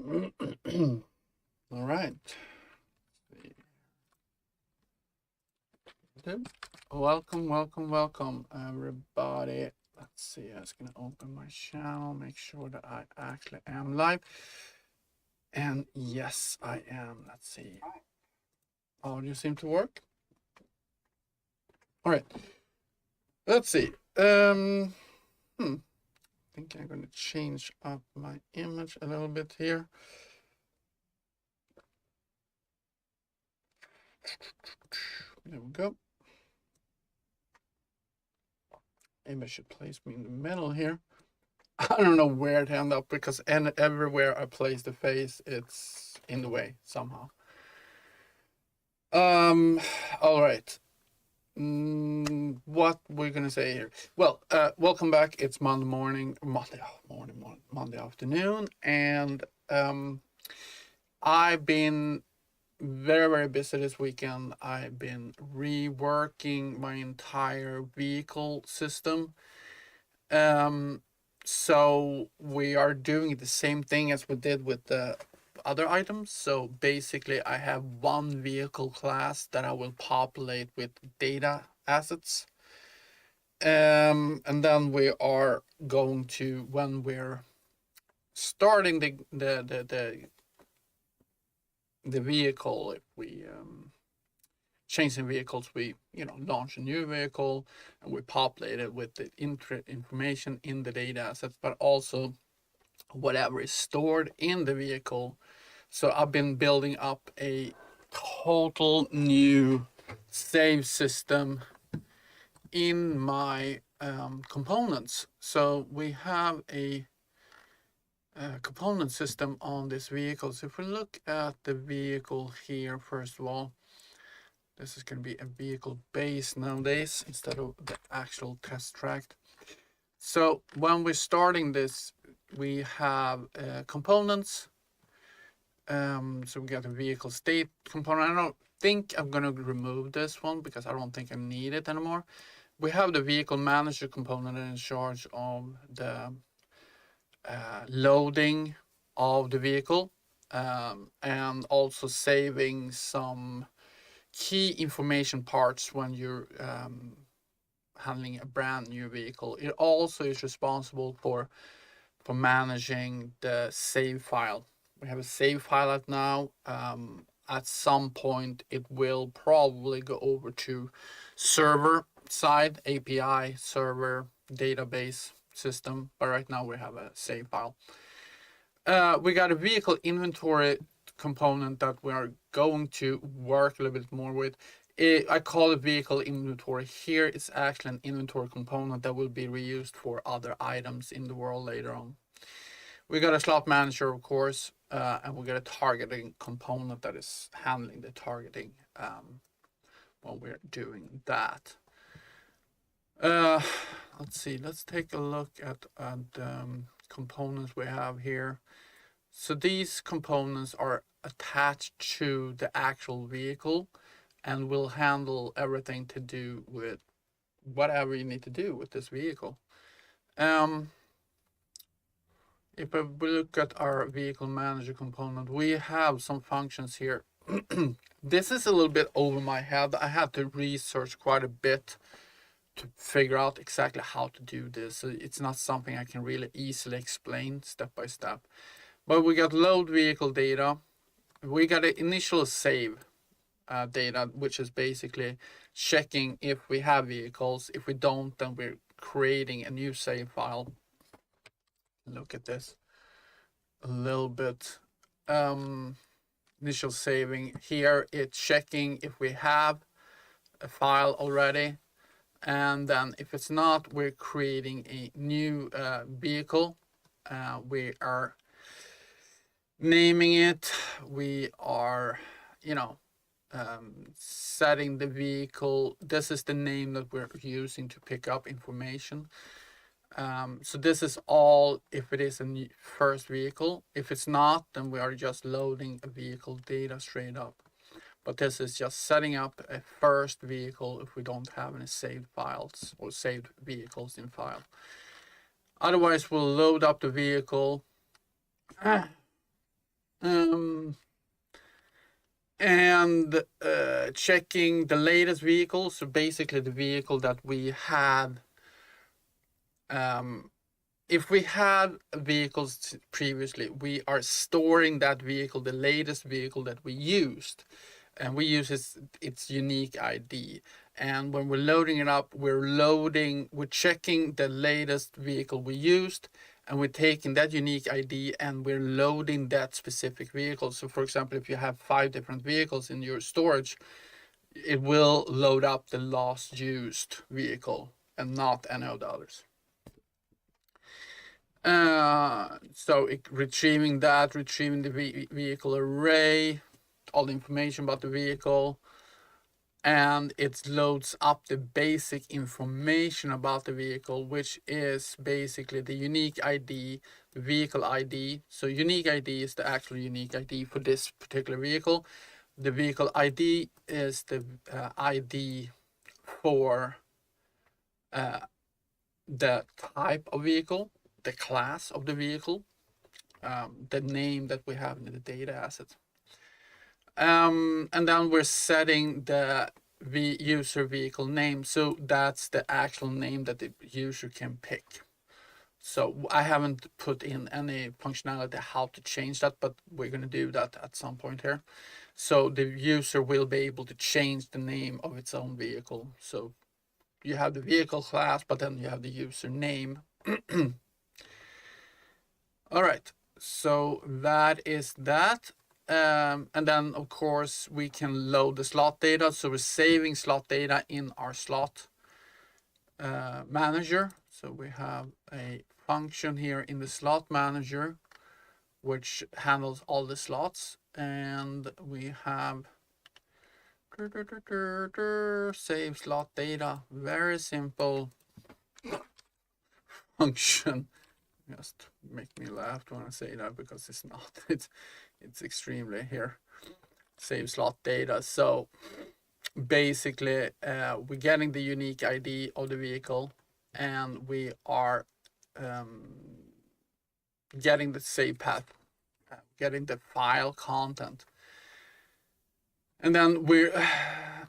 All right. Welcome, everybody. Let's see. I'm just gonna open my channel, make sure that I actually am live. And yes, I am. Let's see. Audio seem to work. All right. Let's see. I think I'm gonna change up my image a little bit here. There we go. Maybe I should place me in the middle here. I don't know where to end up because everywhere I place the face, it's in the way somehow. All right. What we're gonna say here? Well, welcome back. It's Monday afternoon, and I've been very busy this weekend. I've been reworking my entire vehicle system. So we are doing the same thing as we did with the other items. So basically I have one vehicle class that I will populate with data assets. And then we are going to, when we're starting the vehicle, if we changing vehicles, we launch a new vehicle and we populate it with the information in the data assets, but also whatever is stored in the vehicle. So I've been building up a total new save system in my components. So we have a component system on this vehicle. So if we look at the vehicle here, first of all, this is going to be a vehicle base nowadays instead of the actual test track. So when we're starting this, we have components. So we got a vehicle state component. I don't think I'm going to remove this one because I don't think I need it anymore. We have the vehicle manager component in charge of the loading of the vehicle and also saving some key information parts when you're handling a brand new vehicle. It also is responsible for managing the save file. We have a save file at now. At some point, it will probably go over to server side, API, server, database system. But right now we have a save file. We got a vehicle inventory component that we are going to work a little bit more with. I call it vehicle inventory. Here it's actually an inventory component that will be reused for other items in the world later on. We got a slot manager, of course, and we got a targeting component that is handling the targeting when we're doing that. Let's see. Let's take a look at components we have here. So these components are attached to the actual vehicle and will handle everything to do with whatever you need to do with this vehicle. If we look at our vehicle manager component, we have some functions here. This is a little bit over my head. I had to research quite a bit to figure out exactly how to do this. It's not something I can really easily explain step by step. But we got load vehicle data. We got an initial save data, which is basically checking if we have vehicles. If we don't, then we're creating a new save file. Look at this a little bit. Initial saving here, it's checking if we have a file already, and then if it's not, we're creating a new vehicle. We are naming it. We are setting the vehicle. This is the name that we're using to pick up information. So this is all if it is a first vehicle. If it's not, then we are just loading a vehicle data straight up. But this is just setting up a first vehicle if we don't have any saved files or saved vehicles in file. Otherwise, we'll load up the vehicle. And checking the latest vehicle. So basically the vehicle that we had, if we had vehicles previously, we are storing that vehicle, the latest vehicle that we used, and we use its unique ID. And when we're loading it up, we're checking the latest vehicle we used, and we're taking that unique ID and we're loading that specific vehicle. So for example, if you have 5 different vehicles in your storage, it will load up the last used vehicle and not any of the others. So retrieving the vehicle array, all the information about the vehicle, and it loads up the basic information about the vehicle, which is basically the unique ID, the vehicle ID. So unique ID is the actual unique ID for this particular vehicle. The vehicle ID is the ID for the type of vehicle, the class of the vehicle, the name that we have in the data asset. And then we're setting the user vehicle name. So that's the actual name that the user can pick. So I haven't put in any functionality how to change that, but we're going to do that at some point here. So the user will be able to change the name of its own vehicle. So you have the vehicle class, but then you have the user name. All right, so that is that. And then of course we can load the slot data. So we're saving slot data in our slot manager. So we have a function here in the slot manager which handles all the slots, and we have save slot data. Very simple function. Just make me laugh when I say that, because it's not. It's extremely here. Save slot data. So basically, we're getting the unique ID of the vehicle, and we are getting the save path, getting the file content, and then we're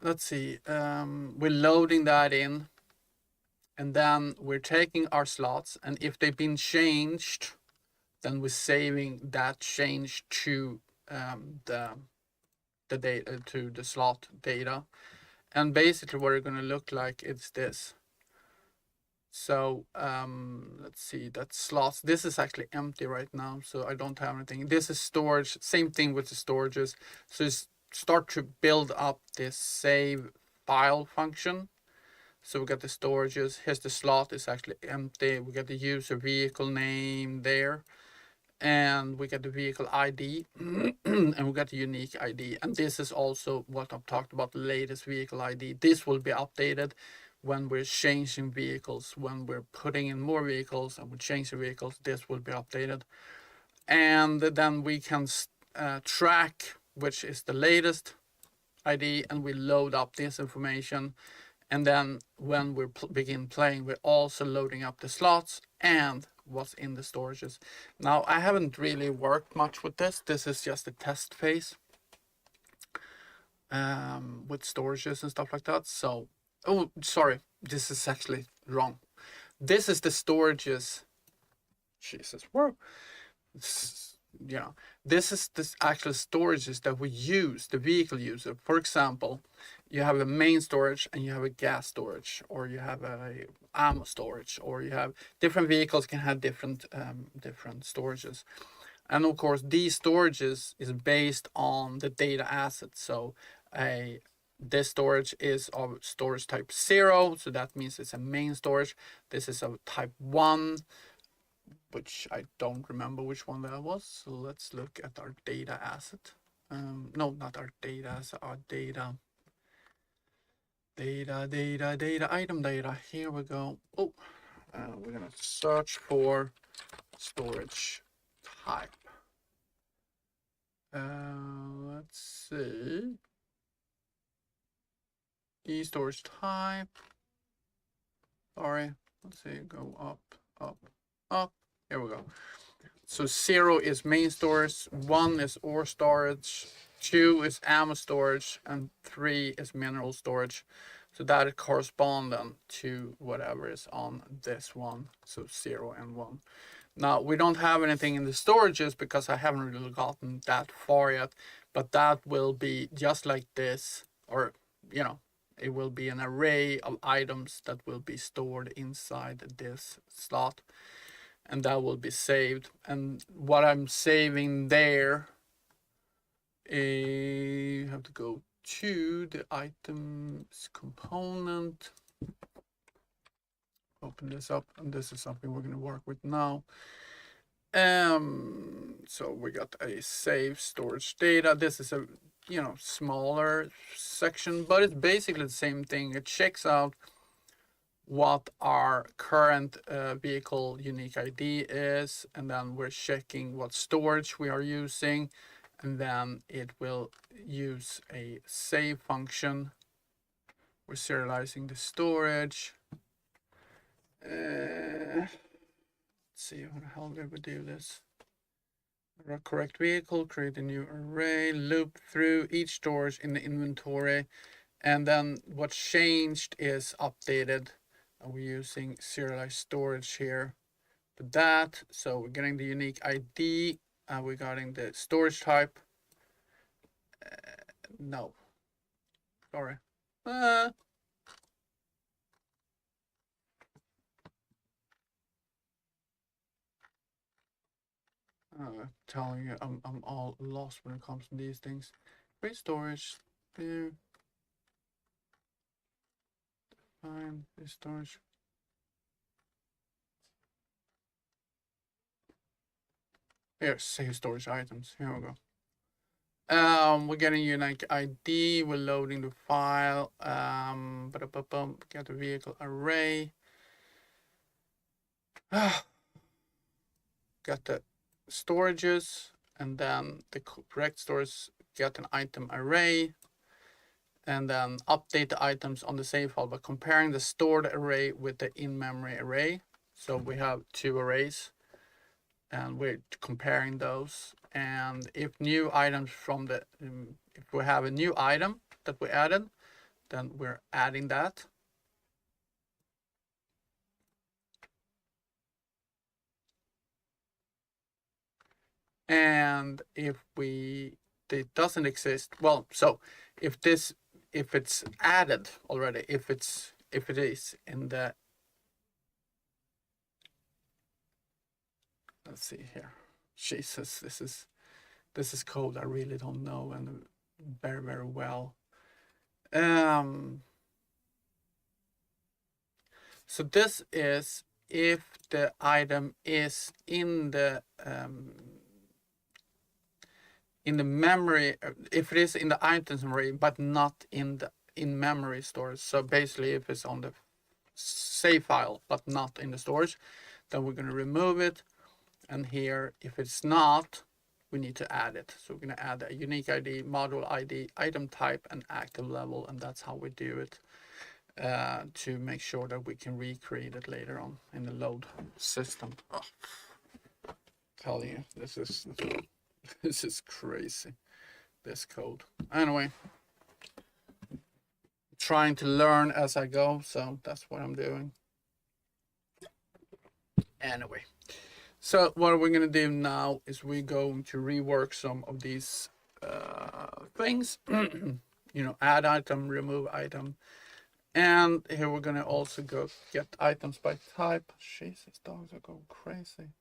let's see, we're loading that in, and then we're taking our slots, and if they've been changed, then we're saving that change to the data, to the slot data. And basically what it's going to look like is this. So let's see, that slots, this is actually empty right now, so I don't have anything. This is storage, same thing with the storages. So start to build up this save file function. So we got the storages, here's the slot, is actually empty. We got the user vehicle name there, and we get the vehicle ID, and we got the unique ID. And this is also what I've talked about, the latest vehicle ID. This will be updated when we're changing vehicles, when we're putting in more vehicles and we change the vehicles, this will be updated. And then we can track which is the latest ID, and we load up this information. And then when we begin playing, we're also loading up the slots and what's in the storages. Now, I haven't really worked much with this. This is just a test phase with storages and stuff like that. So, oh, sorry, this is actually wrong. This is the storages. Jesus, whoa. Yeah, this is this actual storages that we use, the vehicle user. For example, you have a main storage and you have a gas storage, or you have a ammo storage, or you have different vehicles can have different storages. And of course, these storages is based on the data asset. So this storage is of storage type 0, so that means it's a main storage. This is of type 1, which I don't remember which one that was. So let's look at our data asset. No, not our data asset, our data, item data. Here we go. Oh, we're gonna search for storage type. Let's see. Storage type. Sorry, let's see, go up, up, up. Here we go. So 0 is main storage, 1 is ore storage, 2 is ammo storage, and 3 is mineral storage. So that corresponds then to whatever is on this one. So 0 and 1. Now we don't have anything in the storages because I haven't really gotten that far yet, but that will be just like this, or you know, it will be an array of items that will be stored inside this slot, and that will be saved. And what I'm saving there, you have to go to the items component, open this up, and this is something we're going to work with now. So we got a save storage data. This is a smaller section, but it's basically the same thing. It checks out what our current vehicle unique ID is, and then we're checking what storage we are using, and then it will use a save function. We're serializing the storage. Let's see, how the hell did we do this? Correct vehicle, create a new array, loop through each storage in the inventory, and then what changed is updated. We're using serialized storage here for that. So we're getting the unique ID, we're getting the storage type. No, sorry. Telling you, I'm all lost when it comes to these things. Create storage. There. Find the storage. Here, save storage items. Here we go. We're getting unique ID. We're loading the file. Get the vehicle array. Got the storages, and then the correct storage. Get an item array, and then update the items on the save file by comparing the stored array with the in-memory array. So we have two arrays, and we're comparing those. And if new items from the if we have a new item that we added, then we're adding that. And if it doesn't exist, well, so if it's added already, if it is in the, let's see here, Jesus, this is code I really don't know and very, very well. So this is if the item is in the memory, if it is in the items array but not in the in-memory storage. So basically, if it's on the save file but not in the storage, then we're going to remove it. And here, if it's not, we need to add it. So we're going to add a unique ID, module ID, item type, and active level, and that's how we do it to make sure that we can recreate it later on in the load system. Oh, tell you, this is crazy, this code. Anyway, trying to learn as I go, so that's what I'm doing. Anyway, so what we're going to do now is we're going to rework some of these things. Add item, remove item. And here we're going to also go get items by type. Jesus, dogs are going crazy.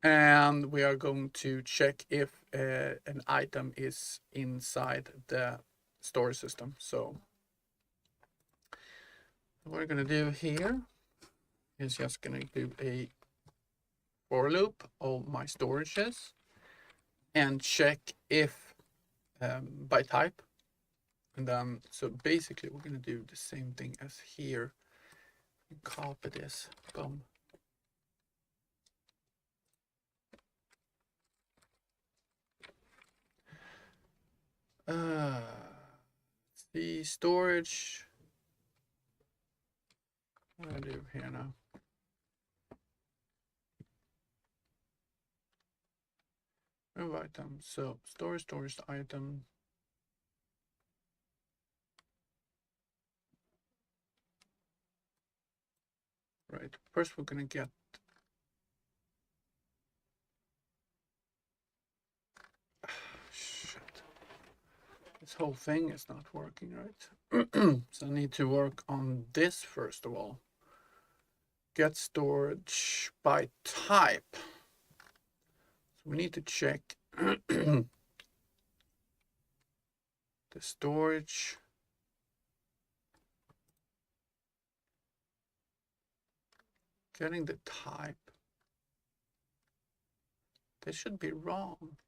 And we are going to check if an item is inside the storage system. So what we're going to do here is just going to do a for loop of my storages and check if by type. And then, so basically we're going to do the same thing as here. Copy this, boom. The storage, what do I do here now? remove item. So storage item. Right. First, we're gonna get shit. This whole thing is not working right. So I need to work on this first of all. Get storage by type. So we need to check the storage. Getting the type. This should be wrong.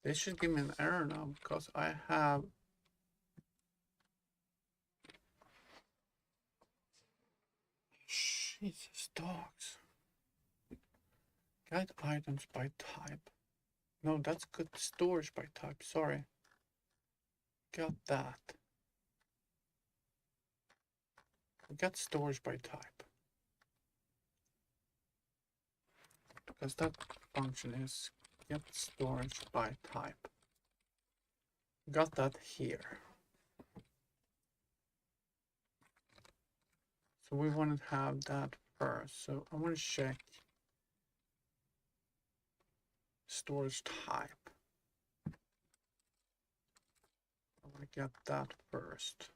They should give me an error now because I have Jesus dogs. Get items by type. No, that's good storage by type. Sorry. Got that. Get storage by type. Because that function is get storage by type. Got that here. So we want to have that first. So I want to check storage type. I want to get that first.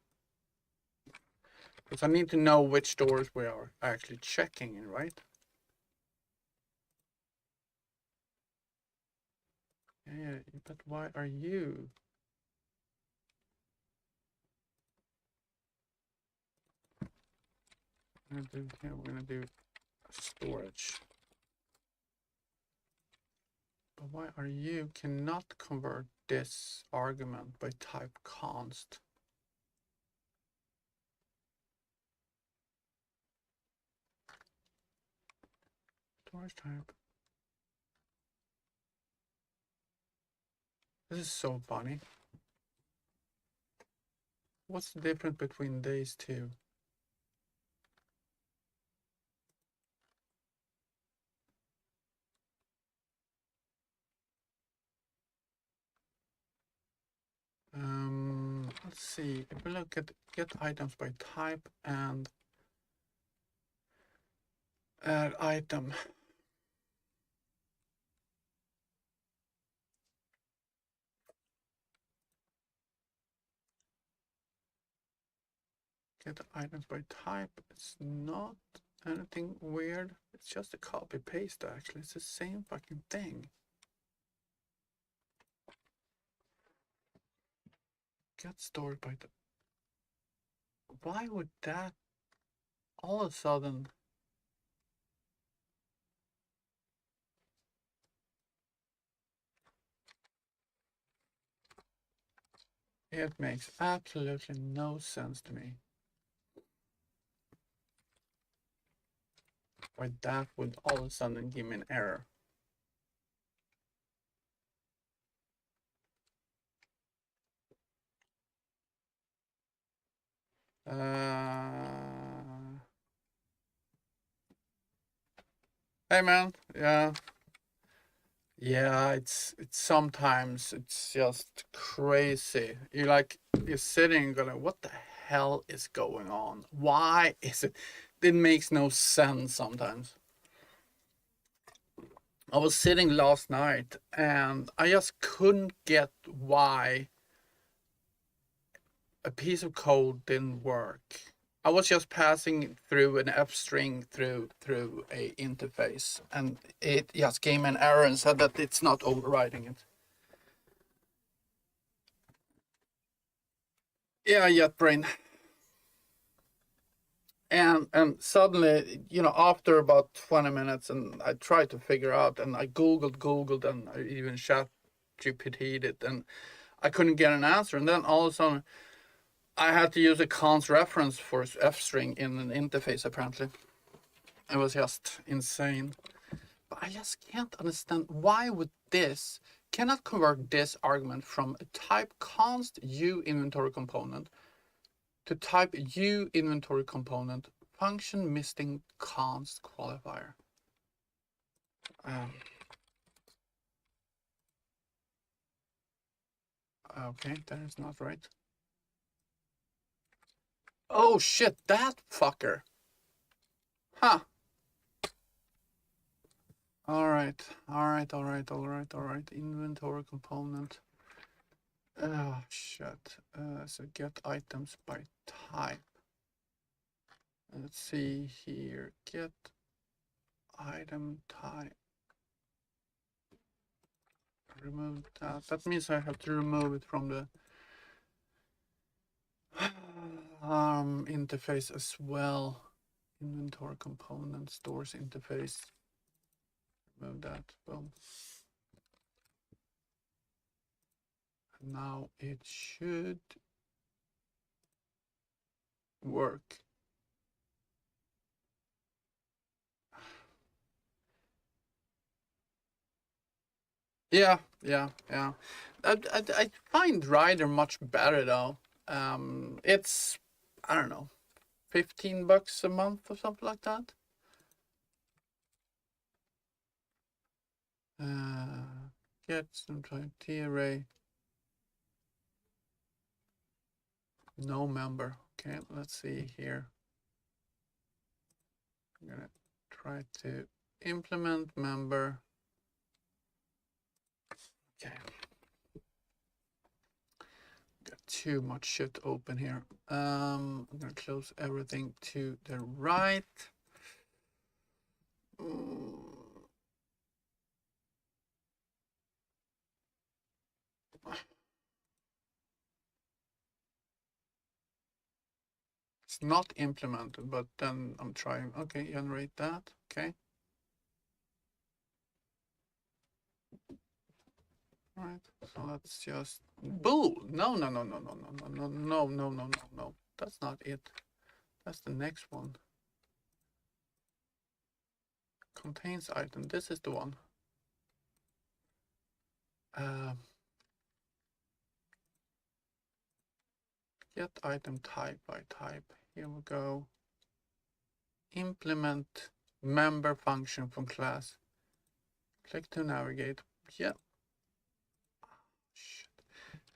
Because I need to know which stores we are actually checking in, right? Yeah, but why are you? We're gonna do storage. But why are you cannot convert this argument by type const? Storage type. This is so funny. What's the difference between these two? Let's see. If we look at get items by type and add item. Get items by type. It's not anything weird. It's just a copy paste actually. It's the same fucking thing. Get stored by the. Why would that all of a sudden? It makes absolutely no sense to me. Why that would all of a sudden give me an error. Hey man, yeah, it's sometimes it's just crazy. You're sitting and going, what the hell is going on? Why is it? It makes no sense sometimes. I was sitting last night and I just couldn't get why a piece of code didn't work. I was just passing through an F string through a interface, and it just gave me an error and said that it's not overriding it. Yeah, JetBrain. And suddenly, after about 20 minutes, and I tried to figure out, and I Googled, and I even chat GPT'd it, and I couldn't get an answer. And then all of a sudden, I had to use a const reference for F string in an interface, apparently. It was just insane. But I just can't understand why would this cannot convert this argument from a type const u inventory component to type u inventory component function missing const qualifier. Okay, that is not right. Oh shit, that fucker. Huh. Alright. Inventory component. Oh shit. So get items by type. Let's see here. Get item type. Remove that. That means I have to remove it from the interface as well. Inventory component, stores interface. Remove that. Boom. Now it should work. Yeah. I find Rider much better though. It's, I don't know, $15 a month or something like that. Get some T-array. No member. Okay, let's see here. I'm gonna try to implement member. Okay. Got too much shit open here. I'm gonna close everything to the right. It's not implemented, but then I'm trying. Okay, generate that. Okay. All right. So let's just boo. No. That's not it. That's the next one. Contains item. This is the one. Get item type by type. Here we go. Implement member function from class. Click to navigate. Yeah. Shit.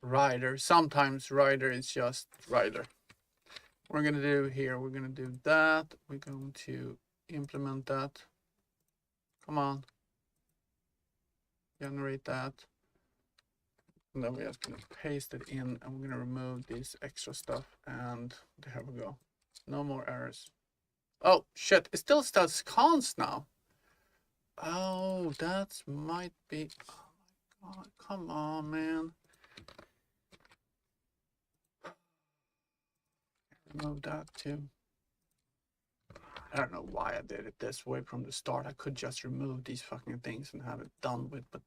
Rider. Sometimes Rider is just Rider. We're gonna do here. We're gonna do that. We're going to implement that. Come on. Generate that. And then we're just gonna paste it in, and we're gonna remove this extra stuff. And there we go. No more errors. Oh shit! It still says cons now. Oh, that might be. Oh my god! Come on, man. Remove that too. I don't know why I did it this way from the start. I could just remove these fucking things and have it done with, but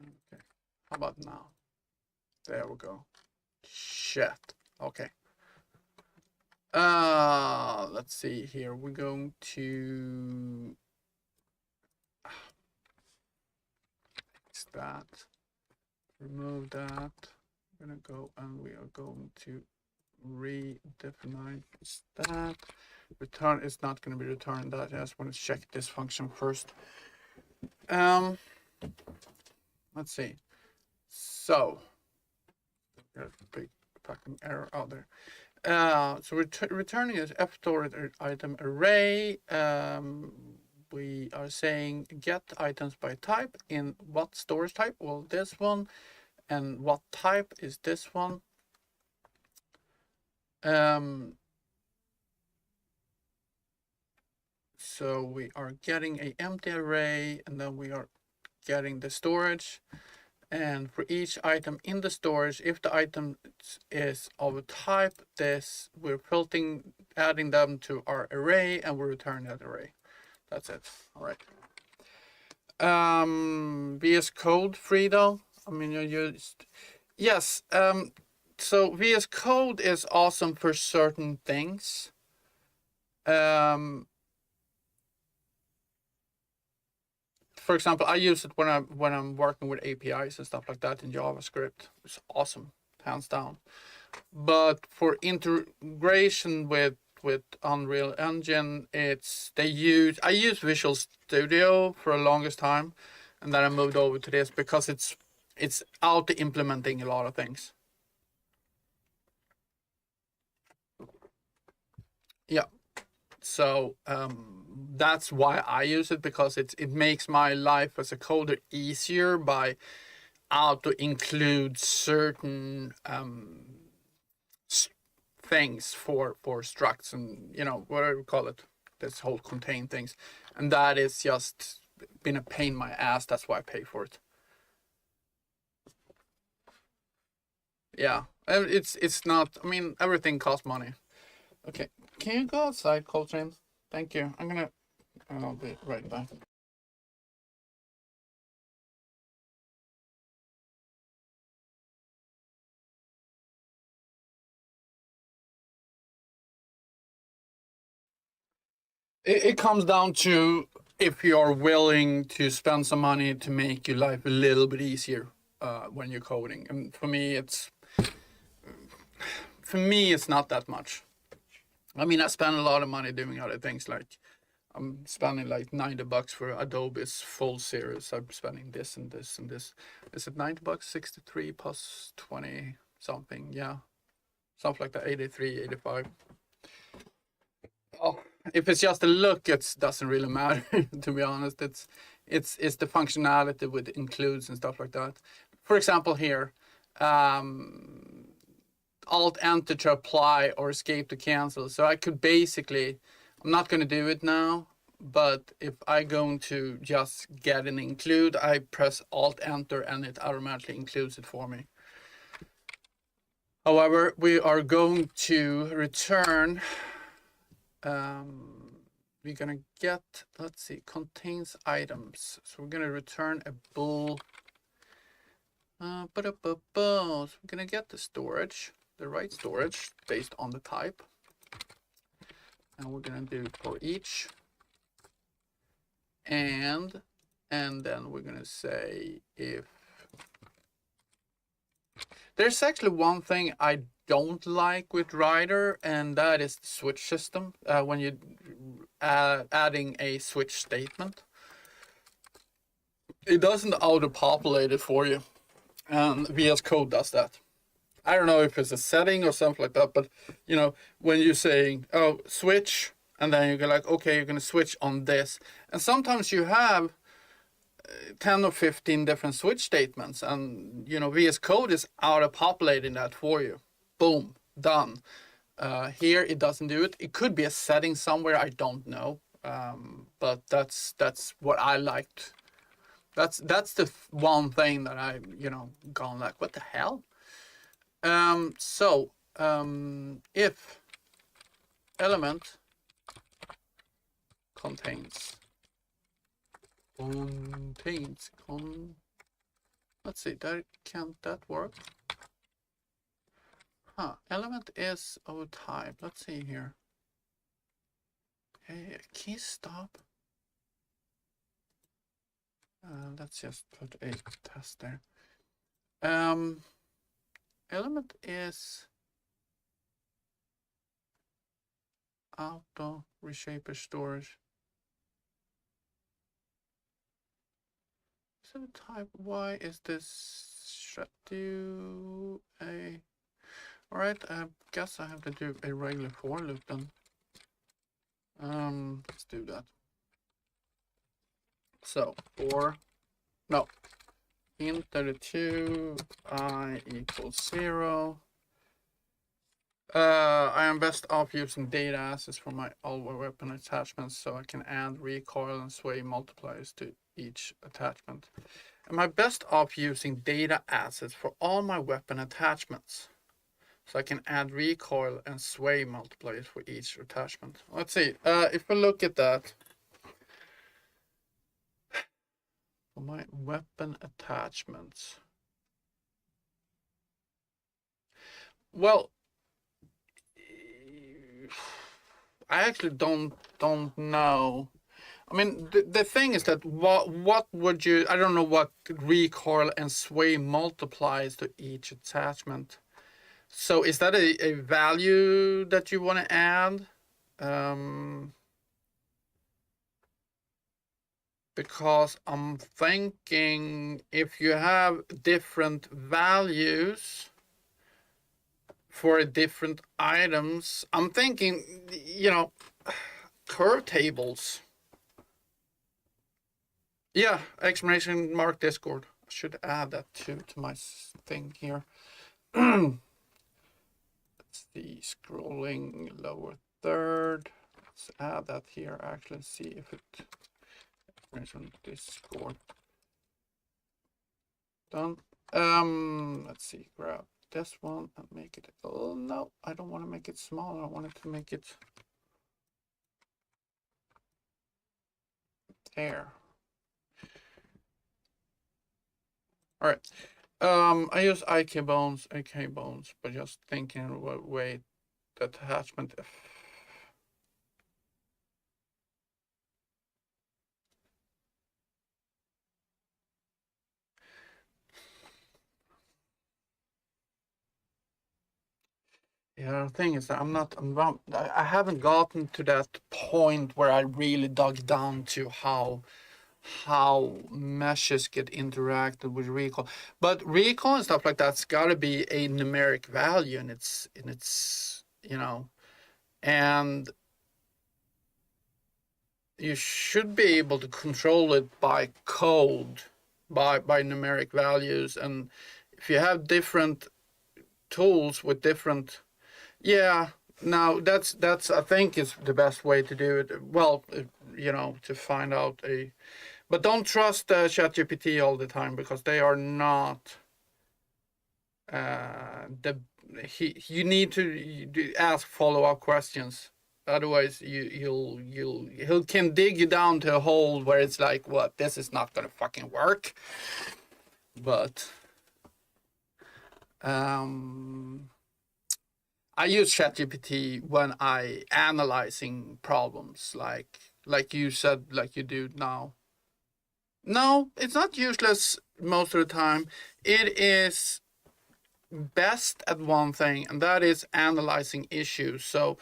okay. How about now? There we go. Shit. Okay. Let's see here. We're going to fix that. Remove that. We're gonna go and we are going to redefine that. Return is not going to be returned. That I just want to check this function first. Let's see. So there's a big fucking error out there. So returning is f-stored item array. We are saying get items by type in what storage type? Well, this one. And what type is this one? So we are getting a empty array, and then we are getting the storage. And for each item in the storage, if the item is of a type, this we're filtering, adding them to our array, and we return that array. That's it. All right. VS Code free though. I mean, you used. Yes. So VS Code is awesome for certain things. For example, I use it when I'm working with APIs and stuff like that in JavaScript. It's awesome, hands down. But for integration with Unreal Engine, I use Visual Studio for the longest time, and then I moved over to this because it's it's auto implementing a lot of things. Yeah. So that's why I use it, because it makes my life as a coder easier by auto include certain things for structs and whatever you call it, this whole contain things, and that is just been a pain in my ass. That's why I pay for it. Yeah, it's not. I mean, everything costs money. Okay, can you go outside, Coltrane? Thank you. I'll be right back. It comes down to if you're willing to spend some money to make your life a little bit easier when you're coding. And for me, it's not that much. I mean, I spend a lot of money doing other things. Like I'm spending like $90 for Adobe's full series. I'm spending this and this and this. Is it $90? 63 plus 20 something. Yeah, something like that. 83, 85. Oh, if it's just a look, it doesn't really matter. To be honest, it's the functionality with includes and stuff like that. For example, here, Alt Enter to apply or Escape to cancel. So I could basically, I'm not going to do it now, but if I going to just get an include, I press Alt Enter and it automatically includes it for me. However, we are going to return. We're gonna get, let's see, contains items. So we're gonna return a bool. So we're gonna get the storage, the right storage based on the type. And we're gonna do for each. And then we're gonna say if there's actually one thing I don't like with Rider, and that is the switch system. When you adding a switch statement, it doesn't auto-populate it for you, and VS Code does that. I don't know if it's a setting or something like that, but when you're saying, oh, switch, and then you go like, okay, you're gonna switch on this, and sometimes you have 10 or 15 different switch statements, and VS Code is auto-populating that for you. Boom, done. Here it doesn't do it. It could be a setting somewhere, I don't know, but that's what I liked. That's the one thing that I gone like, what the hell. If element contains, let's see, can't that work? Element is of type. Let's see here. Hey, key stop. Let's just put a test there. Element is auto reshaper storage. So type, why is this? Should do a. All right, I guess I have to do a regular for loop then. Let's do that. So int 32 I equals 0. I am best off using data assets for my all weapon attachments, so I can add recoil and sway multipliers to each attachment. Am I best off using data assets for all my weapon attachments, so I can add recoil and sway multipliers for each attachment? Let's see. If we look at that, for my weapon attachments, well, I actually don't know. I mean, the thing is that what would you? I don't know what recoil and sway multiplies to each attachment. So is that a value that you want to add? because I'm thinking if you have different values for different items, I'm thinking, curve tables. Yeah, exclamation mark Discord. I should add that to my thing here. Let's see, scrolling lower third. Let's add that here. Actually, see if it exclamation Discord. Done. Let's see, grab this one and make it. Oh no, I don't want to make it smaller. I wanted to make it there. All right. I use AK bones, but just thinking what way the attachment. Yeah, the thing is that I haven't gotten to that point where I really dug down to how meshes get interacted with recall. But recall and stuff like that's got to be a numeric value, and it's and you should be able to control it by code, by numeric values, and if you have different tools with different, yeah. Now that's I think is the best way to do it. Well, to find out a. But don't trust ChatGPT all the time because they are not. You need to ask follow-up questions. Otherwise, he can dig you down to a hole where it's like, what? This is not gonna fucking work. But I use ChatGPT when I analyzing problems, like you said, like you do now. No, it's not useless most of the time. It is best at one thing, and that is analyzing issues. So,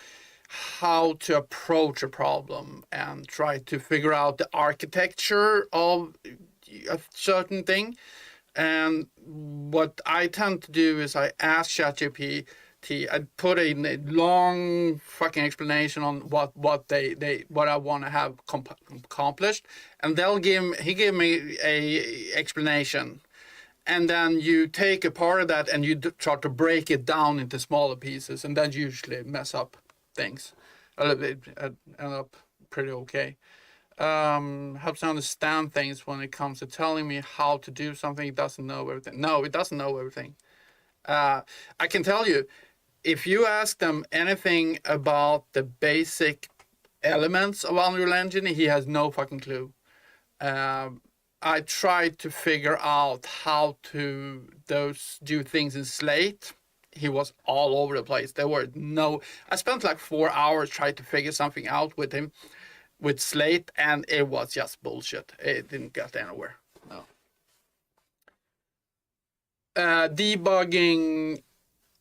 how to approach a problem and try to figure out the architecture of a certain thing. And what I tend to do is I ask ChatGPT. I put a long fucking explanation on what I want to have accomplished, and he give me a explanation, and then you take a part of that and you try to break it down into smaller pieces, and that usually mess up things. It end up pretty okay. Helps me understand things when it comes to telling me how to do something. It doesn't know everything. No, it doesn't know everything. I can tell you, if you ask them anything about the basic elements of Unreal Engine, he has no fucking clue. I tried to figure out how to do things in Slate. He was all over the place. I spent like 4 hours trying to figure something out with him with Slate, and it was just bullshit. It didn't get anywhere. No.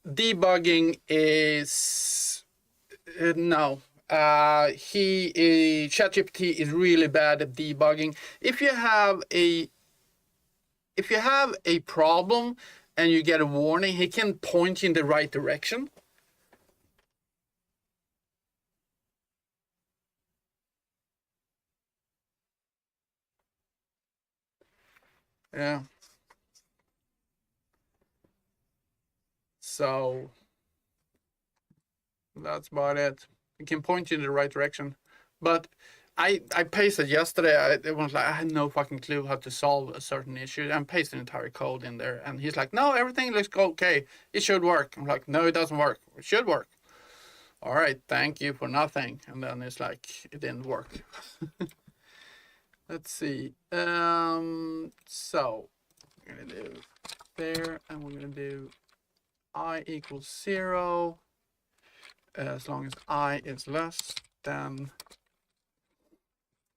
Debugging is no. ChatGPT is really bad at debugging. If you have a problem and you get a warning, he can point you in the right direction. Yeah. So that's about it. It can point you in the right direction. But I pasted yesterday. It was like I had no fucking clue how to solve a certain issue. And pasted entire code in there, and he's like, "No, everything looks okay. It should work." I'm like, "No, it doesn't work. It should work." All right, thank you for nothing. And then it's like it didn't work. Let's see. So we're gonna do there, and we're gonna do I equals 0 as long as I is less than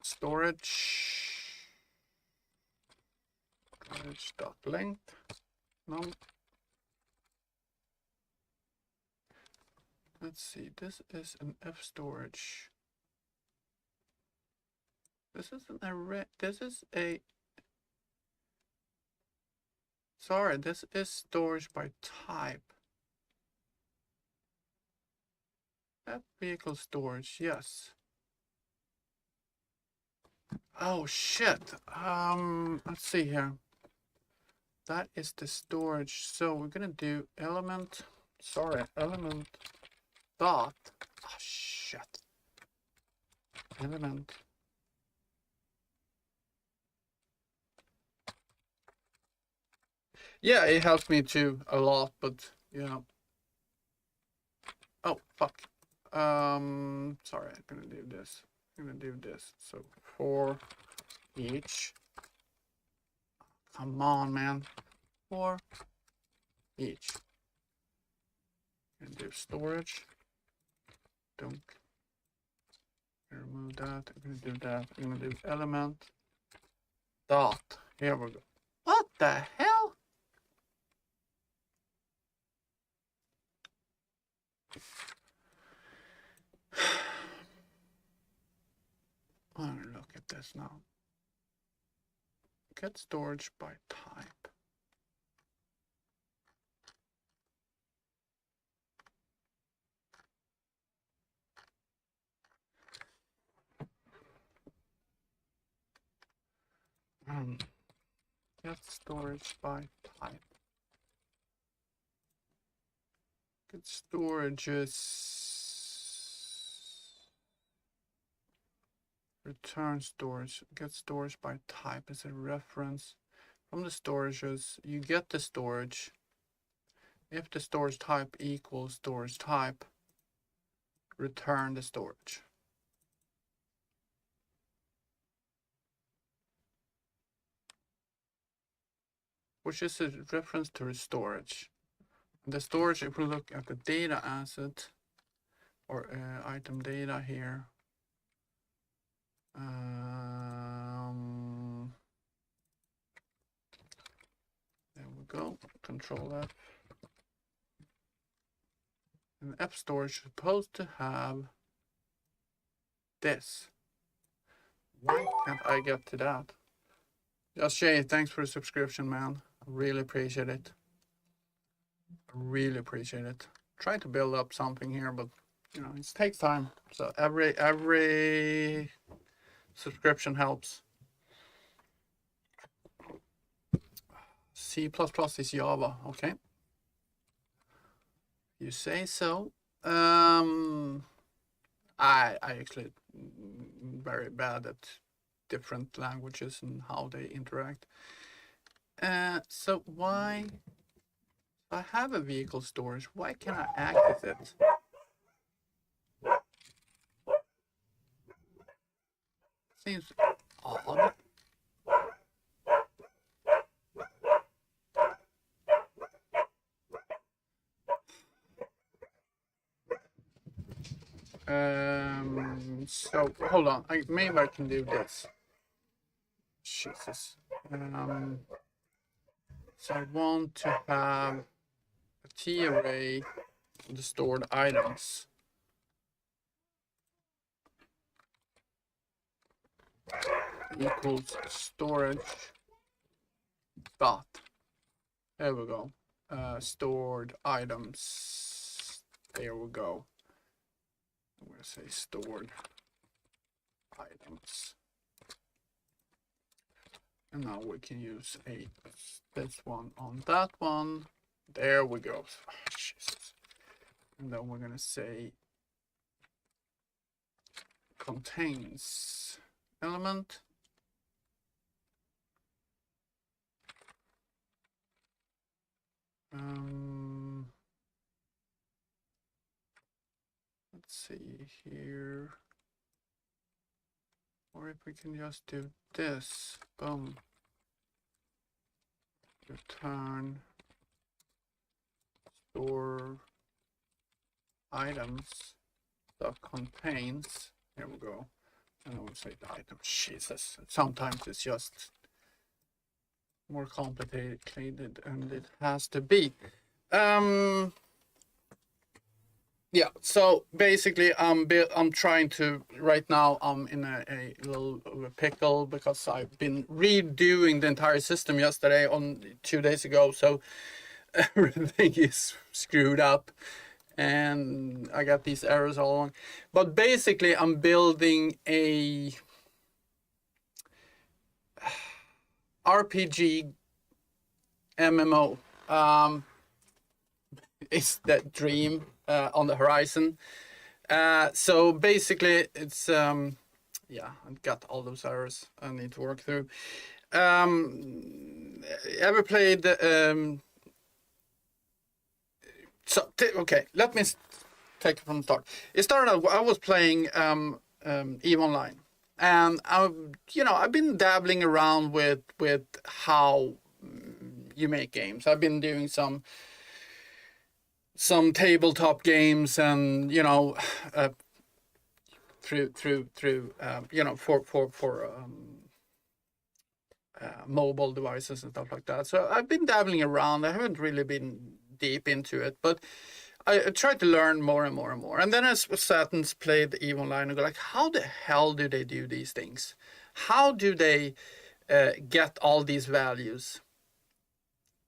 storage dot length. No. Let's see. This is an F storage. This is an array. This is a. Sorry, this is storage by type. That vehicle storage, yes. Oh shit. Let's see here. That is the storage. So we're gonna do element. Sorry, element dot. Oh shit. Element. Yeah, it helps me too a lot, but you know. Oh fuck. Sorry, I'm gonna do this. I'm gonna do this. So for each. Come on, man. For each. And do storage. Don't remove that. I'm gonna do that. I'm gonna do element dot. Here we go. What the hell? I'm gonna look at this now. Get storage by type. Get storage by type. Get storages. Return storage. Get storage by type is a reference from the storages. You get the storage. If the storage type equals storage type, return the storage. Which is a reference to the storage. The storage, if we look at the data asset or item data here, there we go. Control F. And app storage is supposed to have this. Why can't I get to that? Just Shay, thanks for the subscription, man. I really appreciate it. Really appreciate it. Trying to build up something here, but you know, it takes time. So every subscription helps. C++ is Java, okay. You say so. I actually very bad at different languages and how they interact. So why? I have a vehicle storage. Why can't I access it? Seems odd. So hold on. Maybe I can do this. Jesus. So I want to have a T array of the stored items. Equals storage dot. There we go. Stored items. There we go. I'm going to say stored items. And now we can use this one on that one. There we go. Oh, Jesus. And then we're going to say contains element. Let's see here. Or if we can just do this, boom. Return store items that contains. Here we go. And I will say the item. Jesus. Sometimes it's just more complicated and it has to be. Yeah, so basically, I'm trying to right now. I'm in a little of a pickle because I've been redoing the entire system yesterday on 2 days ago. So everything is screwed up, and I got these errors all along. But basically, I'm building a RPG MMO. It's that dream on the horizon. So basically, it's yeah, I've got all those errors I need to work through. Ever played okay, let me take it from the start. It started out, I was playing EVE Online, and I've been dabbling around with how you make games. I've been doing some tabletop games, and uh, through for mobile devices and stuff like that. So I've been dabbling around. I haven't really been deep into it, but I tried to learn more and more and more. And then I sat and played EVE Online and go like, how the hell do they do these things? How do they get all these values?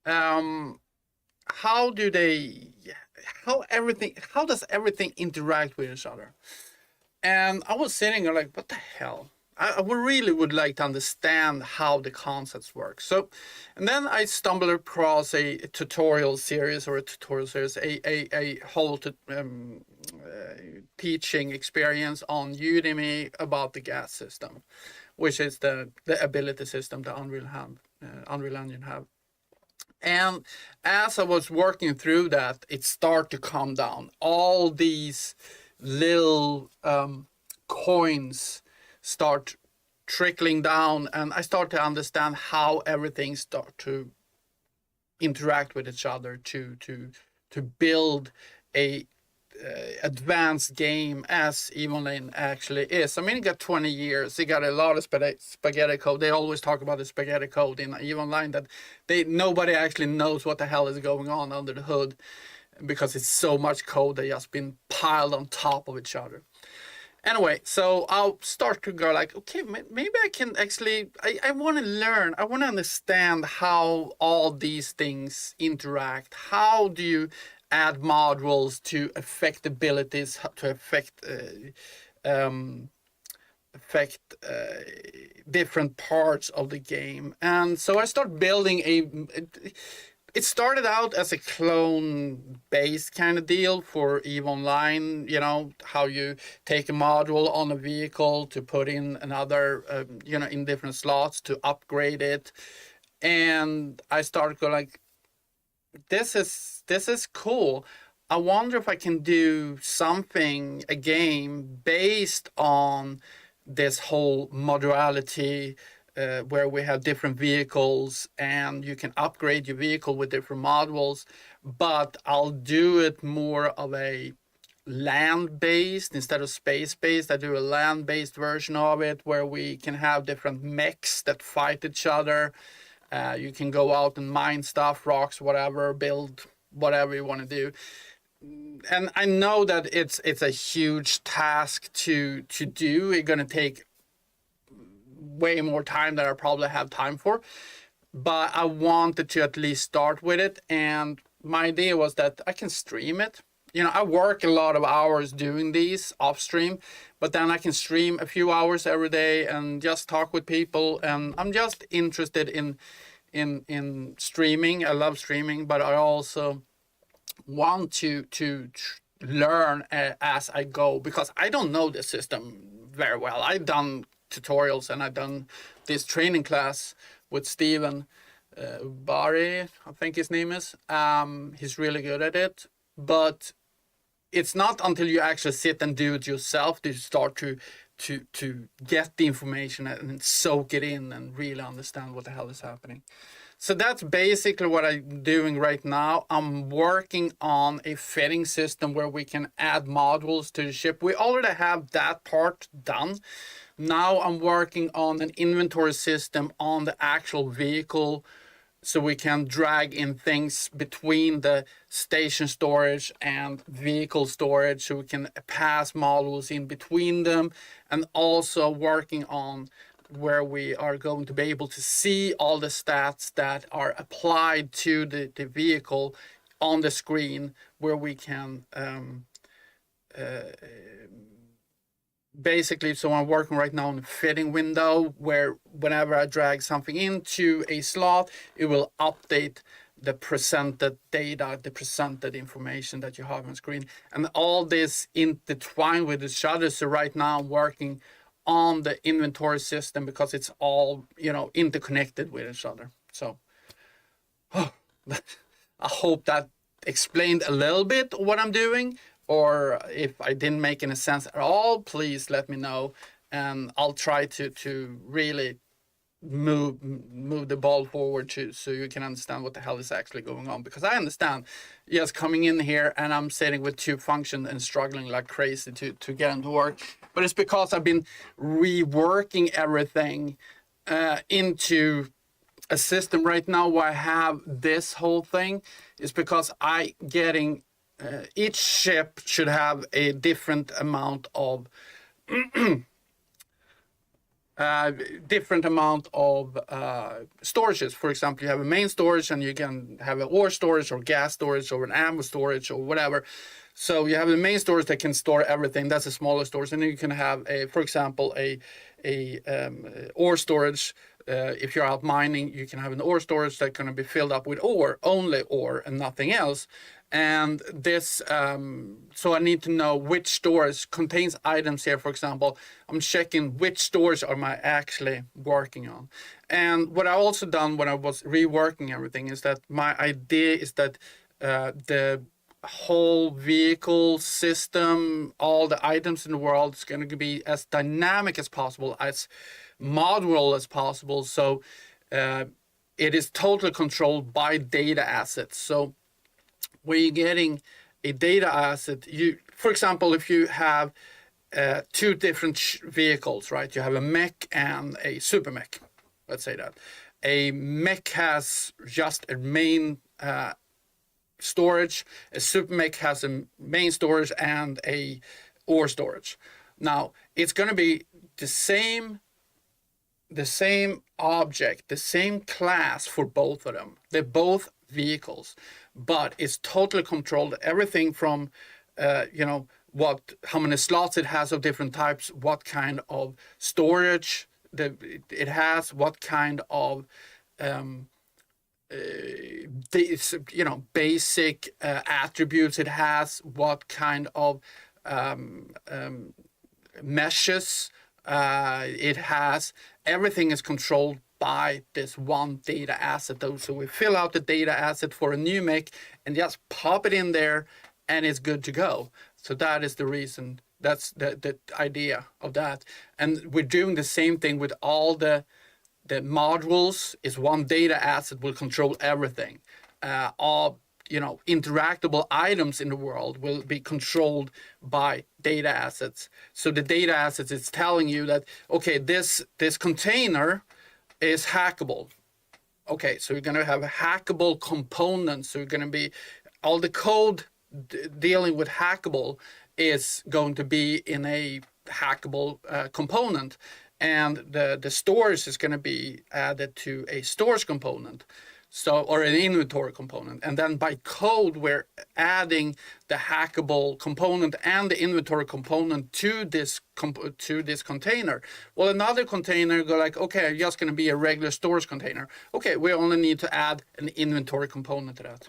Um, how do they? How does everything interact with each other? And I was sitting there like, what the hell? I really would like to understand how the concepts work. So, and then I stumbled across a tutorial series, a whole teaching experience on Udemy about the gas system, which is the ability system that Unreal Engine have. And as I was working through that, it started to come down. All these little coins start trickling down, and I start to understand how everything start to interact with each other to build a advanced game as Evelyn actually is. I mean, it got 20 years. It got a lot of spaghetti code. They always talk about the spaghetti code in EVE Online that nobody actually knows what the hell is going on under the hood because it's so much code that just been piled on top of each other. Anyway, so I'll start to go like, okay, maybe I can actually, I want to learn, I want to understand how all these things interact. How do you add modules to affect abilities, to um, affect different parts of the game? And so I start building it started out as a clone based kind of deal for EVE Online, how you take a module on a vehicle to put in another, in different slots to upgrade it. And I started going like, this is cool. I wonder if I can do something, a game based on this whole modularity, where we have different vehicles and you can upgrade your vehicle with different modules, but I'll do it more of a land based instead of space based. I do a land based version of it where we can have different mechs that fight each other. You can go out and mine stuff, rocks, whatever, build whatever you want to do. And I know that it's a huge task to do. It's gonna take way more time than I probably have time for. But I wanted to at least start with it. And my idea was that I can stream it. I work a lot of hours doing these off stream, but then I can stream a few hours every day and just talk with people. And I'm just interested in streaming. I love streaming, but I also want to learn as I go because I don't know the system very well. I've done tutorials and I've done this training class with Steven Bari, I think his name is. He's really good at it, but it's not until you actually sit and do it yourself that you start to get the information and soak it in and really understand what the hell is happening. So that's basically what I'm doing right now. I'm working on a fitting system where we can add modules to the ship. We already have that part done. Now I'm working on an inventory system on the actual vehicle so we can drag in things between the station storage and vehicle storage, so we can pass modules in between them, and also working on where we are going to be able to see all the stats that are applied to the vehicle on the screen, where we can basically, so I'm working right now on a fitting window where whenever I drag something into a slot, it will update the presented data, the presented information that you have on screen. And all this intertwined with each other. So right now I'm working on the inventory system because it's all, interconnected with each other. So I hope that explained a little bit what I'm doing, or if I didn't make any sense at all, please let me know, and I'll try to really move the ball forward so you can understand what the hell is actually going on. Because I understand, yes, coming in here and I'm sitting with two functions and struggling like crazy to get them to work, but it's because I've been reworking everything into a system right now where I have this whole thing. Is because each ship should have a different amount of storages. For example, you have a main storage, and you can have an ore storage or gas storage or an ammo storage or whatever. So you have the main storage that can store everything. That's a smaller storage, and then you can have for example, a ore storage. If you're out mining, you can have an ore storage that's going to be filled up with ore, only ore and nothing else. And this, so I need to know which storage contains items here. For example, I'm checking which storage am I actually working on. And what I also done when I was reworking everything is that my idea is that the whole vehicle system, all the items in the world, is going to be as dynamic as possible, as modular as possible. So it is totally controlled by data assets. So where you're getting a data asset, for example, if you have two different vehicles, right? You have a mech and a super mech. Let's say that a mech has just a main storage. A super mech has a main storage and a ore storage. Now it's going to be the same object, the same class for both of them. They're both vehicles, but it's totally controlled. Everything from how many slots it has of different types, what kind of storage it has, what kind of basic attributes it has, what kind of meshes it has. Everything is controlled by this one data asset though. So we fill out the data asset for a new mech and just pop it in there and it's good to go. So that is the reason, that's the idea of that. And we're doing the same thing with all the modules. Is one data asset will control everything. All interactable items in the world will be controlled by data assets. So the data assets is telling you that, okay, this container is hackable. Okay, so you're going to have hackable components. So you're going to be, all the code dealing with hackable is going to be in a hackable component. And the storage is going to be added to a storage component. So, or an inventory component. And then by code, we're adding the hackable component and the inventory component to this container. Well, another container go like, okay, just going to be a regular storage container. Okay, we only need to add an inventory component to that.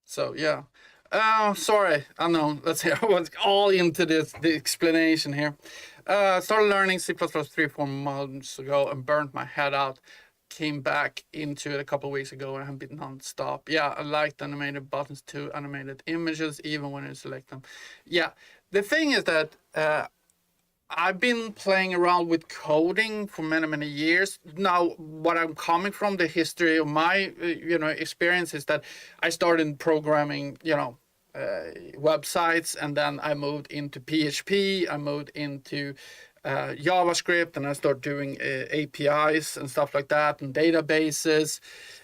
So, yeah. Sorry, I know. Let's see. I was all into the explanation here. Started learning C++ 3-4 months ago and burnt my head out. Came back into it a couple of weeks ago and have been non-stop. Yeah, I liked animated buttons too, animated images, even when you select them. Yeah, the thing is that I've been playing around with coding for many, many years. Now, what I'm coming from, the history of my, experience is that I started programming, websites, and then I moved into PHP. I moved into JavaScript, and I start doing APIs and stuff like that, and databases.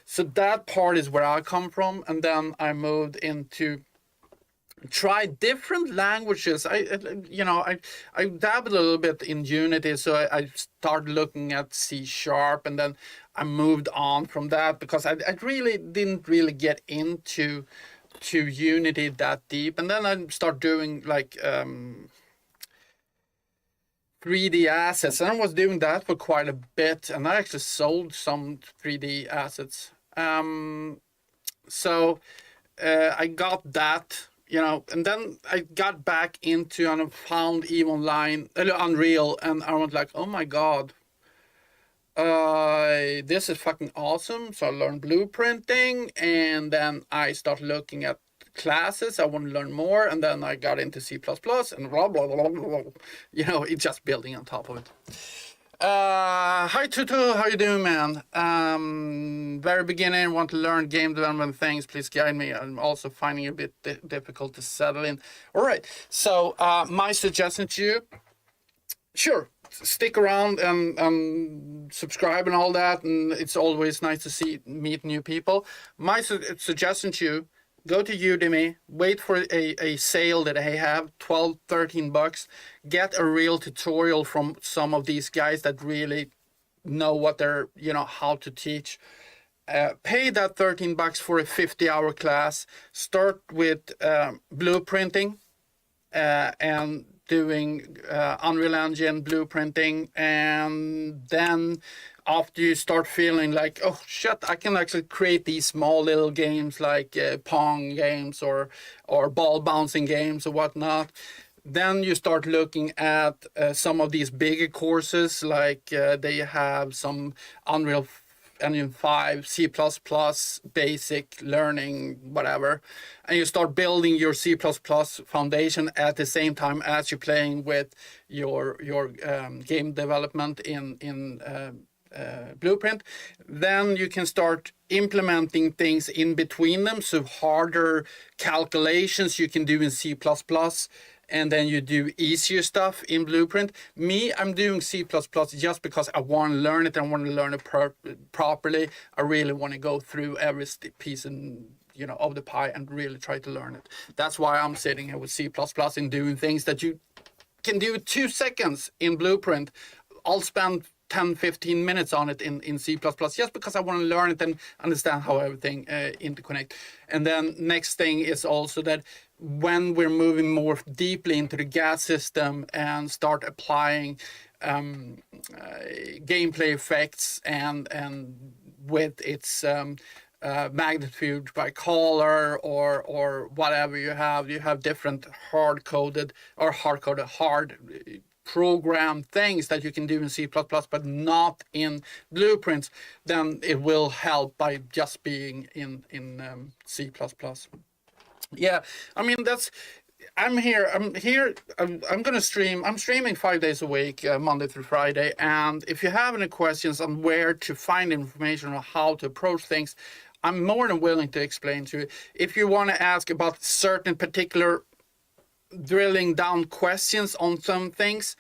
So that part is where I come from, and then I moved into try different languages. I dabbled a little bit in Unity, so I started looking at C#, and then I moved on from that because I really didn't really get into Unity that deep, and then I start doing like 3D assets, and I was doing that for quite a bit, and I actually sold some 3D assets. So I got that, and then I got back into and found EVE Online, Unreal, and I was like, oh my god, this is fucking awesome. So I learned blueprinting, and then I started looking at classes. I want to learn more, and then I got into C++ and blah blah blah blah blah. It's just building on top of it. Hi Tutu, how you doing, man? Very beginner, want to learn game development things, please guide me. I'm also finding it a bit difficult to settle in. All right, so my suggestion to you, sure, stick around and subscribe and all that, and it's always nice to meet new people. My suggestion to you, go to Udemy, wait for a sale that I have, 12, 13 bucks. Get a real tutorial from some of these guys that really know what they're, how to teach. Pay that 13 bucks for a 50-hour class. Start with blueprinting and doing Unreal Engine blueprinting, and then after you start feeling like, oh shit, I can actually create these small little games like Pong games or ball bouncing games or whatnot, then you start looking at some of these bigger courses, like they have some Unreal Engine 5, C++, basic learning, whatever, and you start building your C++ foundation at the same time as you're playing with your game development in Blueprint. Then you can start implementing things in between them, so harder calculations you can do in C++, and then you do easier stuff in Blueprint. Me, I'm doing C++ just because I want to learn it. I want to learn it properly. I really want to go through every piece and of the pie and really try to learn it. That's why I'm sitting here with C++ and doing things that you can do 2 seconds in Blueprint. I'll spend 10-15 minutes on it in C++ just because I want to learn it and understand how everything interconnect. And then next thing is also that when we're moving more deeply into the gas system and start applying gameplay effects and with its magnitude by color or whatever you have different hard program things that you can do in C++, but not in Blueprints, then it will help by just being in C++. Yeah, I mean, I'm here. I'm gonna stream. I'm streaming 5 days a week, Monday through Friday. And if you have any questions on where to find information on how to approach things, I'm more than willing to explain to you. If you want to ask about certain particular drilling down questions on some things,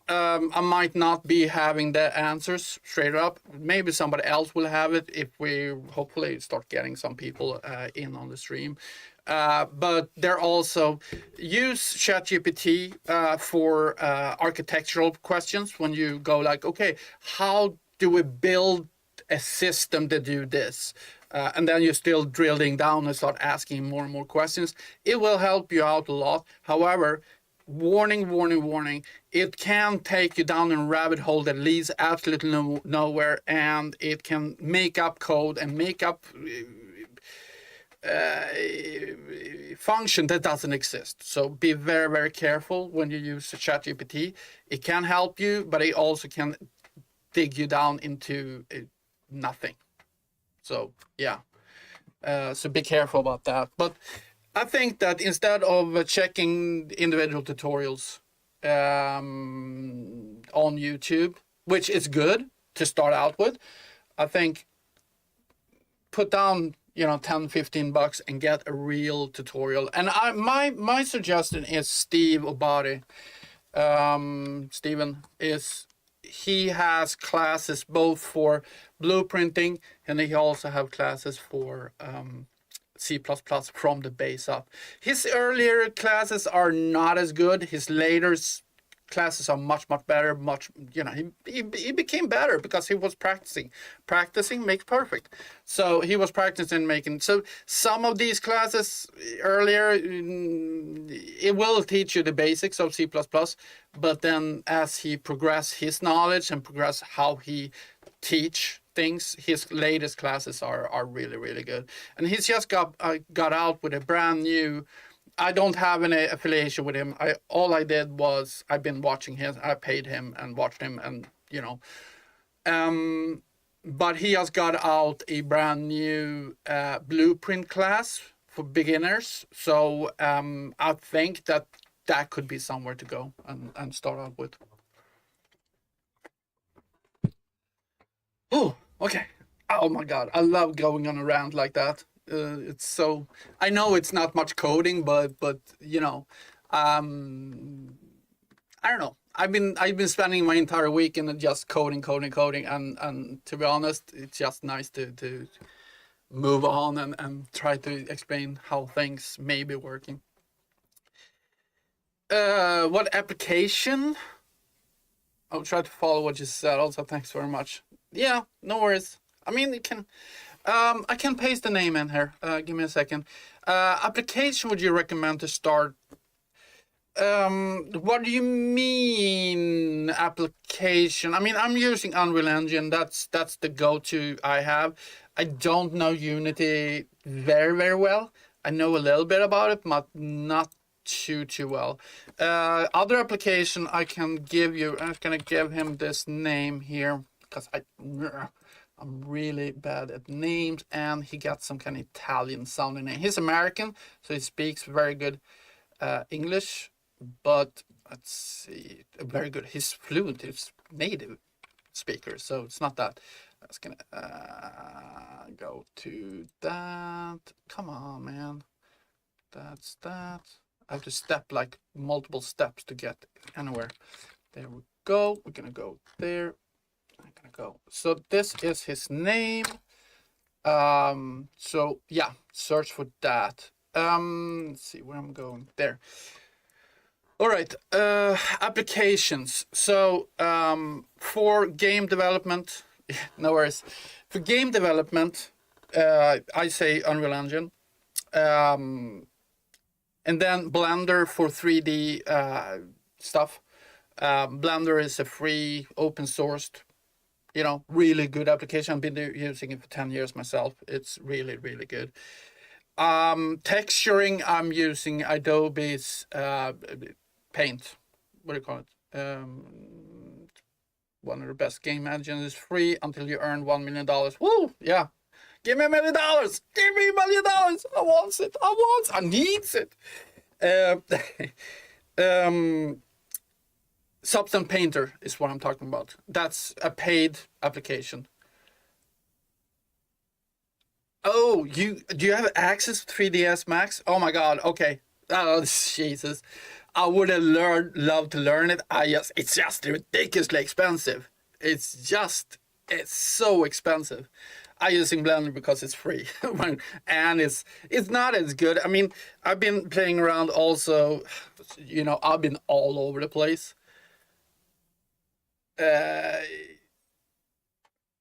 I might not be having the answers straight up. Maybe somebody else will have it if we hopefully start getting some people in on the stream. But they're also use ChatGPT for architectural questions. When you go like, okay, how do we build a system to do this? And then you're still drilling down and start asking more and more questions. It will help you out a lot. However, warning, warning, warning, it can take you down a rabbit hole that leads absolutely nowhere, and it can make up code and make up function that doesn't exist. So be very, very careful when you use ChatGPT. It can help you, but it also can dig you down into nothing. So yeah, so be careful about that. But I think that instead of checking individual tutorials on YouTube, which is good to start out with, I think put down 10-15 bucks and get a real tutorial. And my suggestion is Steve Obari. Steven, is he has classes both for blueprinting, and he also have classes for C++ from the base up. His earlier classes are not as good. His later classes are much better. Much, he became better because he was practicing. Practicing makes perfect. So he was practicing making. So some of these classes earlier, it will teach you the basics of C++, but then as he progress his knowledge and progress how he teach things, his latest classes are really good. And he's just got out with a brand new. I don't have any affiliation with him. All I did was I've been watching him. I paid him and watched him, and but he has got out a brand new blueprint class for beginners. So I think that could be somewhere to go and start out with. Oh, okay. Oh my God, I love going on a rant like that. It's so. I know it's not much coding, but I don't know. I've been spending my entire weekend just coding, and to be honest, it's just nice to move on and try to explain how things may be working. What application? I'll try to follow what you said. Also, thanks very much. Yeah, no worries. I mean, you can. I can paste the name in here. Give me a second. Application would you recommend to start? What do you mean application? I mean, I'm using Unreal Engine. That's the go-to I have. I don't know Unity very well. I know a little bit about it, but not too well. Other application I can give you. I'm gonna give him this name here because I'm really bad at names, and he got some kind of Italian sounding name. He's American, so he speaks very good English, but let's see, very good. He's fluent. He's native speaker, so it's not that. I was gonna go to that. Come on, man. That's that. I have to step like multiple steps to get anywhere. There we go. We're gonna go there. I'm gonna go. So this is his name. So yeah, search for that. Let's see where I'm going. There. All right. Applications. So for game development, no worries. For game development, I say Unreal Engine. And then Blender for 3D stuff. Blender is a free, open sourced, really good application. I've been using it for 10 years myself. It's really good. Texturing, I'm using Adobe's Paint. What do you call it? One of the best game engines is free until you earn $1 million. Woo! Yeah. Give me $1 million. Give me $1 million. I want it. I needs it. Substance Painter is what I'm talking about. That's a paid application. Oh, do you have access to 3ds Max? Oh my God. Okay. Oh Jesus. I would have loved to learn it. It's just ridiculously expensive. It's so expensive. I'm using Blender because it's free, and it's not as good. I mean, I've been playing around also. I've been all over the place.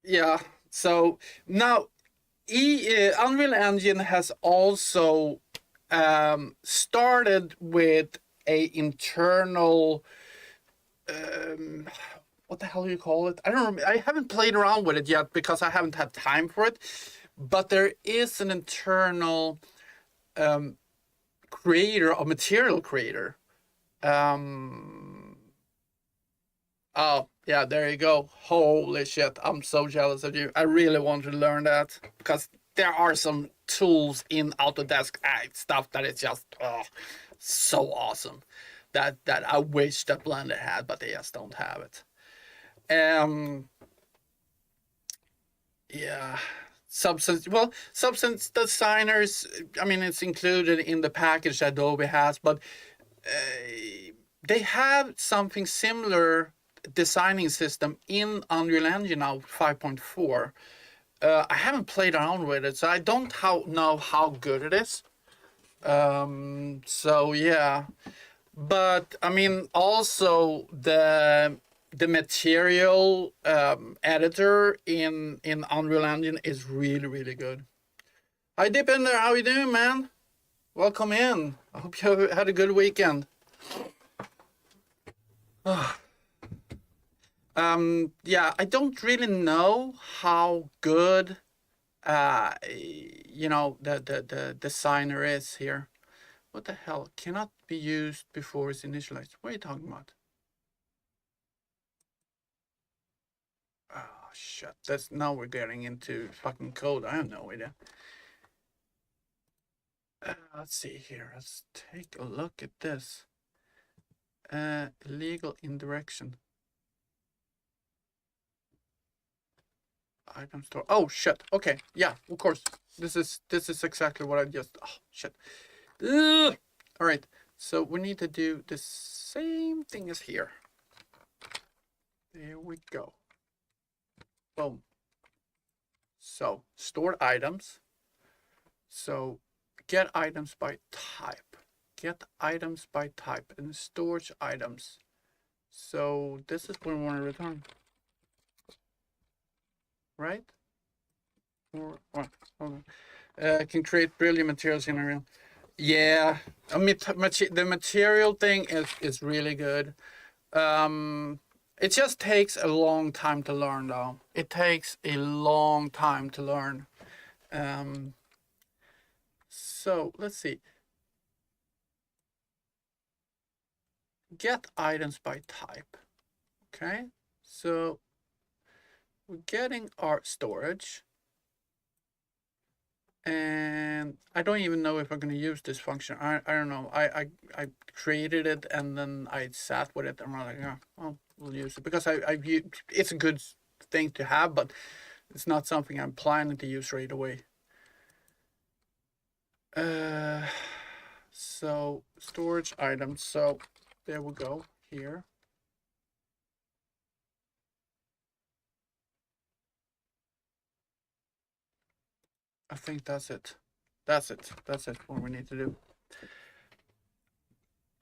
Yeah. So now, Unreal Engine has also started with a internal. What the hell do you call it? I don't remember. I haven't played around with it yet because I haven't had time for it. But there is an internal creator, a material creator. Oh, yeah, there you go. Holy shit, I'm so jealous of you. I really want to learn that because there are some tools in Autodesk stuff that is just so awesome that I wish that Blender had, but they just don't have it. Yeah, Substance Designers, I mean, it's included in the package that Adobe has, but they have something similar designing system in Unreal Engine now 5.4. I haven't played around with it, so I don't know how good it is. So yeah, but I mean, also the material editor in Unreal Engine is really good. Hi Dipender, how you doing, man? Welcome in. I hope you had a good weekend. Yeah, I don't really know how good the designer is here. What the hell? Cannot be used before it's initialized. What are you talking about? Oh shit. That's now we're getting into fucking code. I have no idea. Let's see here. Let's take a look at this. Illegal indirection. Item store. Oh shit. Okay. Yeah, of course. This is exactly what I just. Oh shit. Ugh. All right. So we need to do the same thing as here. There we go. Boom. So stored items. So get items by type. Get items by type and storage items. So this is what we want to return. Right? Or what? Can create brilliant materials in Unreal. Yeah, I mean the material thing is really good. It just takes a long time to learn, though. It takes a long time to learn. So let's see. Get items by type. Okay, so we're getting our storage. And I don't even know if I'm going to use this function. I don't know. I created it and then I sat with it and I'm like, yeah, well, we'll use it because it's a good thing to have, but it's not something I'm planning to use right away. So storage items. So there we go here. I think that's it. That's it. That's it. What we need to do.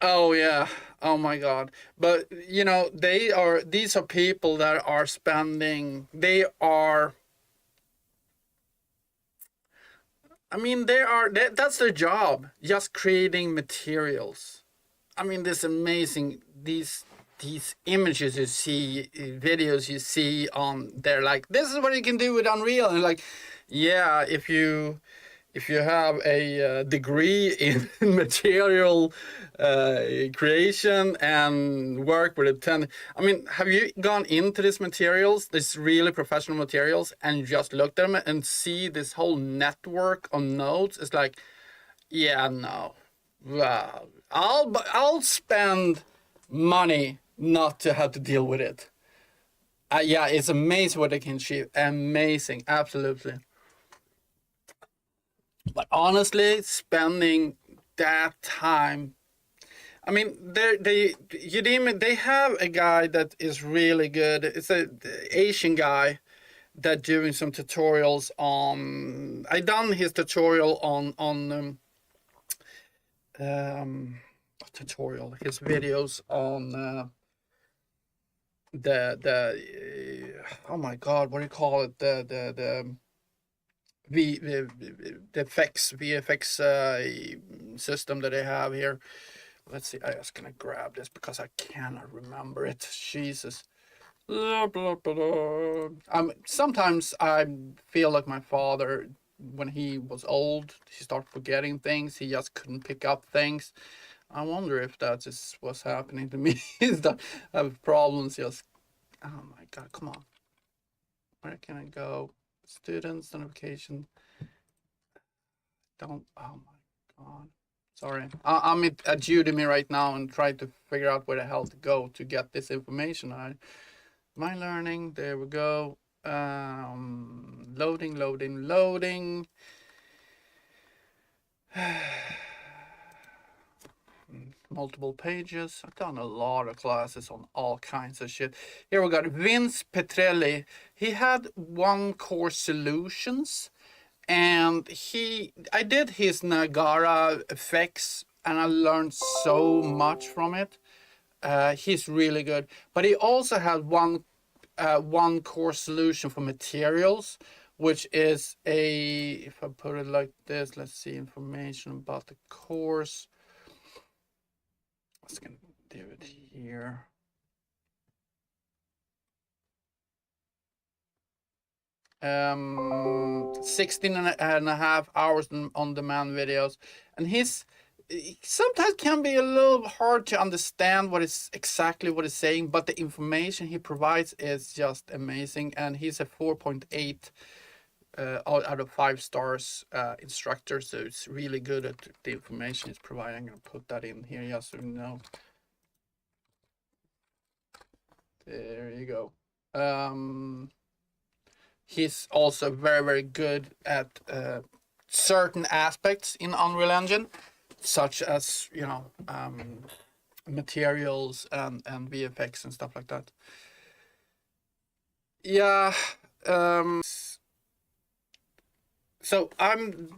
Oh yeah. Oh my God. But you know, these are people that are spending, I mean, that's their job, just creating materials. I mean, this amazing, these images you see, videos you see on, they're like, this is what you can do with Unreal. And like, yeah, if you have a degree in material creation and work with it, I mean, have you gone into these materials, these really professional materials, and just looked at them and see this whole network on nodes? It's like, yeah, no, wow, I'll spend money not to have to deal with it. Yeah, it's amazing what they can achieve. Amazing, absolutely. But honestly, spending that time, I mean, they have a guy that is really good. It's a Asian guy that doing some tutorials on. I done his tutorial um tutorial, his videos on oh my God, what do you call it, the VFX system that they have here. Let's see. I was gonna grab this because I cannot remember it. Jesus. Blah, blah, blah. Sometimes I feel like my father, when he was old, he started forgetting things. He just couldn't pick up things. I wonder if that is what's happening to me. Is that I have problems just. Oh my God! Come on. Where can I go? Students notification. Don't. Oh my God. Sorry. I'm at Udemy right now and try to figure out where the hell to go to get this information. My learning. There we go. Loading, loading, loading. multiple pages. I've done a lot of classes on all kinds of shit. Here we got Vince Petrelli. He had One Course Solutions, and I did his Nagara effects, and I learned so much from it. He's really good, but he also had one core solution for materials, which is if I put it like this, let's see, information about the course. Let's gonna do it here. Um, 16 and a half hours on demand videos, and sometimes can be a little hard to understand exactly what it's saying, but the information he provides is just amazing, and he's a 4.8 out of 5 stars instructor, so it's really good at the information he's providing. I'm going to put that in here just so you know. There you go. He's also very, very good at certain aspects in Unreal Engine, such as, materials and VFX and stuff like that. Yeah. So I'm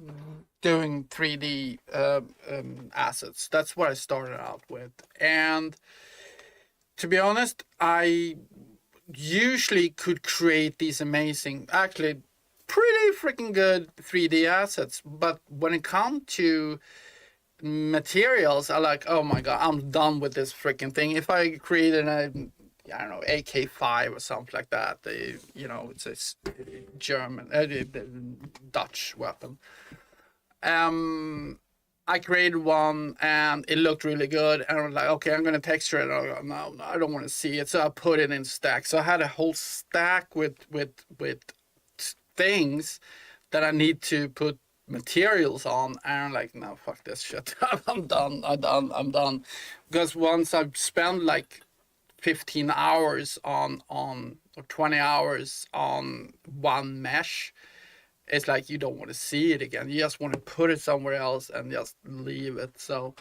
doing 3D assets. That's what I started out with. And to be honest, I usually could create these amazing, actually pretty freaking good 3D assets. But when it comes to materials, I like, oh my God, I'm done with this freaking thing. If I created I don't know, AK5 or something like that, it's a German, Dutch weapon. I created one and it looked really good, and I was like, okay, I'm gonna texture it. I go, no, I don't want to see it, so I put it in stack. So I had a whole stack with things that I need to put materials on, and I'm like, no, fuck this shit. I'm done. Because once I've spent like 15 hours on or 20 hours on one mesh, it's like you don't want to see it again. You just want to put it somewhere else and just leave it. So,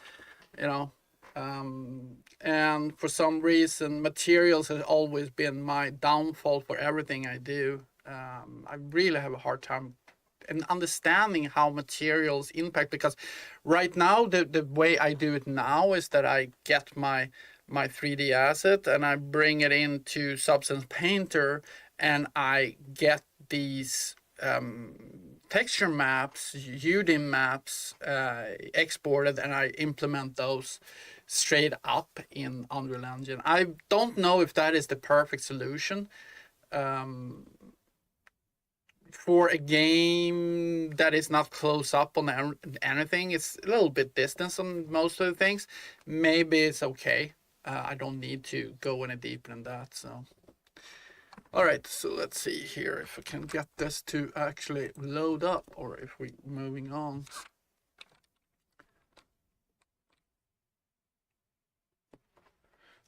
and for some reason, materials has always been my downfall for everything I do. I really have a hard time in understanding how materials impact, because right now the way I do it now is that I get my 3D asset and I bring it into Substance Painter, and I get these texture maps, UDIM maps exported, and I implement those straight up in Unreal Engine. I don't know if that is the perfect solution for a game that is not close up on anything. It's a little bit distance on most of the things. Maybe it's okay. I don't need to go any deeper than that. So, all right. So let's see here if I can get this to actually load up, or if we're moving on.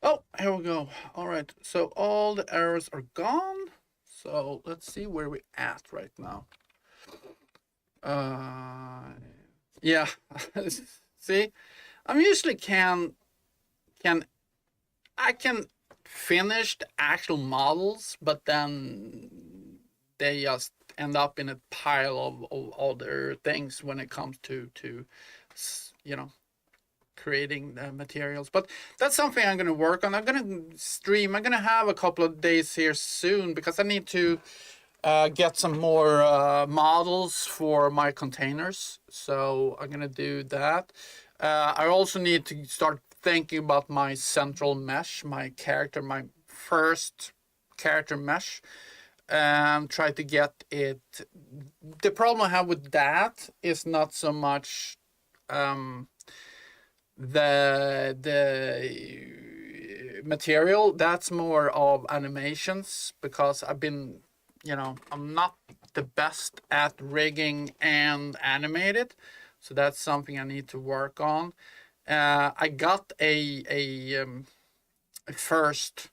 Oh, here we go. All right. So all the errors are gone. So let's see where we're at right now. Yeah. See, I'm usually I can finish the actual models, but then they just end up in a pile of other things when it comes to creating the materials. But that's something I'm going to work on. I'm going to stream. I'm going to have a couple of days here soon, because I need to get some more models for my containers. So I'm going to do that. I also need to start thinking about my central mesh, my first character mesh, and try to get it. The problem I have with that is not so much the material. That's more of animations, because I've been, I'm not the best at rigging and animated, so that's something I need to work on. I got a first.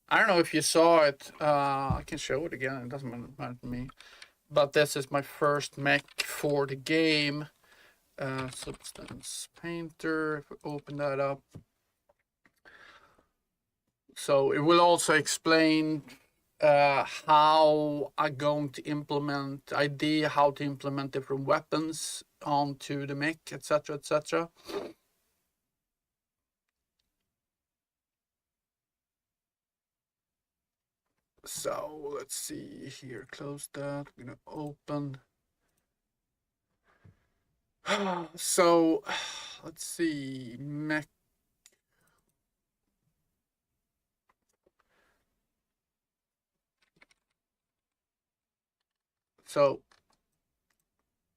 I don't know if you saw it. I can show it again. It doesn't matter to me. But this is my first mech for the game. Substance Painter, if we open that up. So it will also explain how I'm going to implement idea, how to implement different weapons onto the mech, etc., etc. So let's see here, close that, I'm gonna open. So let's see, mech. So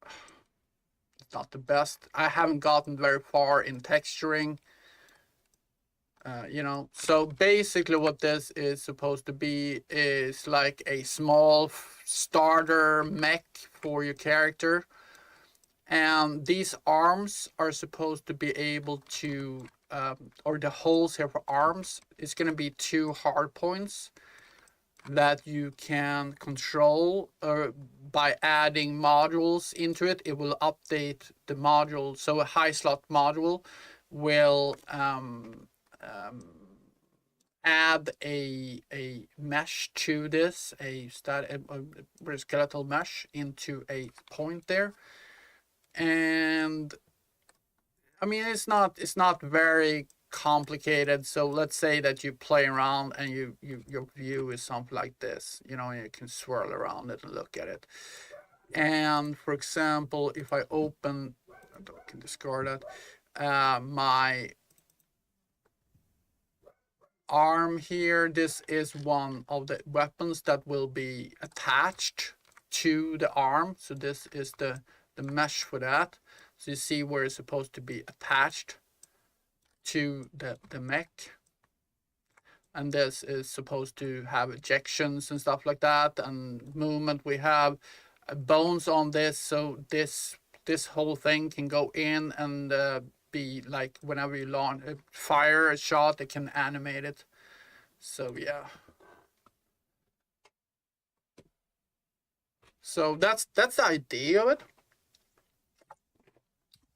it's not the best. I haven't gotten very far in texturing. So basically what this is supposed to be is like a small starter mech for your character, and these arms are supposed to be able to or the holes here for arms is going to be 2 hard points that you can control by adding modules into it. It will update the module, so a high slot module will add a mesh to this, a skeletal mesh into a point there. And I mean, it's not very complicated. So let's say that you play around and your view is something like this, and you can swirl around it and look at it. And for example, if I open, I can discard that, my arm here, this is one of the weapons that will be attached to the arm. So this is the mesh for that. So you see where it's supposed to be attached to the mech. And this is supposed to have ejections and stuff like that, and movement. We have bones on this, so this whole thing can go in and be like whenever you launch, fire a shot, it can animate it. So yeah. So that's the idea of it.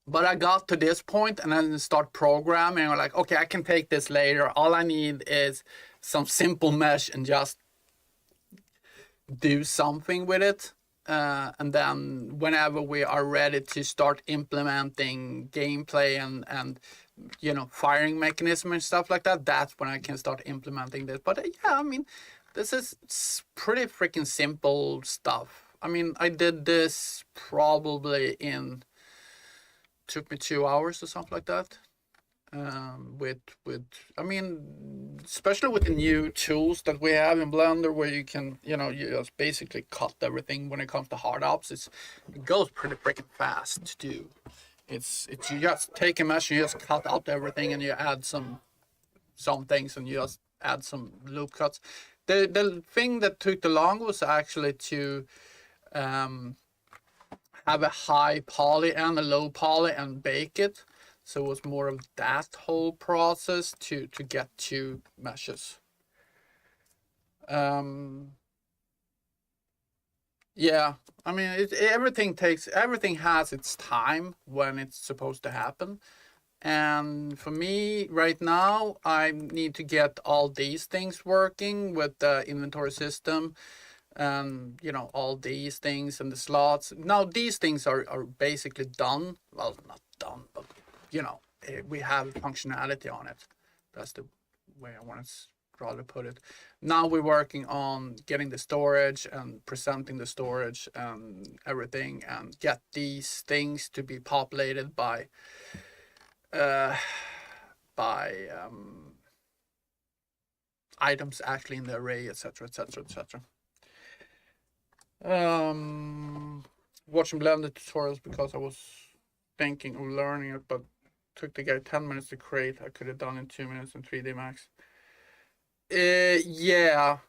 But I got to this point and then start programming. I'm like, okay, I can take this later. All I need is some simple mesh and just do something with it. And then whenever we are ready to start implementing gameplay and firing mechanism and stuff like that, that's when I can start implementing this. But yeah, I mean, this is pretty freaking simple stuff. I mean, I did this probably took me 2 hours or something like that. I mean, especially with the new tools that we have in Blender, where you can, you just basically cut everything when it comes to hard ops. It goes pretty freaking fast to do. It's you just take a mesh and you just cut out everything and you add some things and you just add some loop cuts. The thing that took the longest was actually to have a high poly and a low poly and bake it. So it was more of that whole process to get 2 meshes. Yeah, I mean, everything has its time when it's supposed to happen. And for me right now, I need to get all these things working with the inventory system, and all these things and the slots. Now these things are basically done. Well, not done, but we have functionality on it. That's the way I want to rather put it. Now we're working on getting the storage and presenting the storage and everything, and get these things to be populated by items actually in the array, etc., etc., etc. Watching Blender tutorials because I was thinking of learning it, but took the guy 10 minutes to create. I could have done in 2 minutes in 3D Max. Yeah.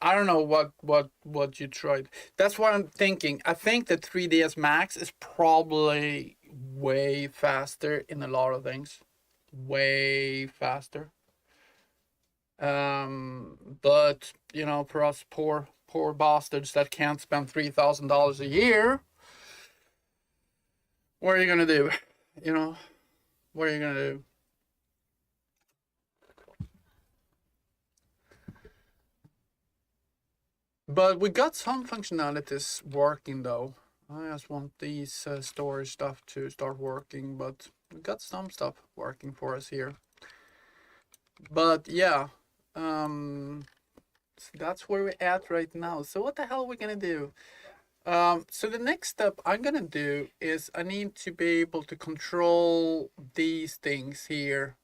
I don't know what you tried. That's what I'm thinking. I think that 3ds Max is probably way faster in a lot of things. Way faster. But for us poor bastards that can't spend $3,000 a year, What are you gonna do? You know, what are you gonna do? But we got some functionalities working though. I just want these storage stuff to start working, but we got some stuff working for us here. But yeah, so that's where we're at right now. So what the hell are we gonna do? So the next step I'm gonna do is I need to be able to control these things here.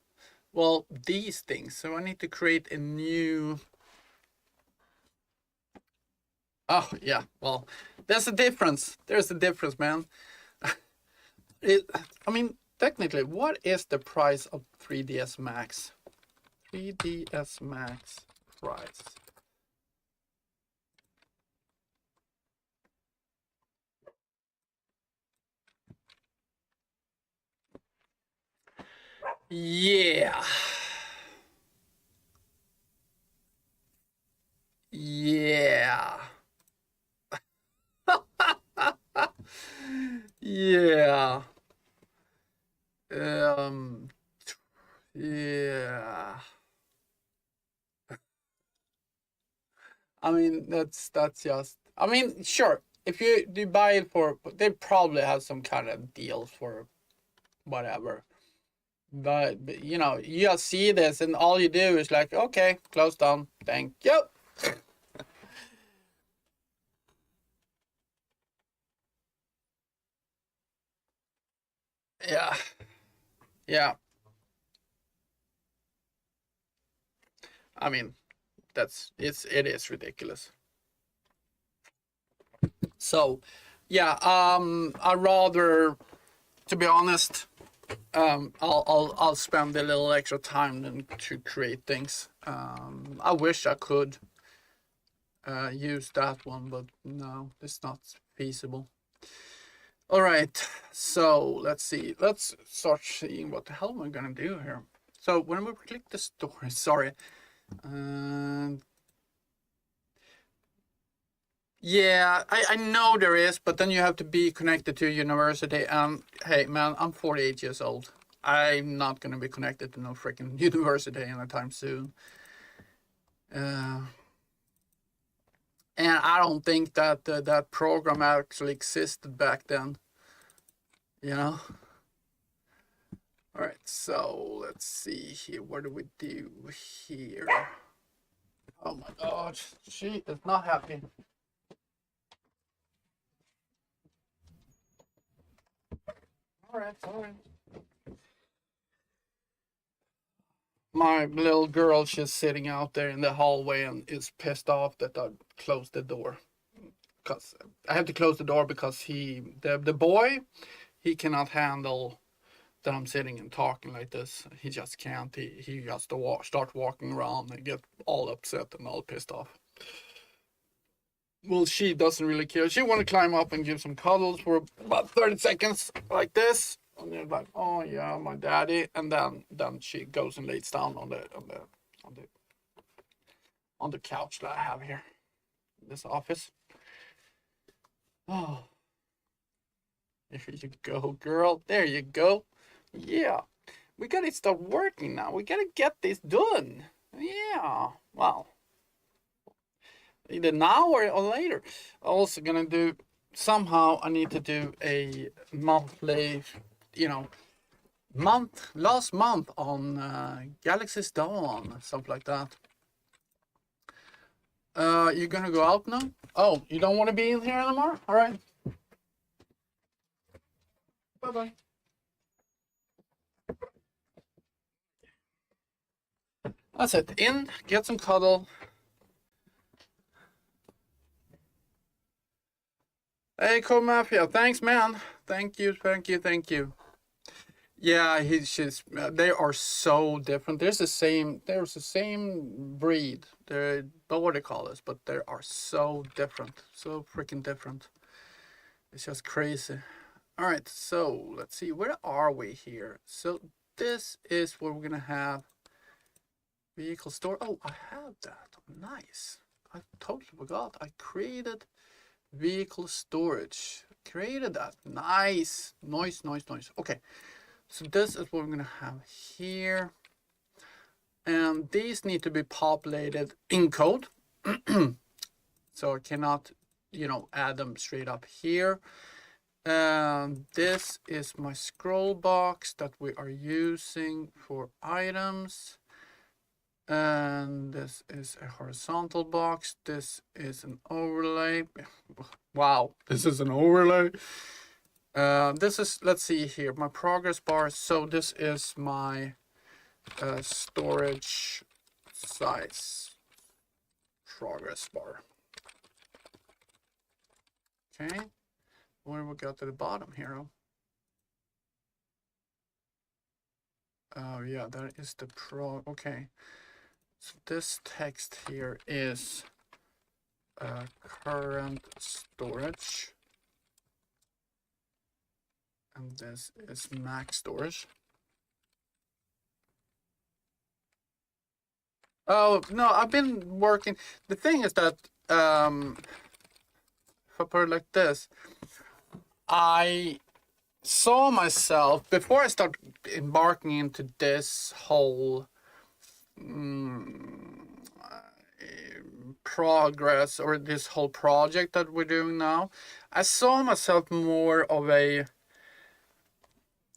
Well, these things. So I need to create a new. Oh yeah. Well, there's a difference. There's a difference, man. I mean, technically, what is the price of 3ds Max? 3ds Max price. Yeah. Yeah. Yeah. Um. Yeah. I mean, that's just. I mean, sure. If you buy it for, they probably have some kind of deal for whatever. But you know, you just see this, and all you do is like, okay, close down. Thank you. Yeah. Yeah. I mean, it is ridiculous. So, yeah. I rather, to be honest, I'll spend a little extra time than to create things. I wish I could use that one, but no, it's not feasible. All right, so let's see. Let's start seeing what the hell am I gonna do here. So when we click the story, sorry, uh, yeah, I know there is, but then you have to be connected to a university. And hey, man, I'm 48 years old. I'm not gonna be connected to no freaking university anytime soon. Uh, and I don't think that that program actually existed back then. You know. All right, so let's see here. What do we do here? Oh my God, she is not happy. All right, all right. My little girl, she's sitting out there in the hallway and is pissed off that I closed the door. Cause I have to close the door because the boy, he cannot handle that I'm sitting and talking like this. He just can't. He has to start walking around and get all upset and all pissed off. Well, she doesn't really care. She want to climb up and give some cuddles for about 30 seconds like this. And they're like, oh yeah, my daddy. And then she goes and lays down on the on the couch that I have here in this office. Oh, there you go, girl. There you go. Yeah. We gotta start working now. We gotta get this done. Yeah. Well, either now or later. Also gonna do somehow I need to do a monthly, you know, last month on Galaxy's Dawn, something like that. You're gonna go out now? Oh, you don't want to be in here anymore? All right. Bye bye. That's it. In, get some cuddle. Hey, Co Mafia. Thanks, man. Thank you, thank you, thank you. Yeah, she's. They are so different. There's the same breed. They're, but what do they call this? But they are so different. So freaking different. It's just crazy. All right, so let's see. Where are we here? So this is where we're gonna have vehicle store. Oh, I have that. Nice. I totally forgot. I created vehicle storage. Created that. Nice. Noise. Okay. So this is what we're gonna have here. And these need to be populated in code. So I cannot, add them straight up here. This is my scroll box that we are using for items. And this is a horizontal box. This is an overlay. Wow, this is an overlay. This is, let's see here, my progress bar. So this is my storage size progress bar. Okay, what do we got to the bottom here? Oh yeah, that is the okay. So this text here is current storage. And this is max storage. Oh, no, I've been working. The thing is that, if I put it like this, I saw myself, before I started embarking into this whole progress, or this whole project that we're doing now, I saw myself more of a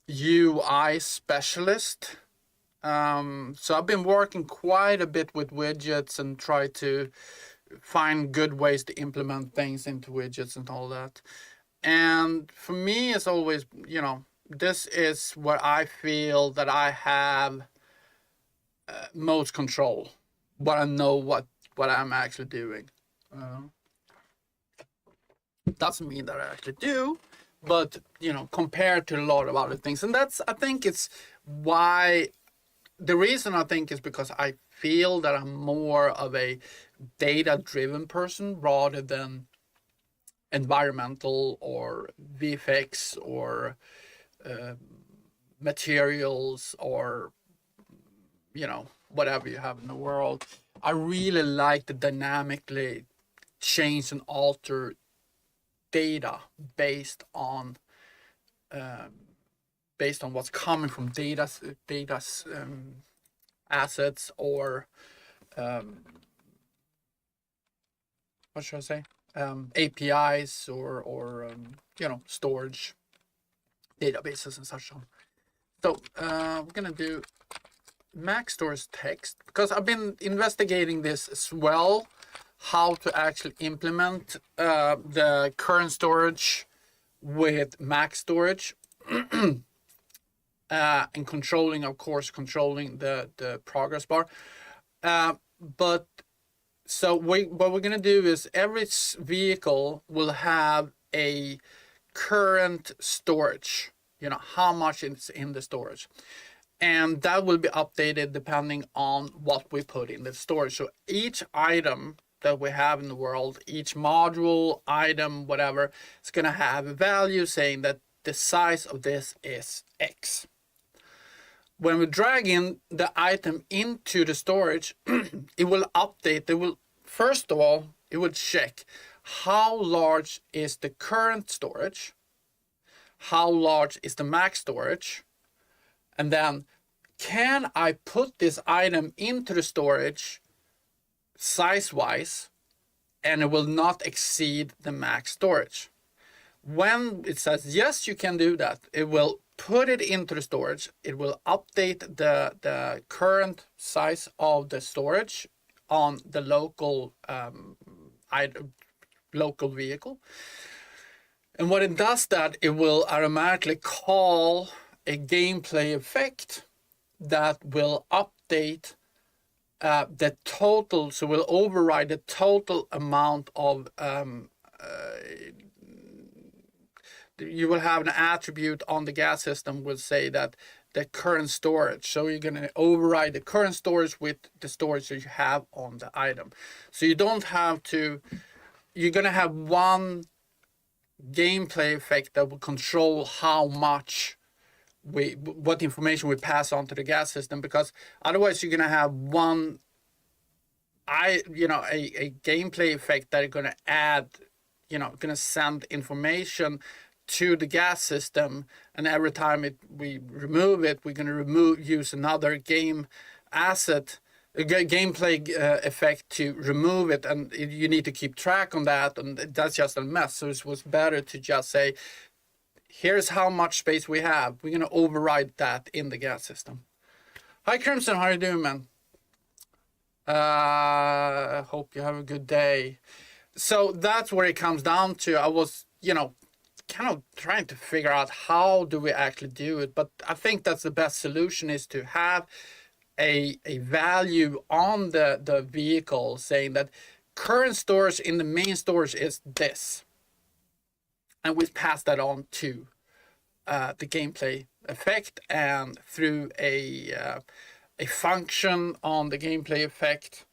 UI specialist. So I've been working quite a bit with widgets and try to find good ways to implement things into widgets and all that. And for me, it's always, this is what I feel that I have most control. What I know what I'm actually doing. Doesn't mean that I actually do, but compared to a lot of other things. And that's, I think it's why, the reason I think is because I feel that I'm more of a data-driven person rather than environmental or VFX or materials or whatever you have in the world. I really like to dynamically change and alter data based on what's coming from data assets, or what should I say, APIs, or storage databases and such on. So we're gonna do max storage text, because I've been investigating this as well, how to actually implement the current storage with max storage. And controlling the progress bar. But so what we're gonna do is every vehicle will have a current storage, how much is in the storage. And that will be updated depending on what we put in the storage. So each item that we have in the world, each module, item, whatever, is gonna have a value saying that the size of this is X. When we drag in the item into the storage, it will update. First of all, it will check how large is the current storage, how large is the max storage, and then can I put this item into the storage size-wise and it will not exceed the max storage. When it says yes, you can do that, it will put it into the storage. It will update the current size of the storage on the local local vehicle. And when it does that, it will automatically call a gameplay effect that will update the total. So we'll override the total amount of you will have an attribute on the gas system will say that the current storage. So you're going to override the current storage with the storage that you have on the item. So you don't have to, you're going to have one gameplay effect that will control how much what information we pass on to the gas system, because otherwise you're going to have a gameplay effect that is going to add going to send information to the gas system, and every time we remove it, we're going to use another game asset, a gameplay effect to remove it, and you need to keep track on that, and that's just a mess. So it was better to just say, here's how much space we have. We're going to override that in the gas system. Hi Crimson, how are you doing, man? Hope you have a good day. So that's what it comes down to. I was, kind of trying to figure out how do we actually do it, but I think that's the best solution, is to have a value on the vehicle saying that current storage in the main storage is this, and we pass that on to the gameplay effect, and through a function on the gameplay effect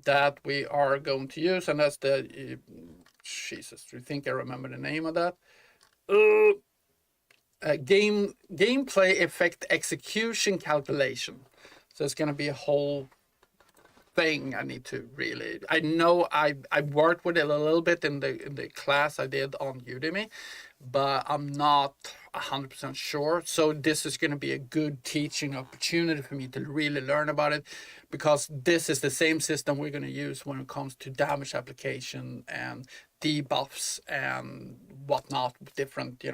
that we are going to use, and that's the Jesus, do you think I remember the name of that? Gameplay effect execution calculation. So it's going to be a whole thing. I need to really, I know I worked with it a little bit in the class I did on Udemy, but I'm not 100% sure. So this is going to be a good teaching opportunity for me to really learn about it, because this is the same system we're going to use when it comes to damage application and debuffs and whatnot, different,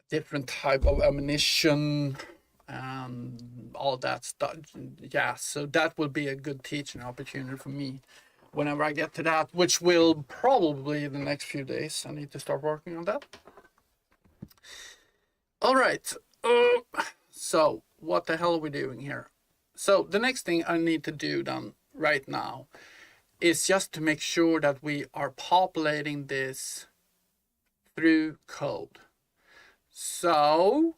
different type of ammunition and all that stuff. Yeah, so that will be a good teaching opportunity for me whenever I get to that, which will probably in the next few days. I need to start working on that. All right. So what the hell are we doing here? So the next thing I need to do then right now is just to make sure that we are populating this through code. So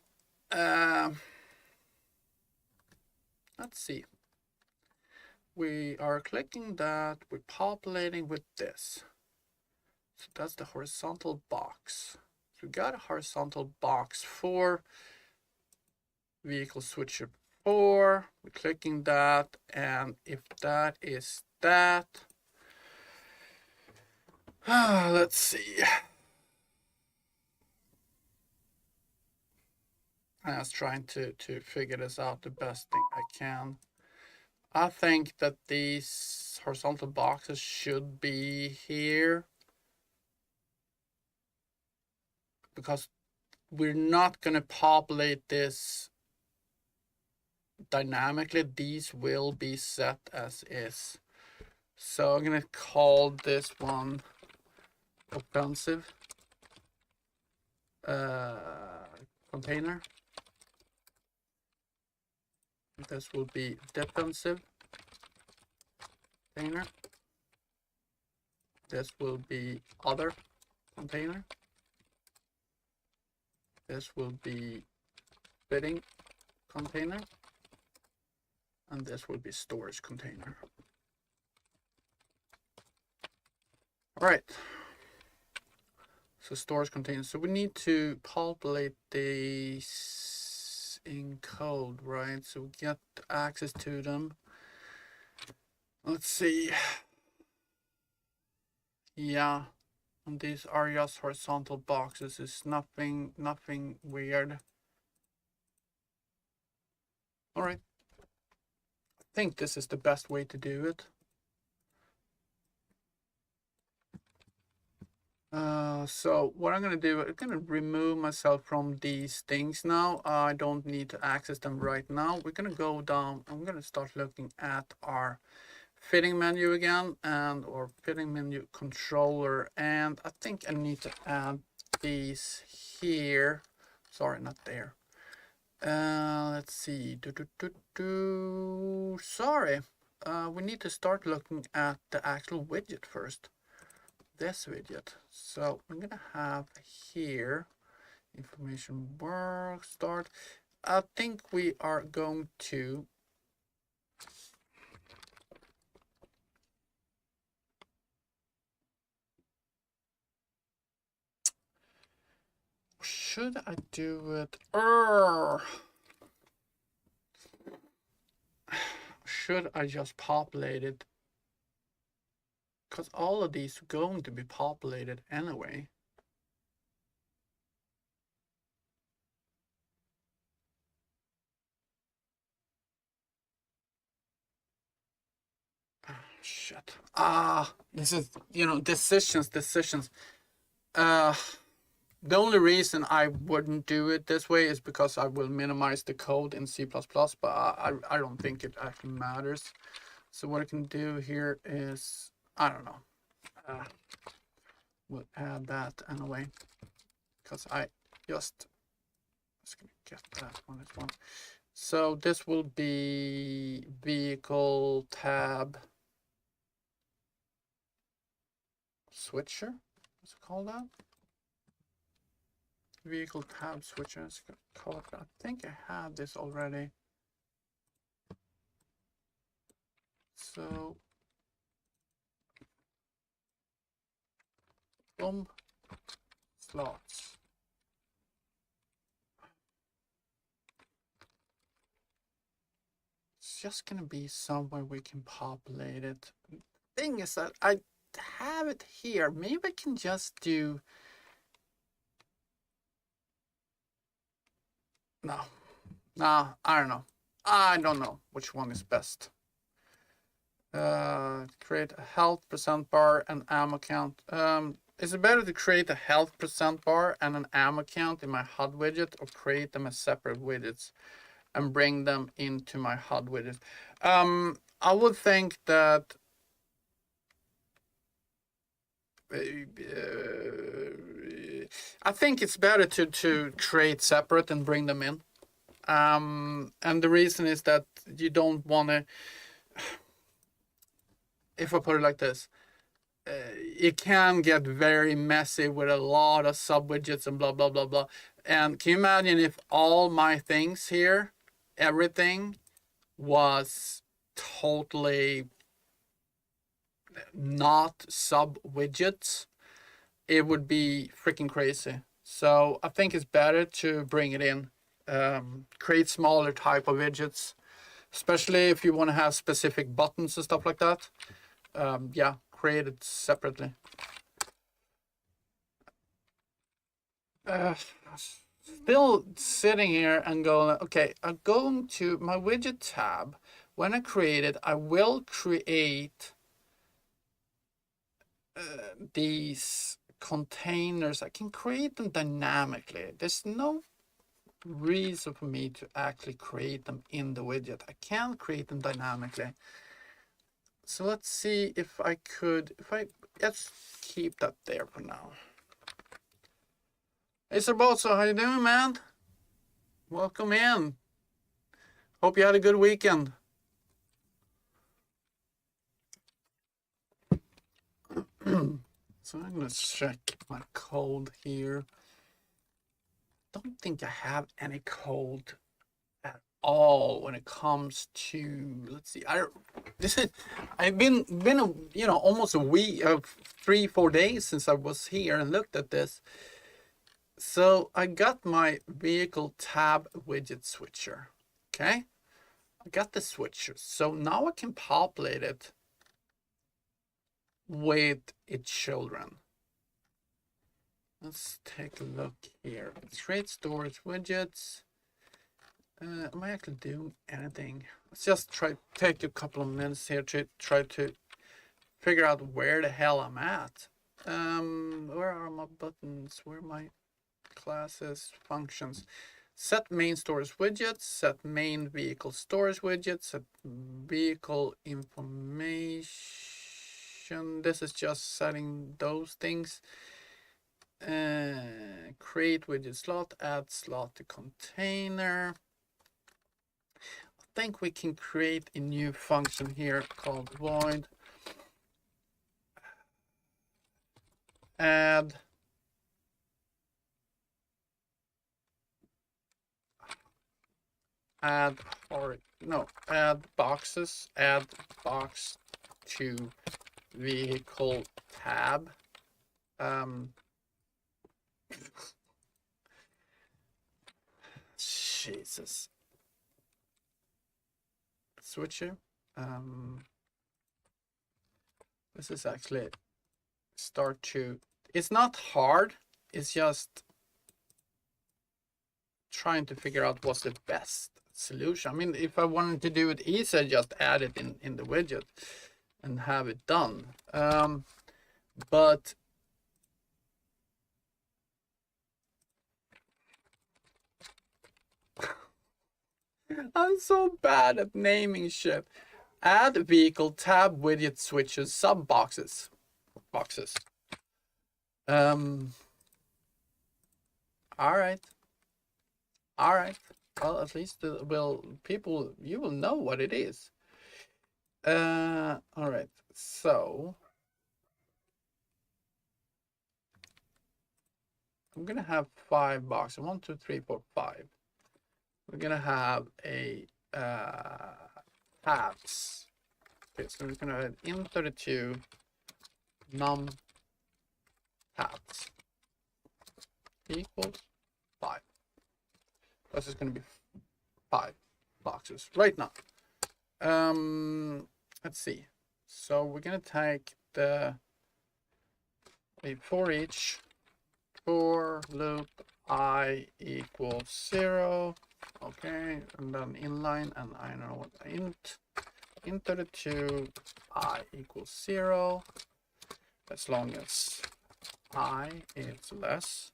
let's see. We are clicking that, we're populating with this. So that's the horizontal box. So we got a horizontal box for vehicle switcher 4. We're clicking that, and if that is that, let's see. I was trying to figure this out the best thing I can. I think that these horizontal boxes should be here, because we're not going to populate this dynamically. These will be set as is. So I'm going to call this one offensive container. This will be defensive container. This will be other container. This will be bidding container. And this will be storage container. All right. So storage container. So we need to populate these in code, right? So we get access to them. Let's see. Yeah. And these are just horizontal boxes. It's nothing weird. All right. I think this is the best way to do it. So what I'm going to do, I'm going to remove myself from these things now. I don't need to access them right now. We're going to go down. I'm going to start looking at our fitting menu again, and or fitting menu controller. And I think I need to add these here. Sorry, not there. Let's see. Sorry. We need to start looking at the actual widget first. This widget. So I'm gonna have here information work start. I think we are going to should I do it? Should I just populate it because all of these are going to be populated anyway. Shit. This is, decisions. The only reason I wouldn't do it this way is because I will minimize the code in C++, but I don't think it actually matters. So what I can do here is, I don't know. We'll add that anyway, because I just gonna get that one as well. So this will be vehicle tab switcher. What's it called that? Vehicle tab switcher. Let's call it that. I think I had this already. So boom, slots. It's just gonna be somewhere we can populate it. Thing is that I have it here. Maybe I can just do. No, I don't know. I don't know which one is best. Create a health percent bar and ammo count. Is it better to create a health percent bar and an ammo count in my HUD widget, or create them as separate widgets and bring them into my HUD widget? I would think that I think it's better to create separate and bring them in. And the reason is that you don't want to, if I put it like this, it can get very messy with a lot of sub widgets and blah blah blah blah. And can you imagine if all my things here, everything was totally not sub widgets? It would be freaking crazy. So I think it's better to bring it in, create smaller type of widgets, especially if you want to have specific buttons and stuff like that. Yeah, create it separately. Still sitting here and going, okay, I'm going to my widget tab. When I create it, I will create these containers. I can create them dynamically. There's no reason for me to actually create them in the widget. I can create them dynamically. So let's see if I could, let's keep that there for now. Hey Sarboso, how you doing, man? Welcome in. Hope you had a good weekend. So I'm gonna check my code here. Don't think I have any code at all when it comes to, let's see, I've been almost a week of 3-4 days since I was here and looked at this. So I got my vehicle tab widget switcher. Okay, I got the switcher. So now I can populate it with its children. Let's take a look here. Create storage widgets. Am I actually doing anything? Let's just take a couple of minutes here to try to figure out where the hell I'm at. Where are my buttons? Where are my classes, functions? Set main storage widgets, set main vehicle storage widgets, set vehicle information. This is just setting those things. Create widget slot, add slot to container. I think we can create a new function here called void add boxes, add box to vehicle tab. Jesus. Switcher. This is actually start to, it's not hard, it's just trying to figure out what's the best solution. I mean, if I wanted to do it easy, I just add it in the widget and have it done. But I'm so bad at naming shit. Add vehicle tab widget switches sub boxes. All right. Well, at least people, you will know what it is. All right. So I'm gonna have 5 boxes. 1, 2, 3, 4, 5. We're gonna have a tabs. Okay, so we're gonna add in32 num tabs equals 5. This is gonna be 5 boxes right now. Let's see. So we're gonna take the for each for loop I equals 0. Okay, and then inline, and I don't know what int32 I equals 0, as long as I is less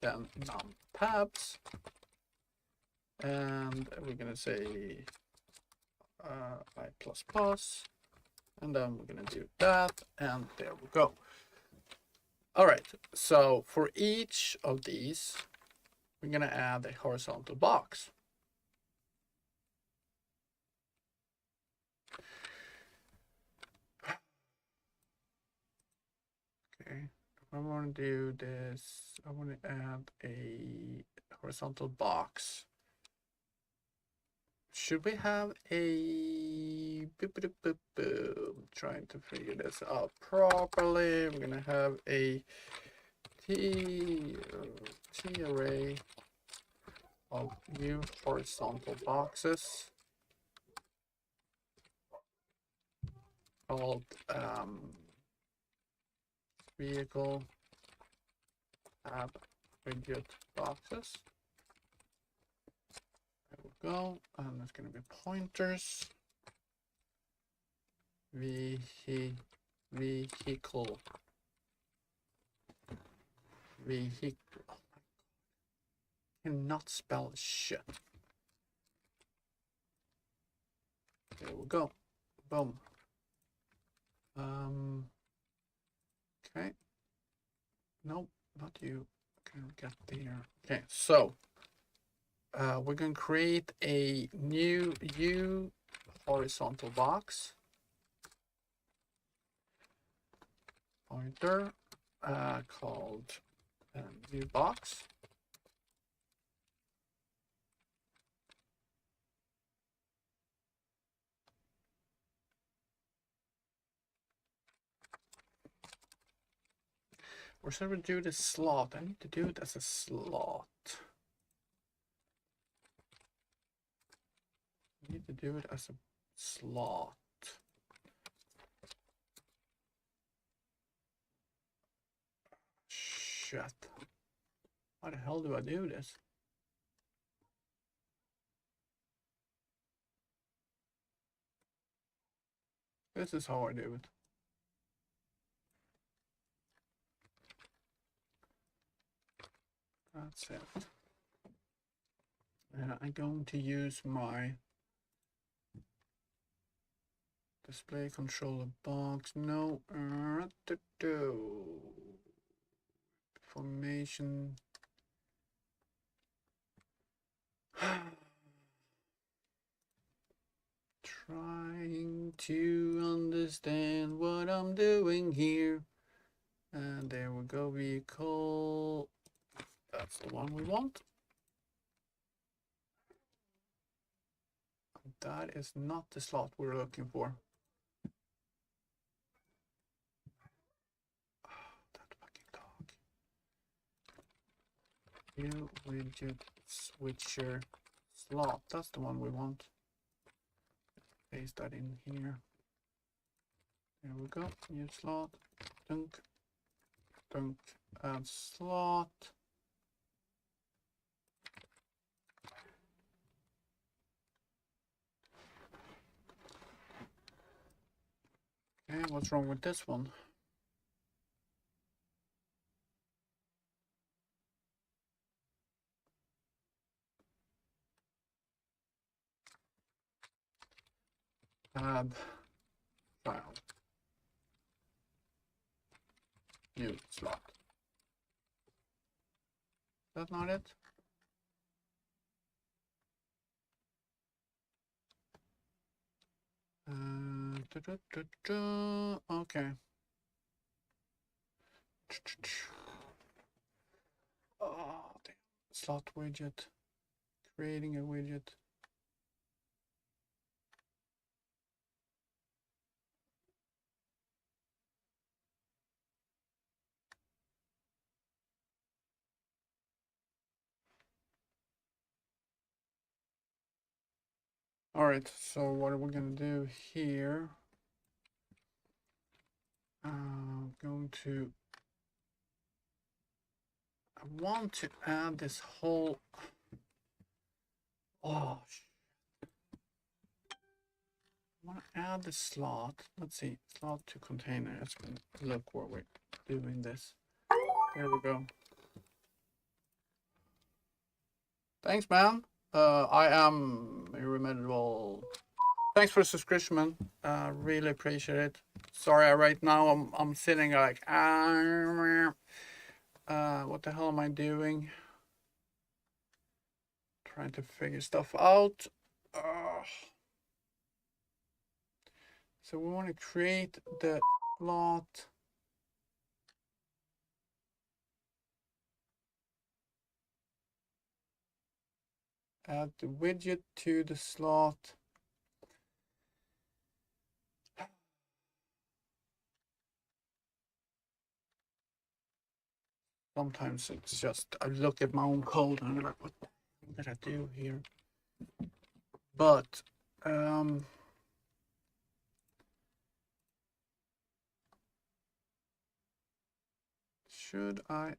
than num tabs, and we're gonna say I plus plus, and then we're gonna do that, and there we go. All right, so for each of these, we're gonna add a horizontal box. Okay, if I want to do this, I want to add a horizontal box. Should we have a trying to figure this out properly? We're gonna have a T array of new horizontal boxes called vehicle tab widget boxes. There we go, and there's going to be pointers. Vehicle. Oh, cannot spell shit. There we go. Boom. Okay. Nope, not you. Can get there. Okay, so we're going to create a new U horizontal box pointer called new box. Or should we do this slot? I need to do it as a slot. I need to do it as a slot. Shit. How the hell do I do this? This is how I do it. That's it. I'm going to use my display controller box. No, formation. Trying to understand what I'm doing here. And there we go, vehicle. That's the one we want. That is not the slot we're looking for. Oh, that fucking dog. New widget switcher slot. That's the one we want. Paste that in here. Here we go. New slot. Dunk. Dunk. Add slot. Okay, what's wrong with this one? Add file. New slot. That's not it? Okay. Oh, damn. Slot widget. Creating a widget. All right, so what are we gonna do here? I'm going to, I want to add this whole, oh, I want to add the slot. Let's see, slot to container. Let's look where we're doing this. There we go. Thanks, man. I am irremediable. Thanks for the subscription, man. Really appreciate it. Sorry, right now I'm sitting like, what the hell am I doing? Trying to figure stuff out. So we want to create the slot. Add the widget to the slot. Sometimes it's just, I look at my own code and I'm like, what did I do here? But, should I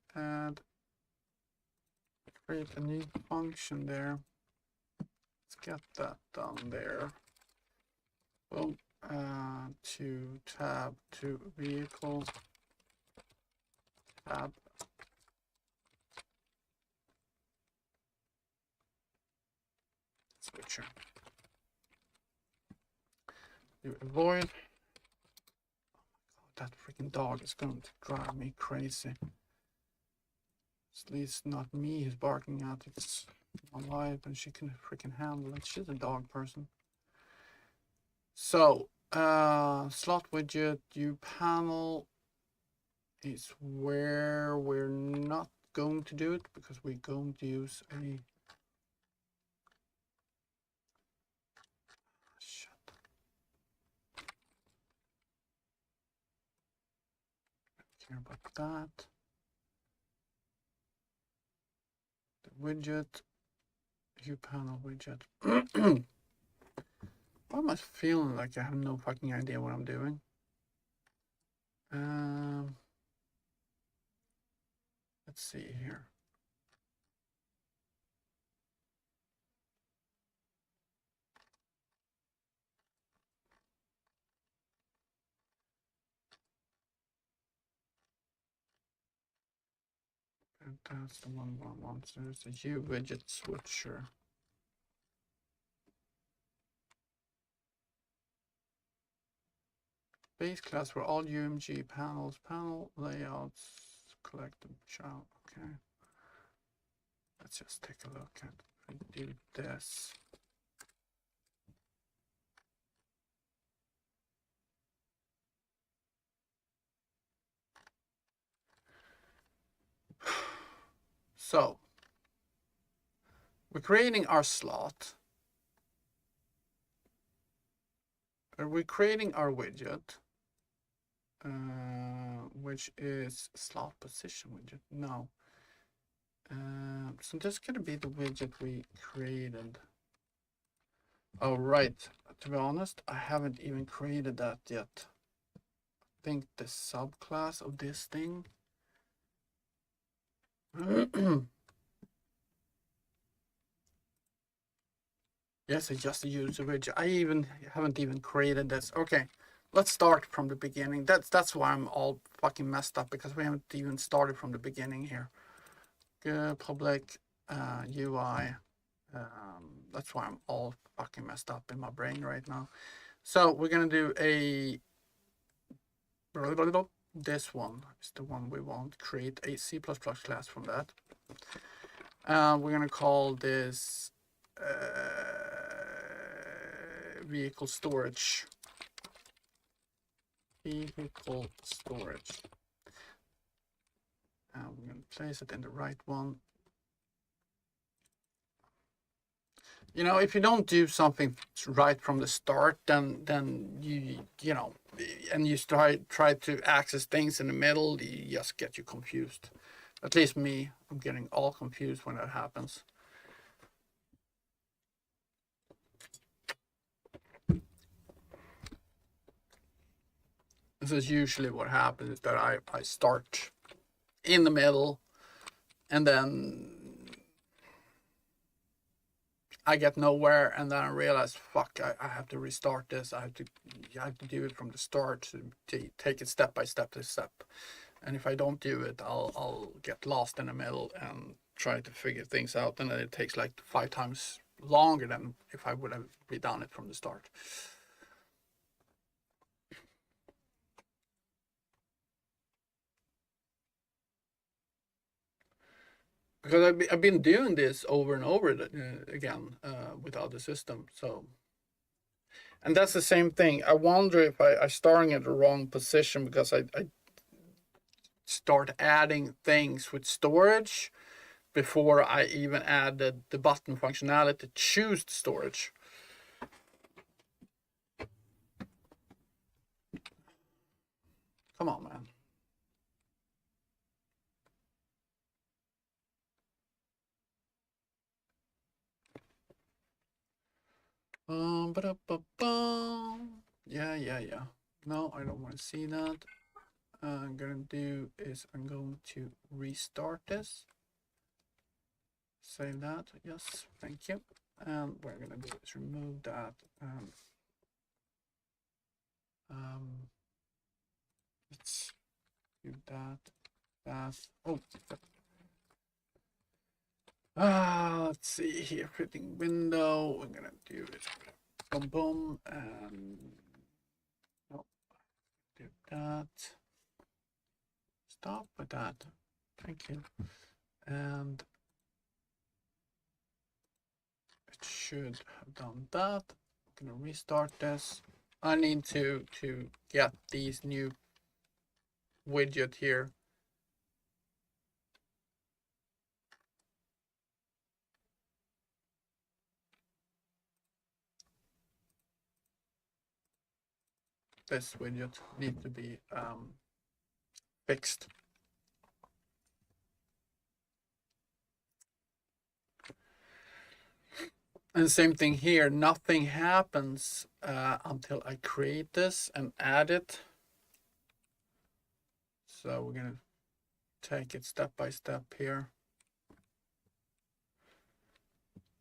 create a new function there? Let's get that done there. Boom, to tab, to vehicle, tab. Switcher. You avoid. Oh my god, that freaking dog is going to drive me crazy. At least not me who's barking at it. It's my wife and she can freaking handle it. She's a dog person. So, slot widget, view panel is where we're not going to do it because we're going to use a care about that. The widget, view panel widget. Why am I feeling like I have no fucking idea what I'm doing? Let's see here. And that's the one I want. So there's a U widget switcher. Base class for all UMG panels, panel layouts, collect the child. Okay. Let's just take a look at do this. So we're creating our slot. We're creating our widget, which is slot position widget. No. So this is going to be the widget we created. Oh, right. To be honest, I haven't even created that yet. think the subclass of this thing. Yes, it's just a user widget. I haven't even created this. Okay, let's start from the beginning. That's why I'm all fucking messed up, because we haven't even started from the beginning here. Public UI. That's why I'm all fucking messed up in my brain right now. So we're gonna do this one is the one we want. Create a C++ class from that. We're gonna call this vehicle storage. Vehicle storage. We're gonna place it in the right one. You know, if you don't do something right from the start, then you know, and you try to access things in the middle, you just get you confused. At least me, I'm getting all confused when that happens. This is usually what happens, is that I start in the middle, and then I get nowhere, and then I realize, fuck, I have to restart this. I have to do it from the start, to take it step by step to step. And if I don't do it, I'll get lost in the middle and try to figure things out, and then it takes like 5 times longer than if I would have redone it from the start. Because I've been doing this over and over again with other systems. So, and that's the same thing. I wonder if I starting at the wrong position, because I start adding things with storage before I even added the button functionality to choose the storage. Come on, man. Yeah. No, I don't want to see that. I'm gonna do is I'm going to restart this. Save that. Yes, thank you. And what we're gonna do is remove that. Let's do that. Oh, let's see here. Fitting window. We're gonna do it. Boom, boom, and no, do that. Stop with that. Thank you. And it should have done that. I'm gonna restart this. I need to get these new widget here. This widget needs to be fixed. And same thing here, nothing happens until I create this and add it. So we're gonna take it step by step here.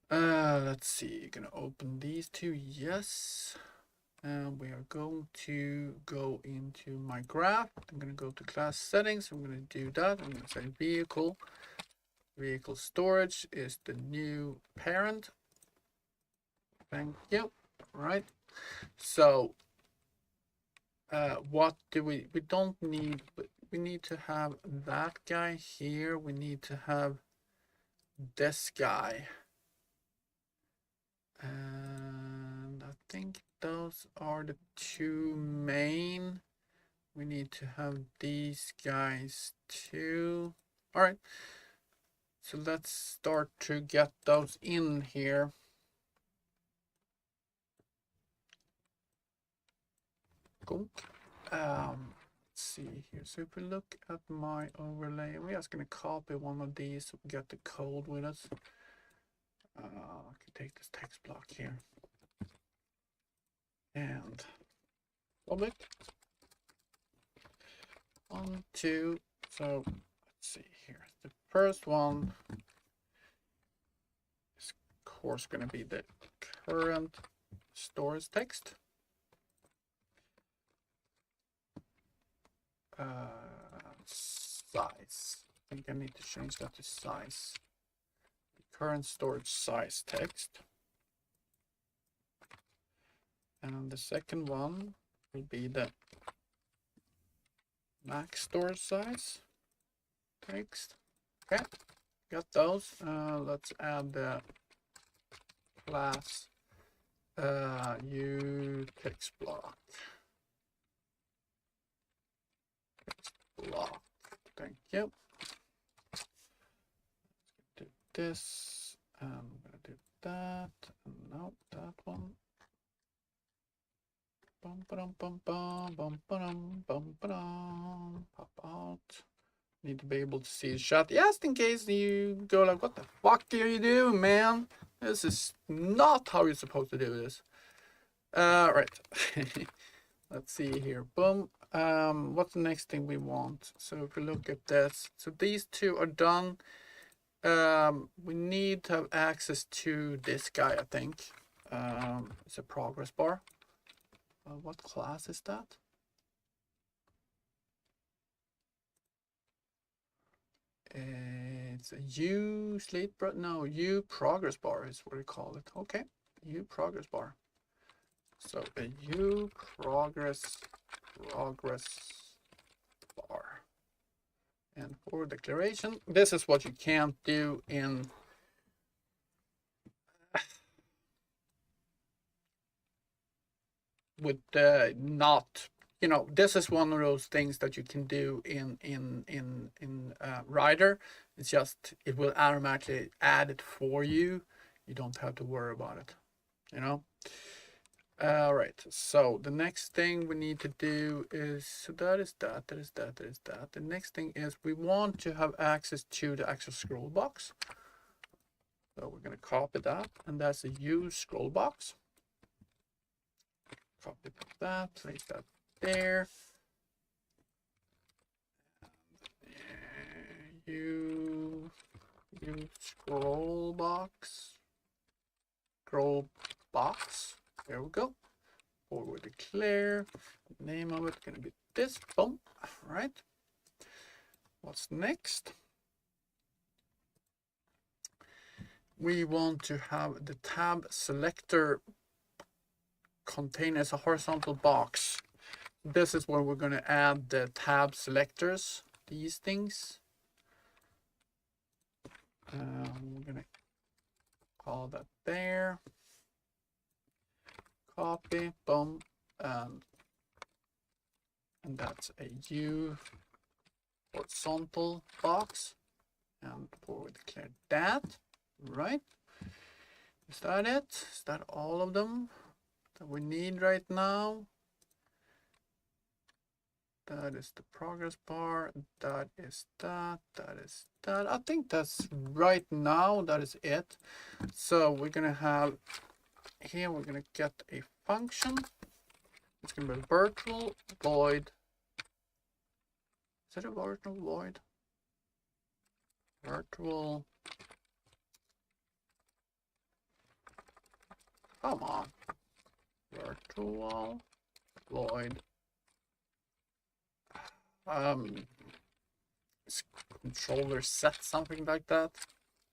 Let's see, you're gonna open these two, yes. And we are going to go into my graph. I'm gonna go to class settings, I'm gonna do that. I'm gonna say vehicle storage is the new parent. Thank you. All right. So what do we don't need, but we need to have that guy here. We need to have this guy. And I think those are the two main. We need to have these guys too. All right. So let's start to get those in here. Cool. Let's see here. So if we look at my overlay, we're just gonna copy one of these so we get the code with us. I can take this text block here and public. 1, 2. So let's see here. The first one is of course going to be the current storage text. Size. I think I need to change that to size. The current storage size text. And the second one will be the max storage size text. Okay, got those. Let's add the class text block. Block. Thank you. Do this. I'm gonna do that. No, that one. Bum bum bum bum bum bum bum bum. Pop out. Need to be able to see the chat, just in case you go like, "What the fuck are you doing, man? This is not how you're supposed to do this." Right. Let's see here. Boom. What's the next thing we want? So if we look at this, so these two are done. We need to have access to this guy, I think. It's a progress bar. What class is that? It's a U slate, no, U progress bar is what we call it. Okay, U progress bar. So a U progress bar. And for declaration, this is what you can't do in with not, you know, this is one of those things that you can do in Rider. It's just, it will automatically add it for you. You don't have to worry about it, you know. All right, so the next thing we need to do is, so that is that. The next thing is we want to have access to the actual scroll box. So we're going to copy that, and that's a use scroll box. Copy that, place that there. You scroll box. There we go. Forward declare. The name of it going to be this. Boom. All right. What's next? We want to have the tab selector contain as a horizontal box. This is where we're going to add the tab selectors, these things. We're going to call that there. Copy, boom, and that's a U horizontal box. And forward declare that, right? Is that it? Is that all of them that we need right now? That is the progress bar. That is that. That is that. I think that's right now. That is it. So we're gonna have here. We're gonna get a function. It's gonna be virtual void. Is it a virtual void? Virtual. Come on. Virtual void. Controller set, something like that.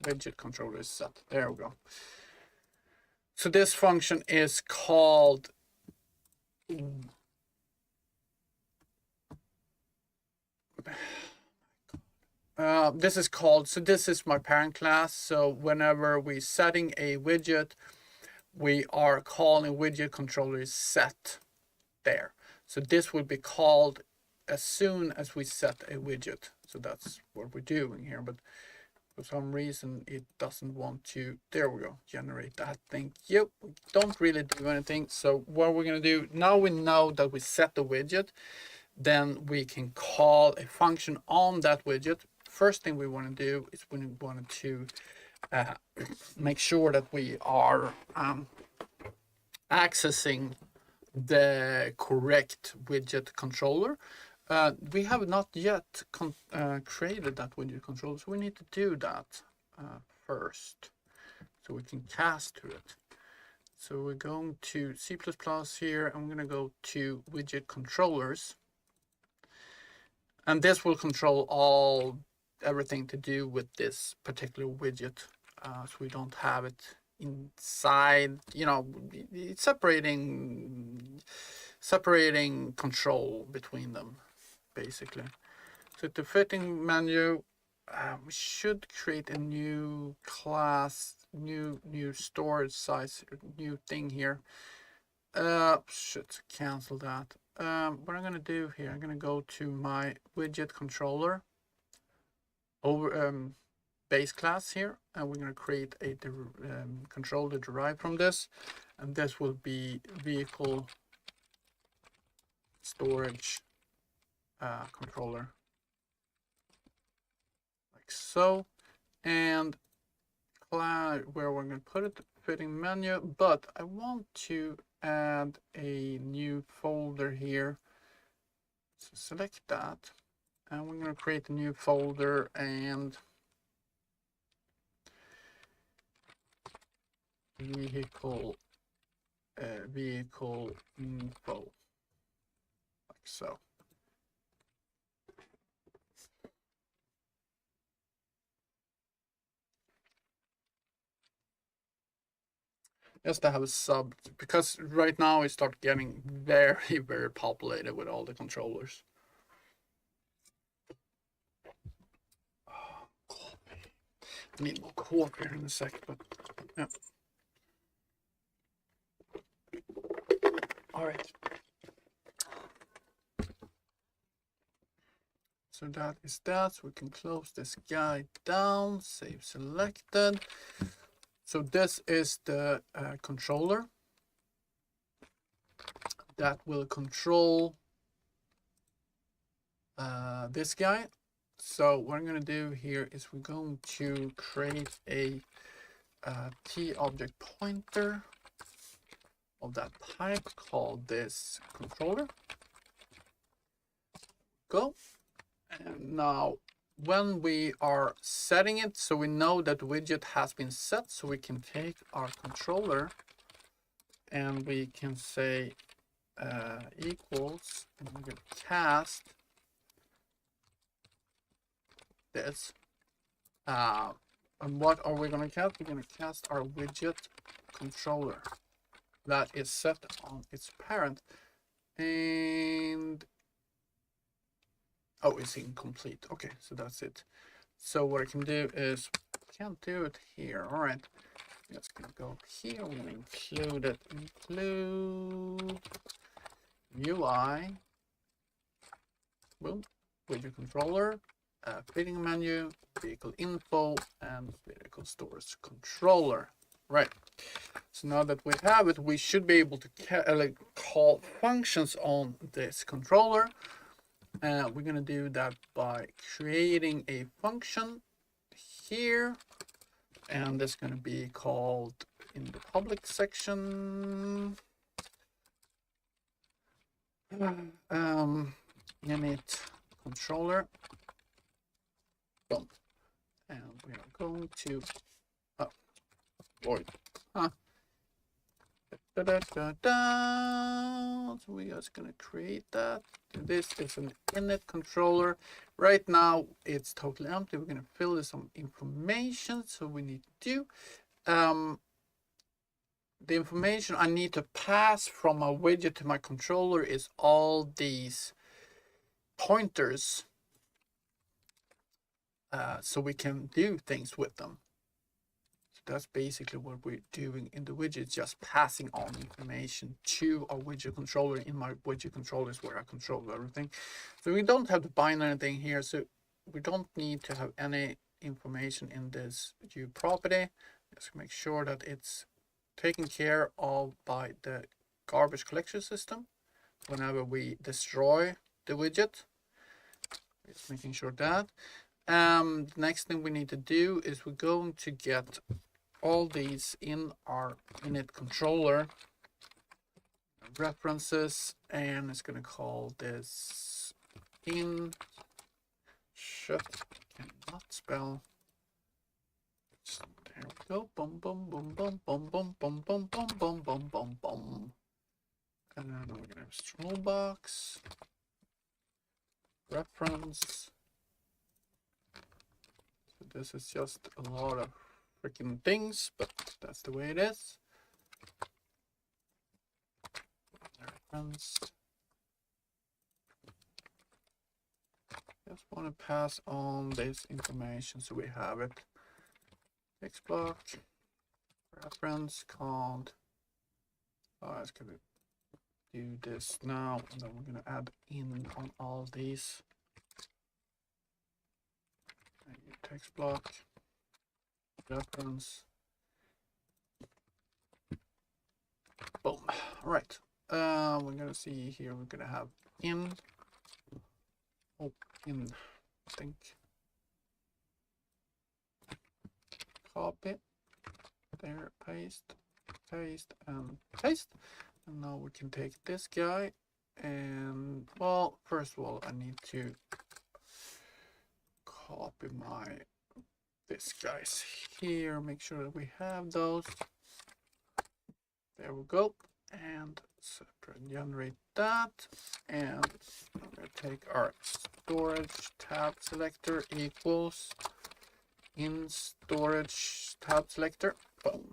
Widget controller set. There we go. So this function is called this is my parent class. So whenever we're setting a widget, we are calling widget controller set there. So this will be called as soon as we set a widget. So that's what we're doing here, but for some reason it doesn't want to, there we go, generate that thing. Yep, we don't really do anything. So what we're going to do, now we know that we set the widget, then we can call a function on that widget. First thing we want to do is we want to make sure that we are accessing the correct widget controller. We have not yet created that widget controller, so we need to do that first, so we can cast to it. So we're going to C++ here, and we're going to go to widget controllers. And this will control everything to do with this particular widget. So we don't have it inside, it's separating control between them, basically. So the fitting menu, we should create a new class, new storage size, new thing here. Should cancel that. What I'm gonna do here, I'm gonna go to my widget controller over base class here, and we're gonna create a controller derived from this, and this will be vehicle storage controller, like so. And where we're gonna put it, fitting menu, but I want to add a new folder here. So select that, and we're going to create a new folder and vehicle info, like so. Just to have a sub, because right now it starts getting very, very populated with all the controllers. Coffee. I need more coffee here in a sec, but yeah. All right. So that is that. So we can close this guy down, save selected. So this is the controller that will control this guy. So what I'm going to do here is we're going to create a T object pointer of that type, called this controller. Go. And now when we are setting it, so we know that widget has been set, so we can take our controller and we can say equals, and we're going to cast this. And what are we going to cast? We're going to cast our widget controller that is set on its parent. And oh, it's incomplete. Okay, so that's it. So what I can do is, can't do it here. All right, just gonna go here. We're gonna include it. Include UI. Boom. Widget controller. Fitting menu. Vehicle info and vehicle storage controller. Right. So now that we have it, we should be able to call functions on this controller. We're going to do that by creating a function here, and it's going to be called in the public section init controller. Boom. And we are going to void. So we are just going to create that. This is an init controller. Right now it's totally empty. We're going to fill this some information. So we need to do the information I need to pass from my widget to my controller is all these pointers, so we can do things with them. That's basically what we're doing in the widget, just passing on information to our widget controller. In my widget controller is where I control everything. So we don't have to bind anything here, so we don't need to have any information in this view property. Just make sure that it's taken care of by the garbage collection system whenever we destroy the widget. Just making sure that. The next thing we need to do is we're going to get all these in our init controller references, and it's going to call this in shit cannot spell. There we go. Boom, boom, boom, boom, boom, boom, boom, boom, boom, boom, boom, boom, boom. And then we're gonna have scroll box, reference. So this is just a lot of freaking things, but that's the way it is. Reference. Just want to pass on this information so we have it. Text block, reference, can't. It's gonna do this now, and then we're gonna add in on all these. Text block, reference. Boom. All right. We're gonna see here. We're gonna have in. Oh, in. I think. Copy. There. Paste. Paste and paste. And now we can take this guy and, well, first of all, I need to copy this guys here, make sure that we have those. There we go. And separate generate that. And I'm going to take our storage tab selector equals in storage tab selector. Boom.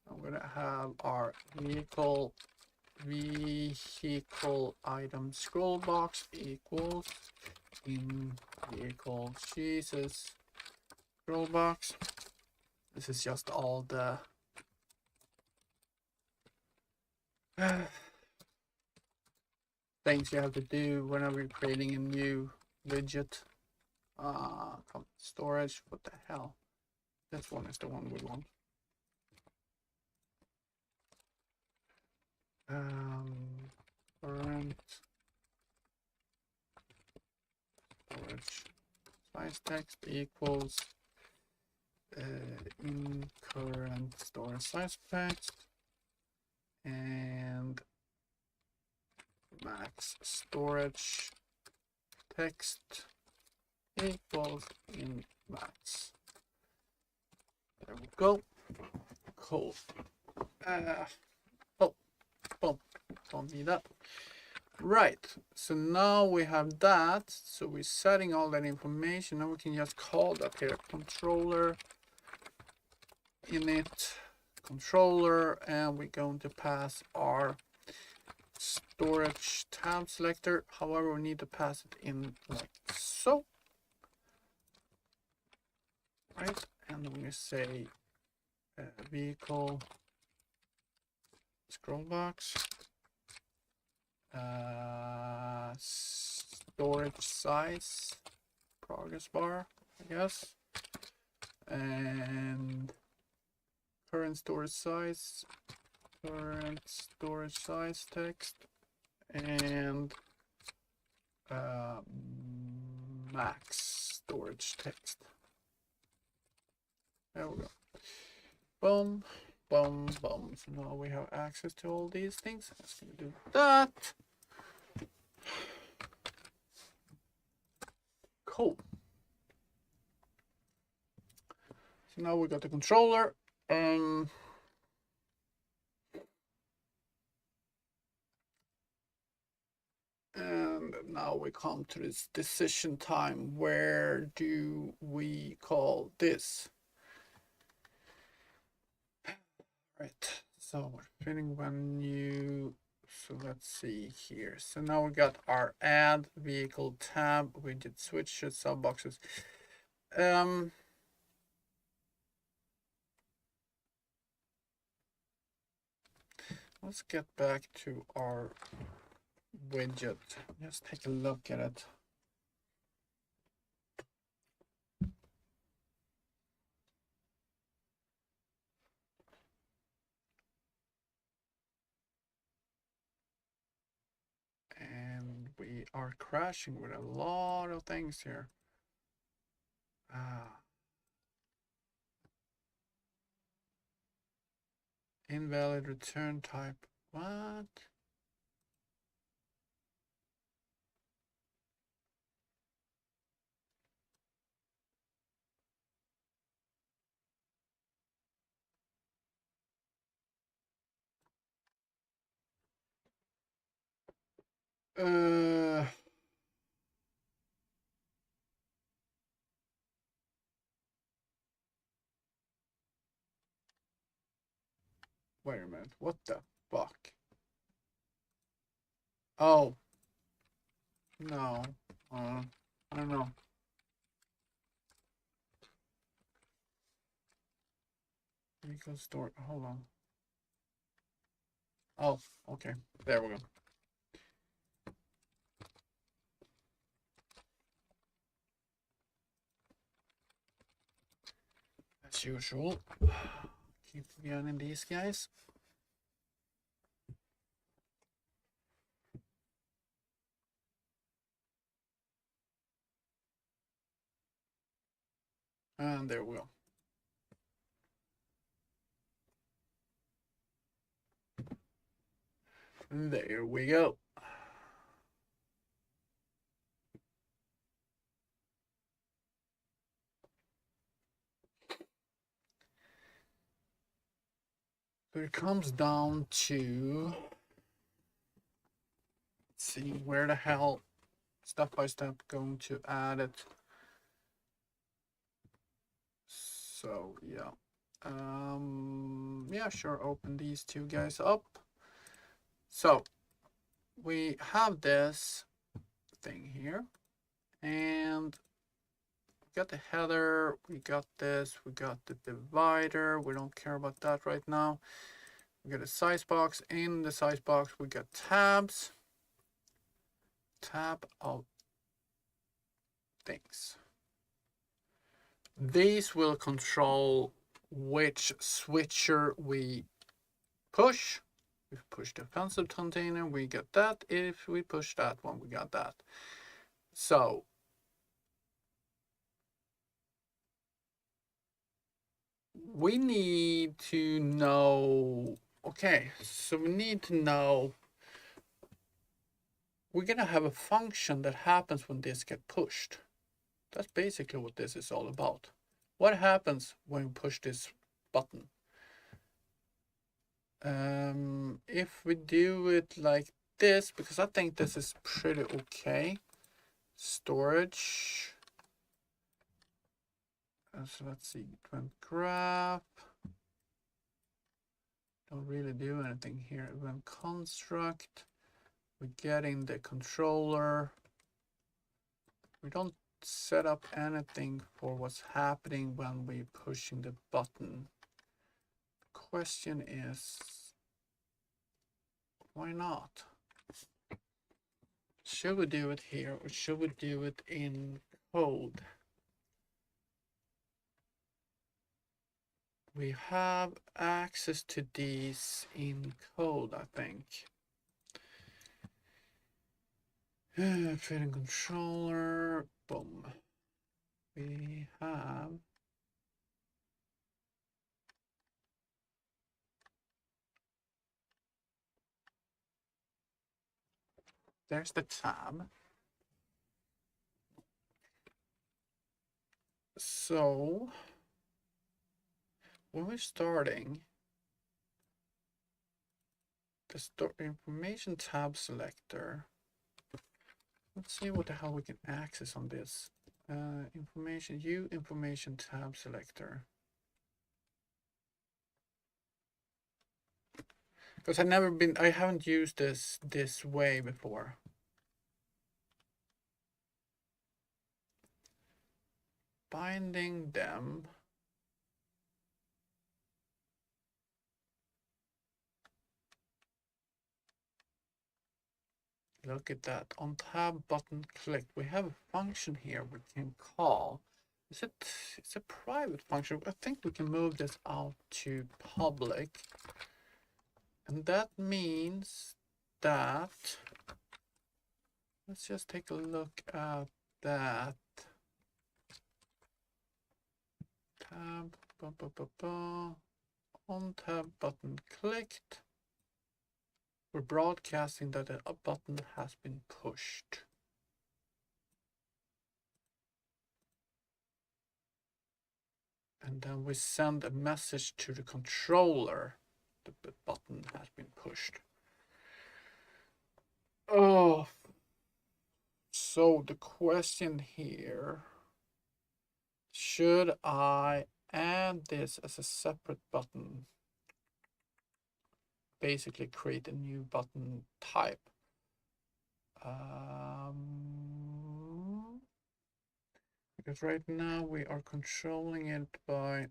I'm going to have our vehicle item scroll box equals in vehicle Jesus scroll box. This is just all the things you have to do whenever you're creating a new widget. Storage, what the hell? This one is the one we want. Current storage size text equals in current storage size text and max storage text equals in max. There we go. Cool. Boom. Don't need that. Right. So now we have that. So we're setting all that information. Now we can just call that here controller init controller, and we're going to pass our storage tab selector. However, we need to pass it in like so. Right. And I'm going to say vehicle scroll box, storage size, progress bar, I guess, and current storage size text, and max storage text. There we go. Boom. Boom, boom. So now we have access to all these things. I'm just going to do that. Cool. So now we got the controller. And now we come to this decision time. Where do we call this? Right, so we're fitting menu. So let's see here. So now we got our add vehicle tab, widget switches, sub boxes. Let's get back to our widget. Just take a look at it. And we are crashing with a lot of things here. Invalid return type. What? Uh, Wait a minute. What the fuck? Oh, no. I don't know. Vehicle store. Hold on. Oh, okay. There we go. As usual. Keep getting these guys. And there we go. There we go. So it comes down to, let's see where the hell, step by step, going to add it. So yeah. Yeah, sure, open these two guys up. So we have this thing here, and we got the header, we got this, we got the divider. We don't care about that right now. We got a size box. In the size box, we got tabs. Tab of things. These will control which switcher we push. If we push the offensive container, we get that. If we push that one, we got that. So we need to know, okay, so we need to know, we're gonna have a function that happens when this gets pushed. That's basically what this is all about. What happens when we push this button? If we do it like this, because I think this is pretty okay. Storage. So let's see, event graph. Don't really do anything here. Event construct. We're getting the controller. We don't set up anything for what's happening when we're pushing the button. Question is, why not? Should we do it here or should we do it in code? We have access to these in code, I think. Fitting controller, boom. We have there's the tab. So when we're starting, the store information tab selector. Let's see what the hell we can access on this. Information, information tab selector. Because I haven't used this way before. Binding them. Look at that. On tab button click, we have a function here we can call. It's a private function. I think we can move this out to public. And that means that, let's just take a look at that. Tab, on tab button clicked. We're broadcasting that a button has been pushed. And then we send a message to the controller. The button has been pushed. Oh, So the question here, should I add this as a separate button? Basically create a new button type. Because right now we are controlling it by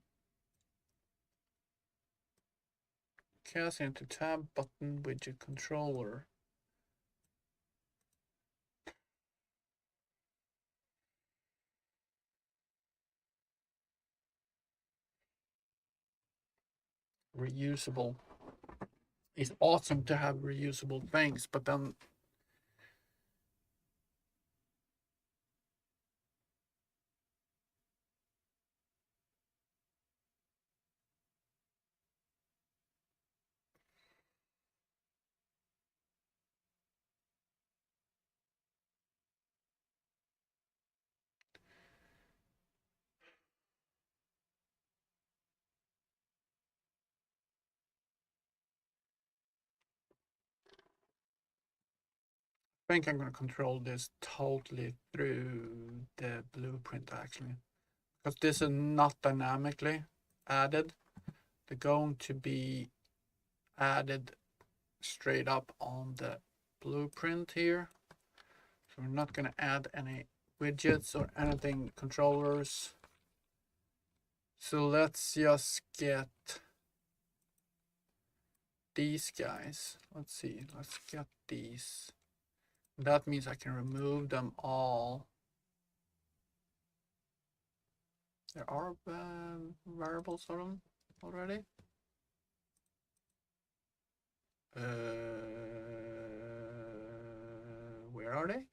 casting into tab button widget controller. Reusable. It's awesome to have reusable things, but then I think I'm going to control this totally through the blueprint actually, because this is not dynamically added. They're going to be added straight up on the blueprint here. So we're not going to add any widgets or anything controllers. So let's just get these guys. Let's see, let's get these. That means I can remove them all. There are variables for them already. Where are they?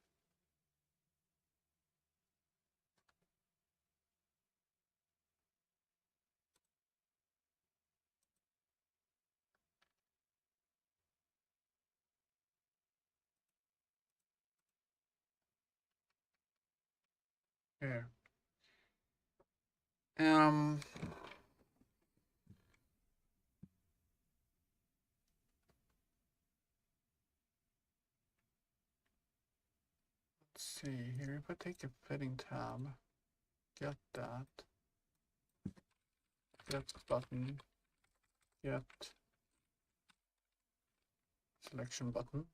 Here. Let's see here. If I take a fitting tab, get that, get button, get selection button,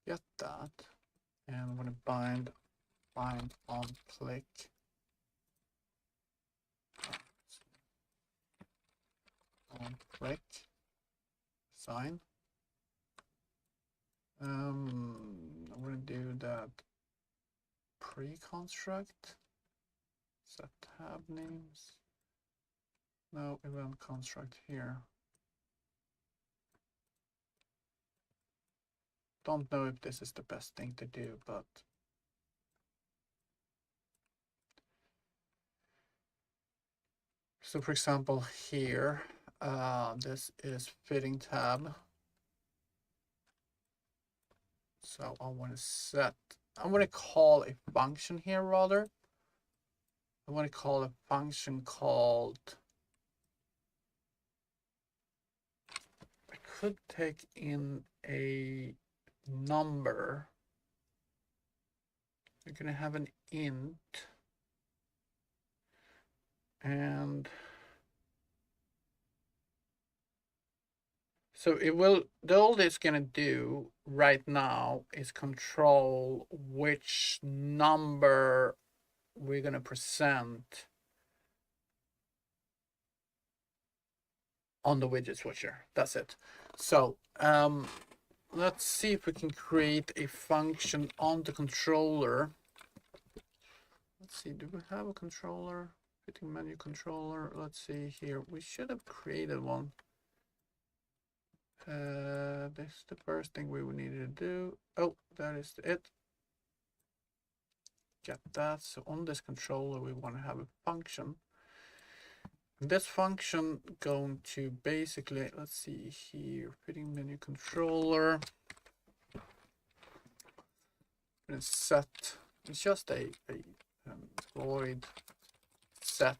get that, and I'm going to bind on click. On click sign. I'm going to do that pre-construct, set tab names. No, event construct here. Don't know if this is the best thing to do, but so for example here, this is fitting tab. So I want to set, I'm going to call a function here rather. I want to call a function called, I could take in a number. We're going to have an int, and so it will, all it's going to do right now is control which number we're going to present on the widget switcher. That's it. So let's see if we can create a function on the controller. Let's see, do we have a controller? Fitting menu controller. Let's see here. We should have created one. This is the first thing we would need to do. Oh, that is it. Get that. So on this controller, we want to have a function. This function going to basically, let's see here, fitting menu controller. And set. It's just a void set.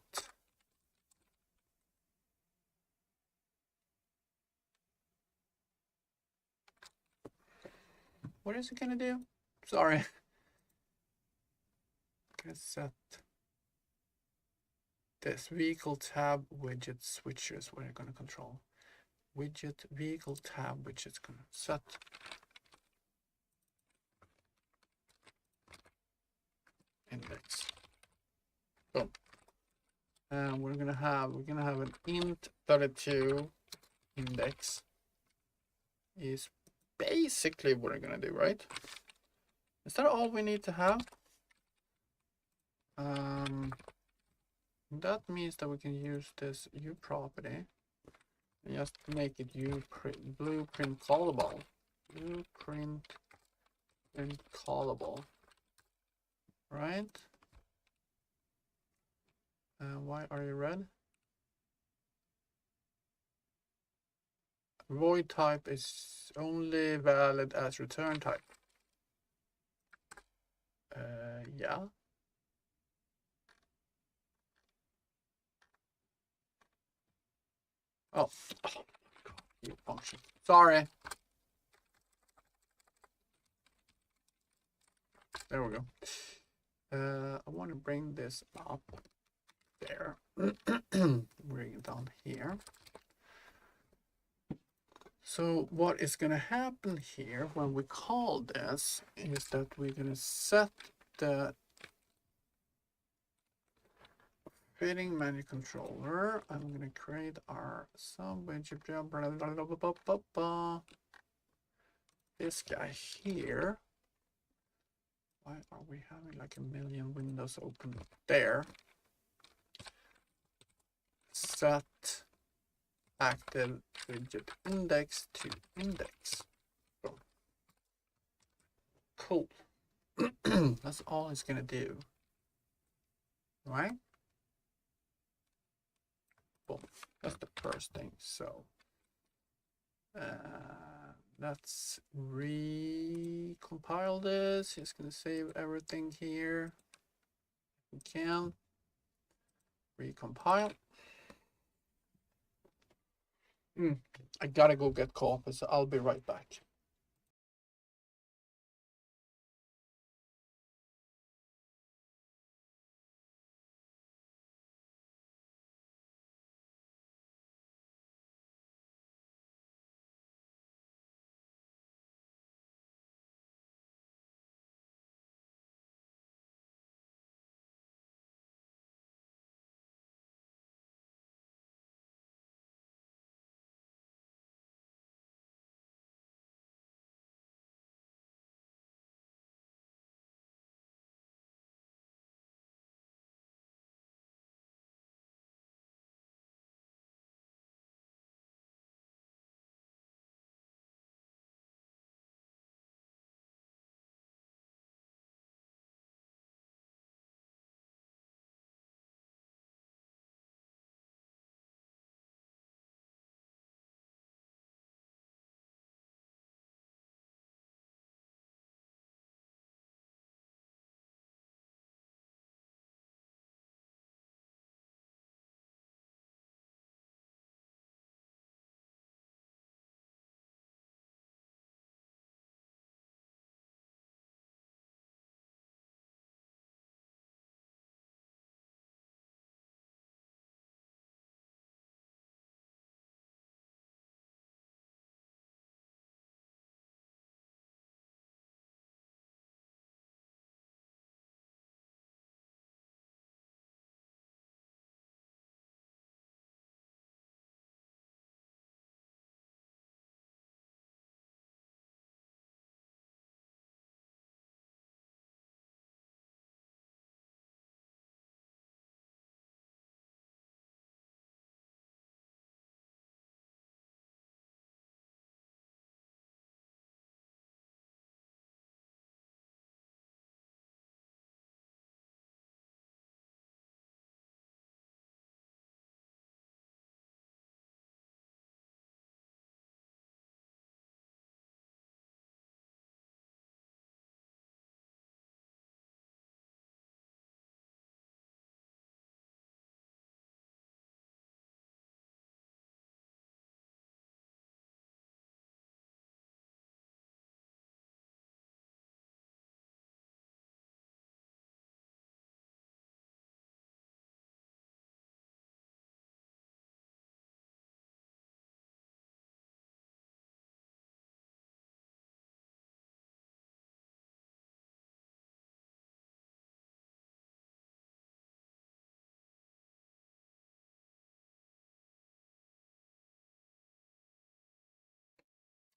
What is it gonna do? sorry. Gonna set this vehicle tab widget switchers. We're gonna control widget vehicle tab widgets. Gonna set index. Boom. And we're gonna have an int 32 index is basically what we're gonna do, right? Is that all we need to have? That means that we can use this U property and just make it blueprint callable. Blueprint and callable, right? Why are you red? Void type is only valid as return type. Yeah. Oh, God, you function. Sorry. There we go. I want to bring this up there. Bring it down here. So what is going to happen here when we call this is that we're going to set the fitting menu controller. I'm going to create our sub widget. This guy here. Why are we having like a million windows open there? Set active widget index to index. Oh. Cool. That's all it's gonna do. Right? Boom. That's the first thing. So let's recompile this. It's gonna save everything here. We can recompile. I gotta go get coffee, so I'll be right back.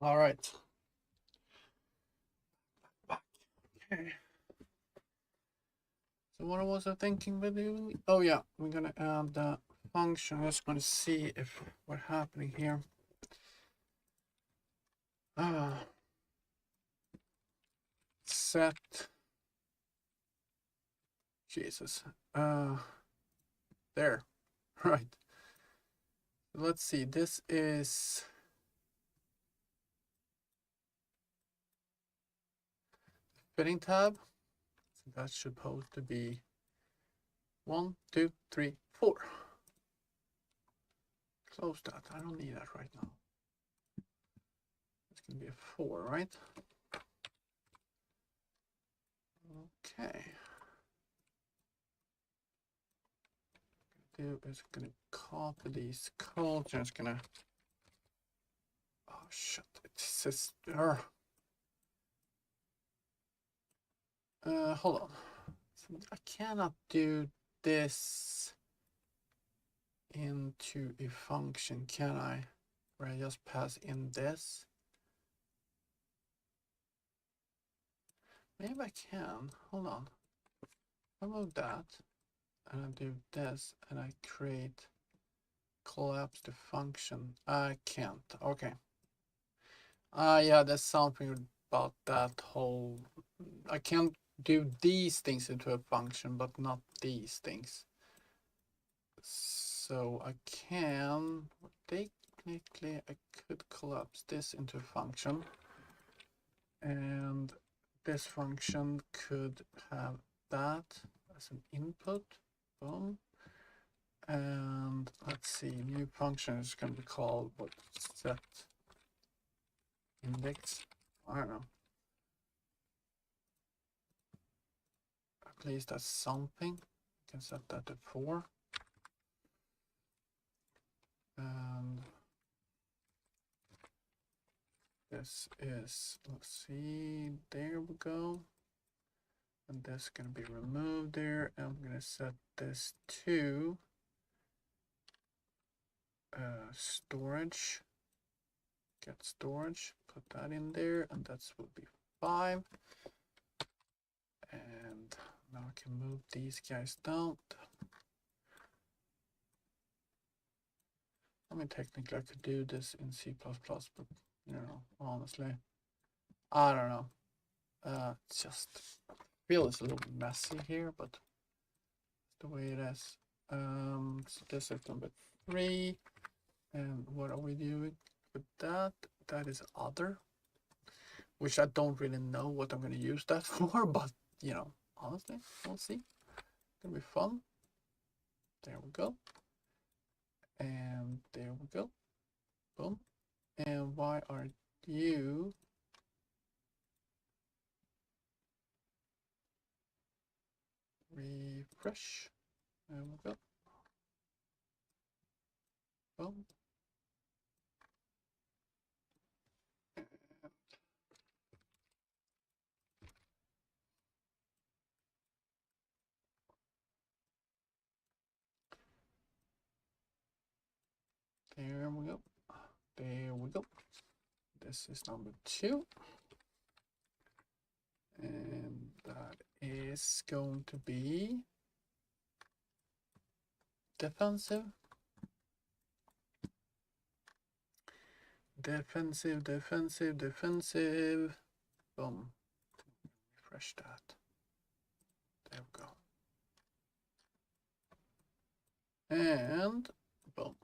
All right. Back. Okay. So what was I thinking with you? Oh yeah, we're gonna add the function. I'm just gonna see if what's happening here. Set. Jesus. There. Right. Let's see. This is fitting tab. So that's supposed to be 1, 2, 3, 4. Close that. I don't need that right now. It's gonna be a 4, right? Okay. Do is gonna copy these codes. I'm just gonna. Oh shit! It says. Hold on. I cannot do this into a function, can I? Where I just pass in this. Maybe I can. Hold on. I move that, and I do this, and I create collapse the function. I can't. Okay. Yeah, there's something about that whole. I can't do these things into a function, but not these things. So I can. Technically, I could collapse this into a function, and this function could have that as an input. Boom. And let's see, new function is going to be called what, set index. I don't know. At least that's something. You can set that to 4. And this is, let's see, there we go. And that's going to be removed there. And I'm going to set this to storage. Get storage, put that in there, and that will be 5. And now I can move these guys down. I mean, technically, I could do this in C++, but you know, honestly, I don't know. It just feels a little messy here, but the way it is. So this is number 3. And what are we doing with that? That is other, which I don't really know what I'm going to use that for, but you know, honestly, we'll see. It's gonna be fun. There we go. And there we go. Boom. And why are you refresh? There we go. Boom. There we go. There we go. This is number 2. And that is going to be defensive. Defensive, defensive, defensive. Boom. Refresh that. There we go. And boom.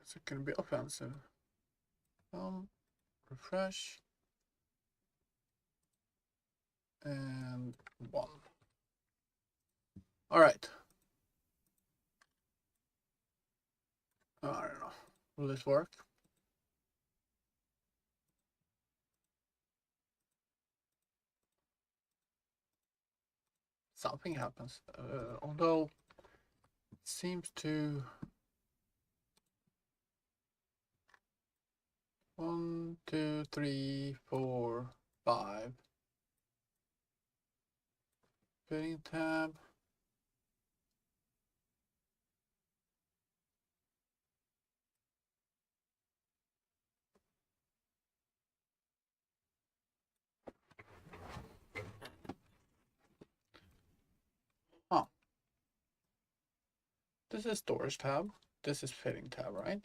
It's going to be offensive. Refresh. And 1. All right. I don't know. Will this work? Something happens. Although it seems to 1, 2, 3, 4, 5. Fitting tab. Huh. This is storage tab. This is fitting tab, right?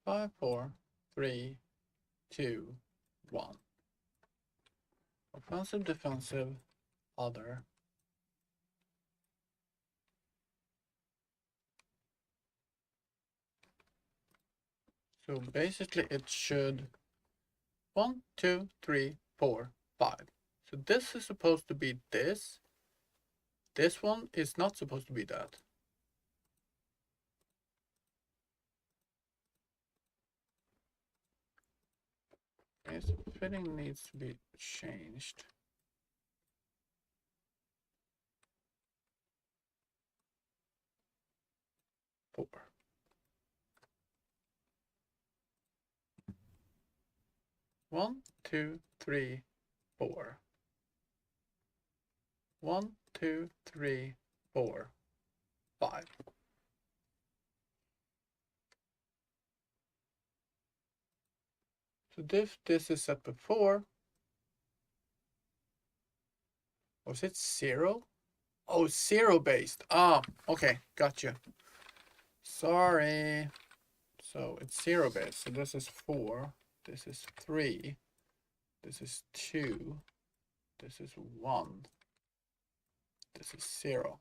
Five, four, three, two, one. Offensive, defensive, other. So basically it should 1, 2, 3, 4, 5. So this is supposed to be this. This one is not supposed to be that. Okay, so fitting needs to be changed. Four. 1, 2, 3, 4. 1, 2, 3, 4, 5. So if this is set before, was it 0? Oh, 0 based. Ah, okay, gotcha. Sorry. So it's 0 based. So this is 4. This is 3. This is 2. This is 1. This is 0.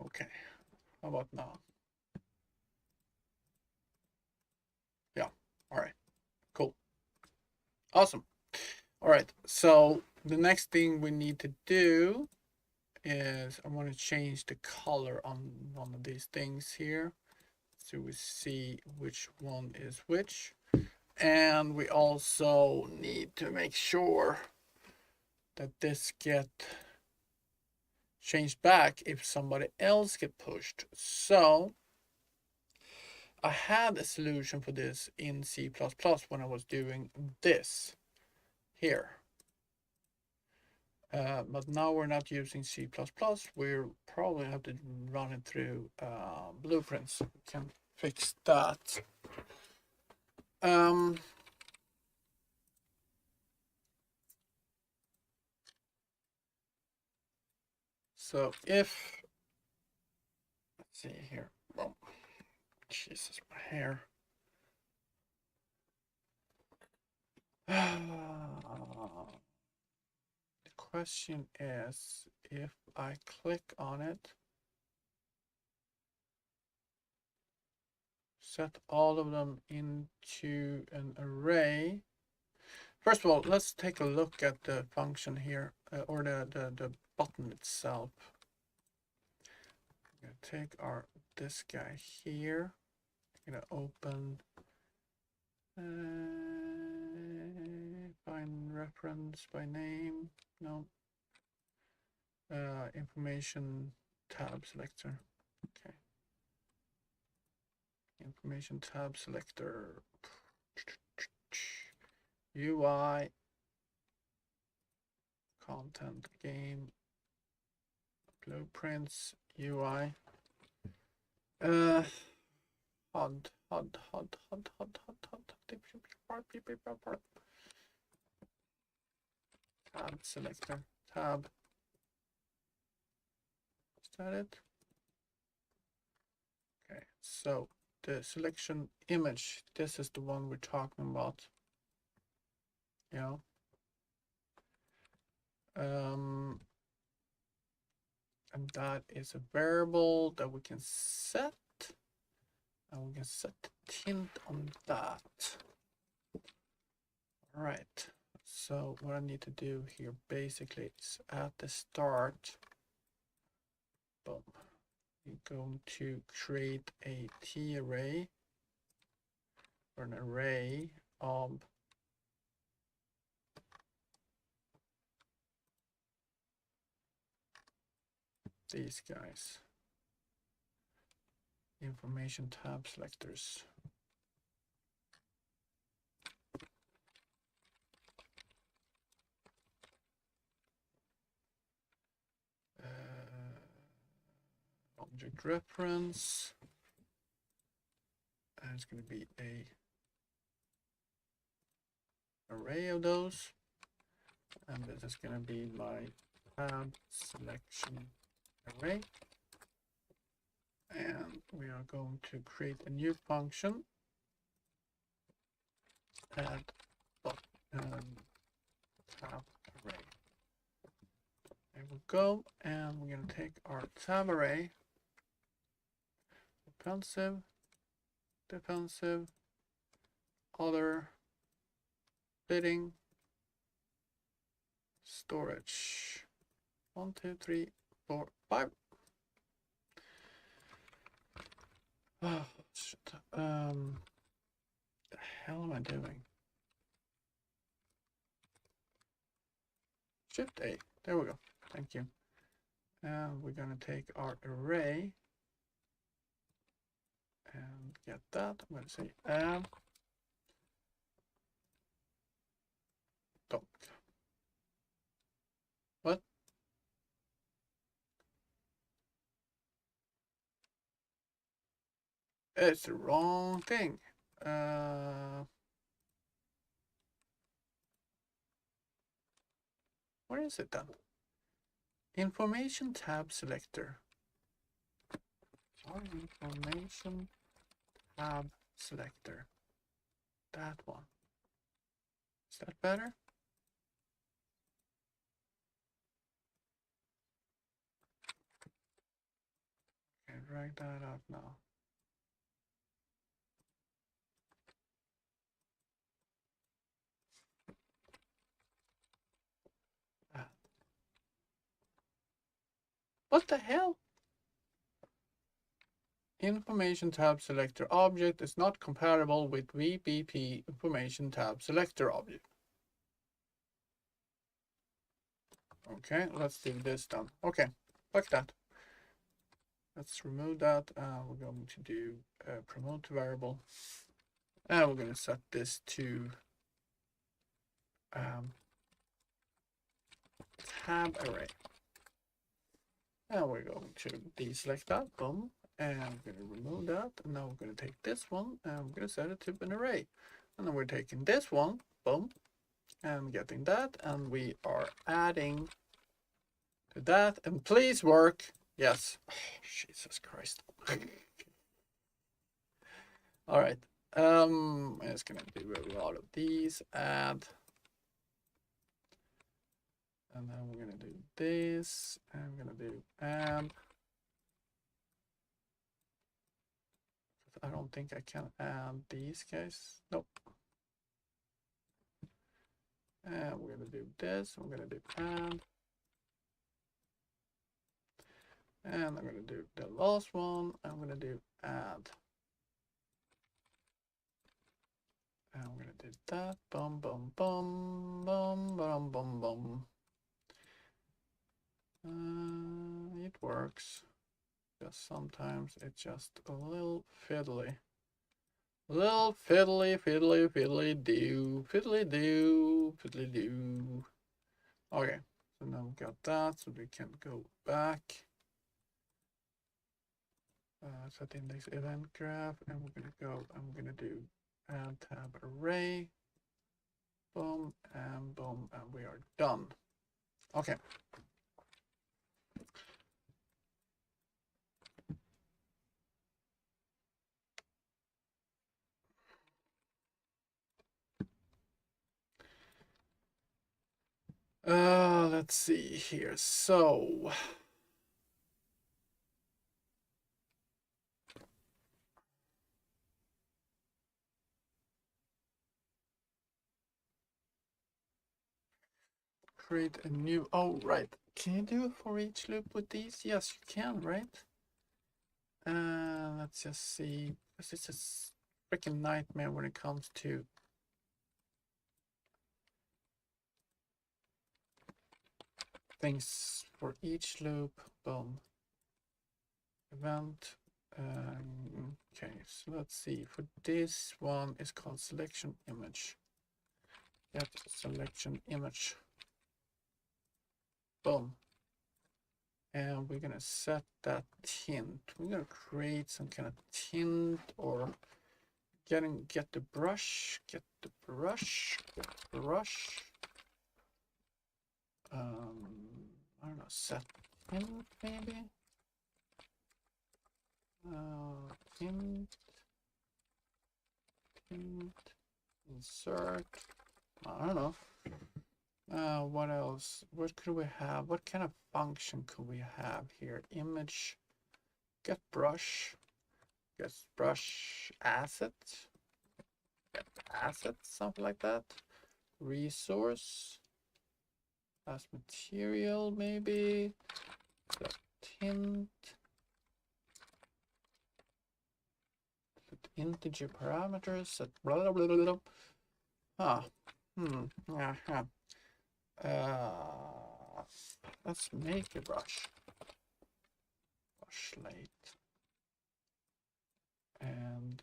Okay, how about now? Yeah, all right, cool. Awesome. All right, so the next thing we need to do is I want to change the color on one of these things here. So we see which one is which. And we also need to make sure that this get changed back if somebody else get pushed. So I had a solution for this in C++ when I was doing this here. But now we're not using C++. We'll probably have to run it through blueprints. We can fix that. So if, let's see here. Oh, Jesus, my hair. The question is, if I click on it, set all of them into an array. First of all, let's take a look at the function here, or the button itself. I'm gonna take this guy here. I'm gonna open find reference by name. No. Information tab selector. Okay. Information tab selector. UI. Content game. Blueprints. UI. HUD. Tab selector. Tab. Is that it? Okay, so the selection image, this is the one we're talking about. Yeah. And that is a variable that we can set. And we can set the tint on that. All right. So what I need to do here basically is at the start, boom, we're going to create a T array or an array of these guys. Information tab selectors. Object reference. And it's going to be a array of those. And this is going to be my tab selection array. And we are going to create a new function. Add tab array. There we go. And we're going to take our tab array. Offensive, defensive, other, bidding, storage. 1, 2, 3, 4, 5. Oh shit. The hell am I doing? Shift A. There we go. Thank you. And we're gonna take our array and get that. I'm gonna say add doc. What? It's the wrong thing. Where is it then? Information tab selector. Sorry, information tab selector. That one. Is that better? Okay, drag that out now. What the hell? Information tab selector object is not compatible with VBP information tab selector object. Okay, let's do this then. Okay, fuck that. Let's remove that. We're going to do a promote variable. And we're going to set this to tab array. And we're going to deselect that, boom, and we're going to remove that. And now we're going to take this one and we're going to set it to an array. And then we're taking this one, boom, and getting that. And we are adding to that. And please work. Yes. Oh, Jesus Christ. All right. I'm just going to do a lot of these. Add. And then we're going to do this, and I'm going to do add. I don't think I can add these guys. Nope. And we're going to do this. I'm going to do add. And I'm going to do the last one. I'm going to do add. And I'm going to do that. Bum, bum, bum, bum, bum, bum, bum. It works. Just sometimes it's just a little fiddly. Little fiddly, fiddly, fiddly do, fiddly do, fiddly do. Okay, so now we've got that, so we can go back. Set index event graph, and we're gonna go, I'm gonna do add tab array. Boom, and we are done. Okay. Let's see here. So create a new, oh, right. Can you do a for each loop with these? Yes, you can, right? Let's just see, because it's a freaking nightmare when it comes to things for each loop. Boom. event. Okay, so let's see. For this one, is called selection image. Get selection image. Boom. And we're gonna set that tint. We're gonna create some kind of tint, or get the brush, get the brush. I don't know, set tint maybe. Tint, insert. I don't know. What else? What could we have? What kind of function could we have here? Image, get brush asset, get asset, something like that. Resource, as material maybe. Set tint. Set integer parameters. Set blah blah blah blah. Ah. Yeah. Let's make a brush light, and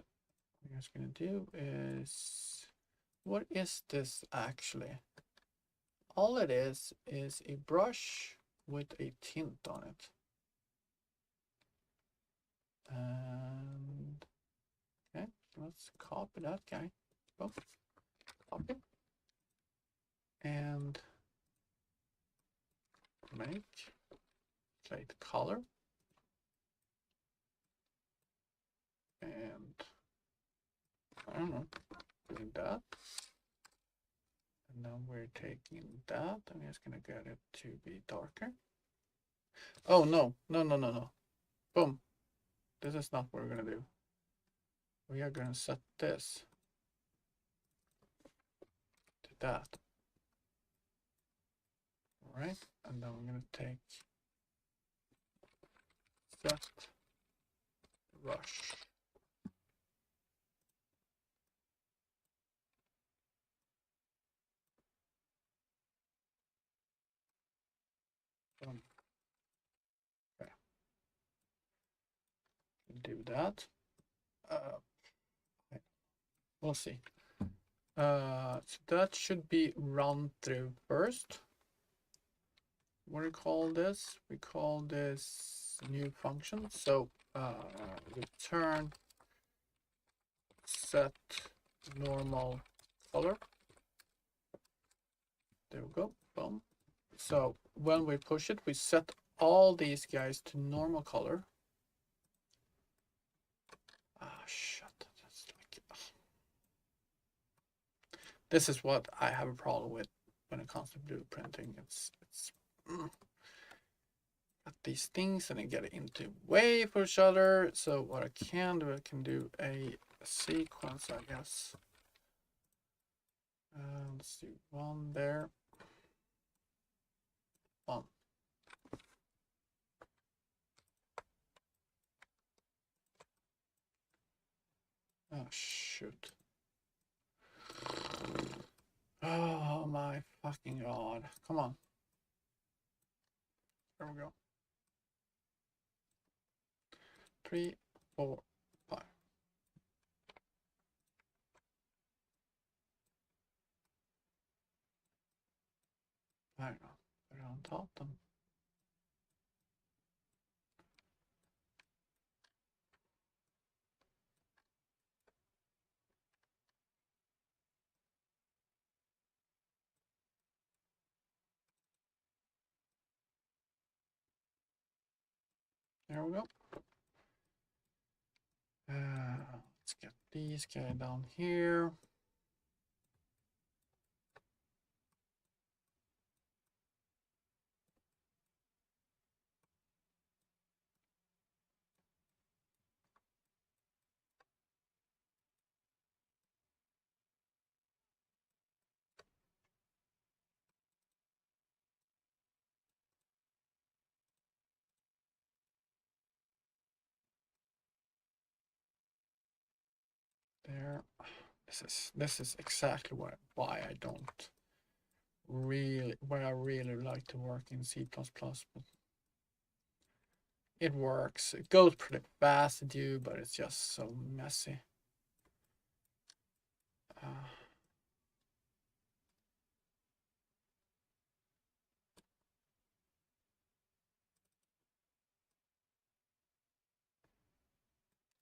what I'm just gonna do is, what is this actually? All it is a brush with a tint on it. And okay, let's copy that guy. Oh, copy. And make light color. And I don't know, doing that. And now we're taking that. I'm just gonna get it to be darker. Oh no. Boom. This is not what we're gonna do. We are gonna set this to that. All right, and then we're gonna take set brush. Okay. Do that. We'll see. So that should be run through first. What do we call this? We call this new function. So return set normal color. There we go. Boom. So when we push it, we set all these guys to normal color. Shut. That's like, this is what I have a problem with when it comes to blueprinting. It's got these things and I get it into way for each other. So what I can do a sequence, I guess. Let's do one there. One. Oh shoot. Oh my fucking god. Come on. There we go. 3, 4, 5. I don't know. Put it on top then. There we go. Let's get these guys down here. There. This is exactly why I don't really, where I really like to work in C++, but it works. It goes pretty fast to do, but it's just so messy. There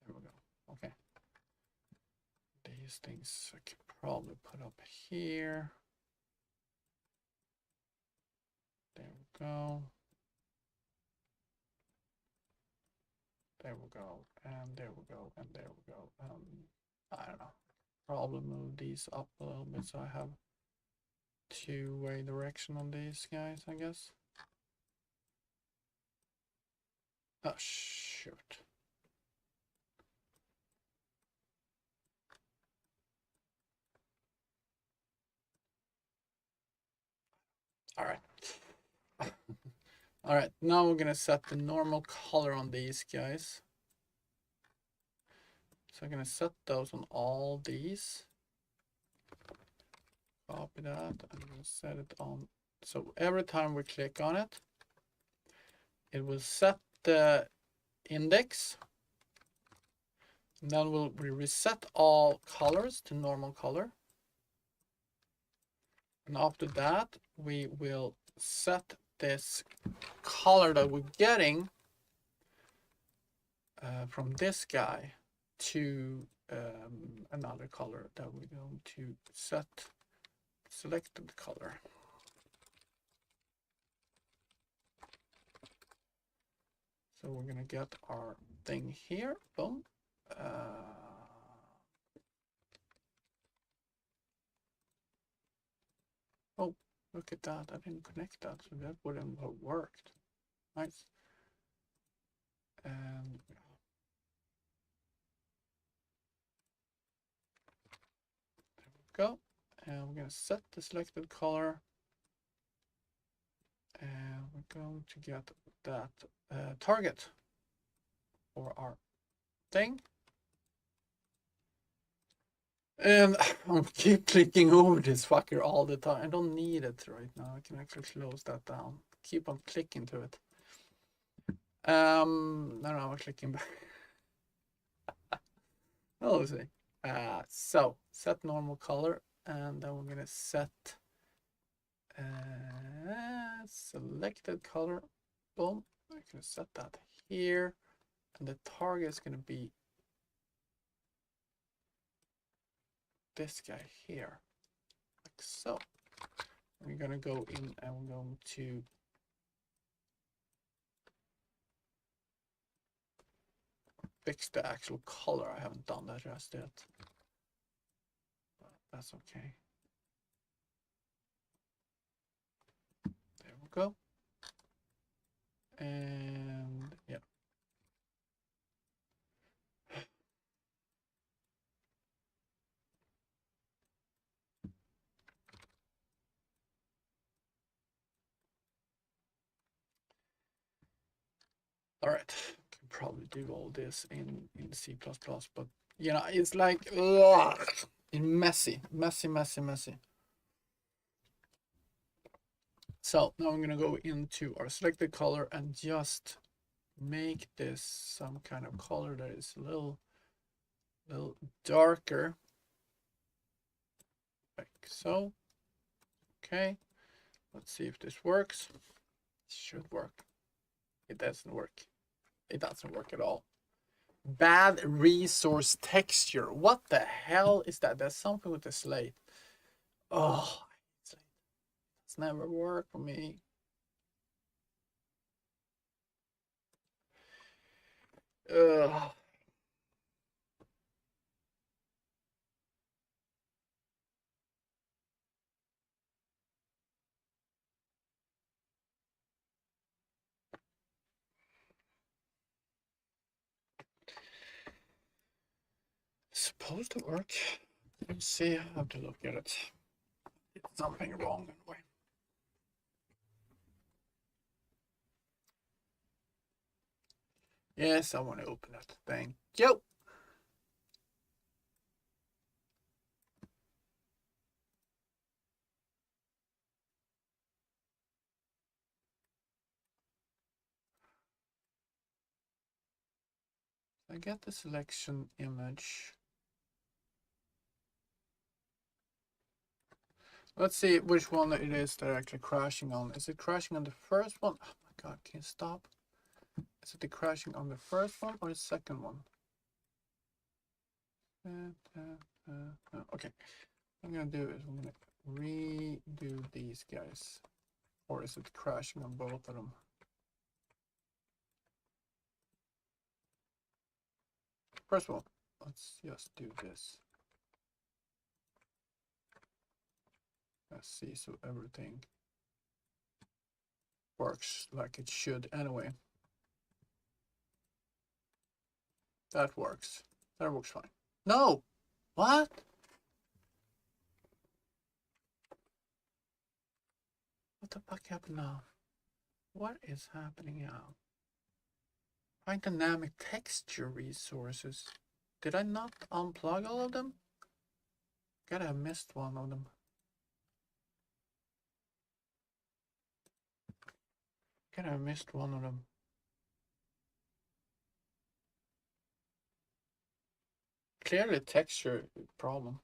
we go. Okay. These things I could probably put up here. There we go. There we go. And there we go. And there we go. I don't know. Probably move these up a little bit so I have two-way direction on these guys, I guess. Oh, shoot. All right. All right, now we're gonna set the normal color on these guys. So I'm gonna set those on all these. Copy that. I'm gonna set it on. So every time we click on it, it will set the index. And then we reset all colors to normal color. And after that, we will set this color that we're getting from this guy to another color that we're going to set selected color. So we're gonna get our thing here. Boom. Oh, look at that. I didn't connect that, so that wouldn't have worked. Nice. And there we go. And we're gonna set the selected color. And we're going to get that target for our thing. And I keep clicking over this fucker all the time. I don't need it right now. I can actually close that down. Keep on clicking to it. No, I'm clicking back. Oh, let's see. So set normal color, and then we're gonna set selected color. Boom. I'm gonna set that here, and the target is gonna be this guy here, like so. We're gonna go in and we're going to fix the actual color. I haven't done that just yet, but that's okay. There we go. And yeah. All right, can probably do all this in C++, but you know, it's like ugh, messy. So now I'm gonna go into our selected color and just make this some kind of color that is a little darker, like so. Okay, let's see if this works. It should work. It doesn't work. It doesn't work at all. Bad resource texture. What the hell is that? There's something with the slate. Oh, it's never worked for me. Ugh. It's supposed to work. Let's see. I have to look at it. It's something wrong anyway. Yes, I want to open it. Thank you. I get the selection image. Let's see which one it is they're actually crashing on. Is it crashing on the first one? Oh my god, can you stop? Is it the crashing on the first one or the second one? Okay, what I'm gonna do is I'm gonna redo these guys. Or is it crashing on both of them? First of all, let's just do this. Let's see, so everything works like it should anyway. That works. That works fine. No! What? What the fuck happened now? What is happening now? Find dynamic texture resources. Did I not unplug all of them? Gotta have missed one of them. Gotta have missed one of them. Clearly texture problem.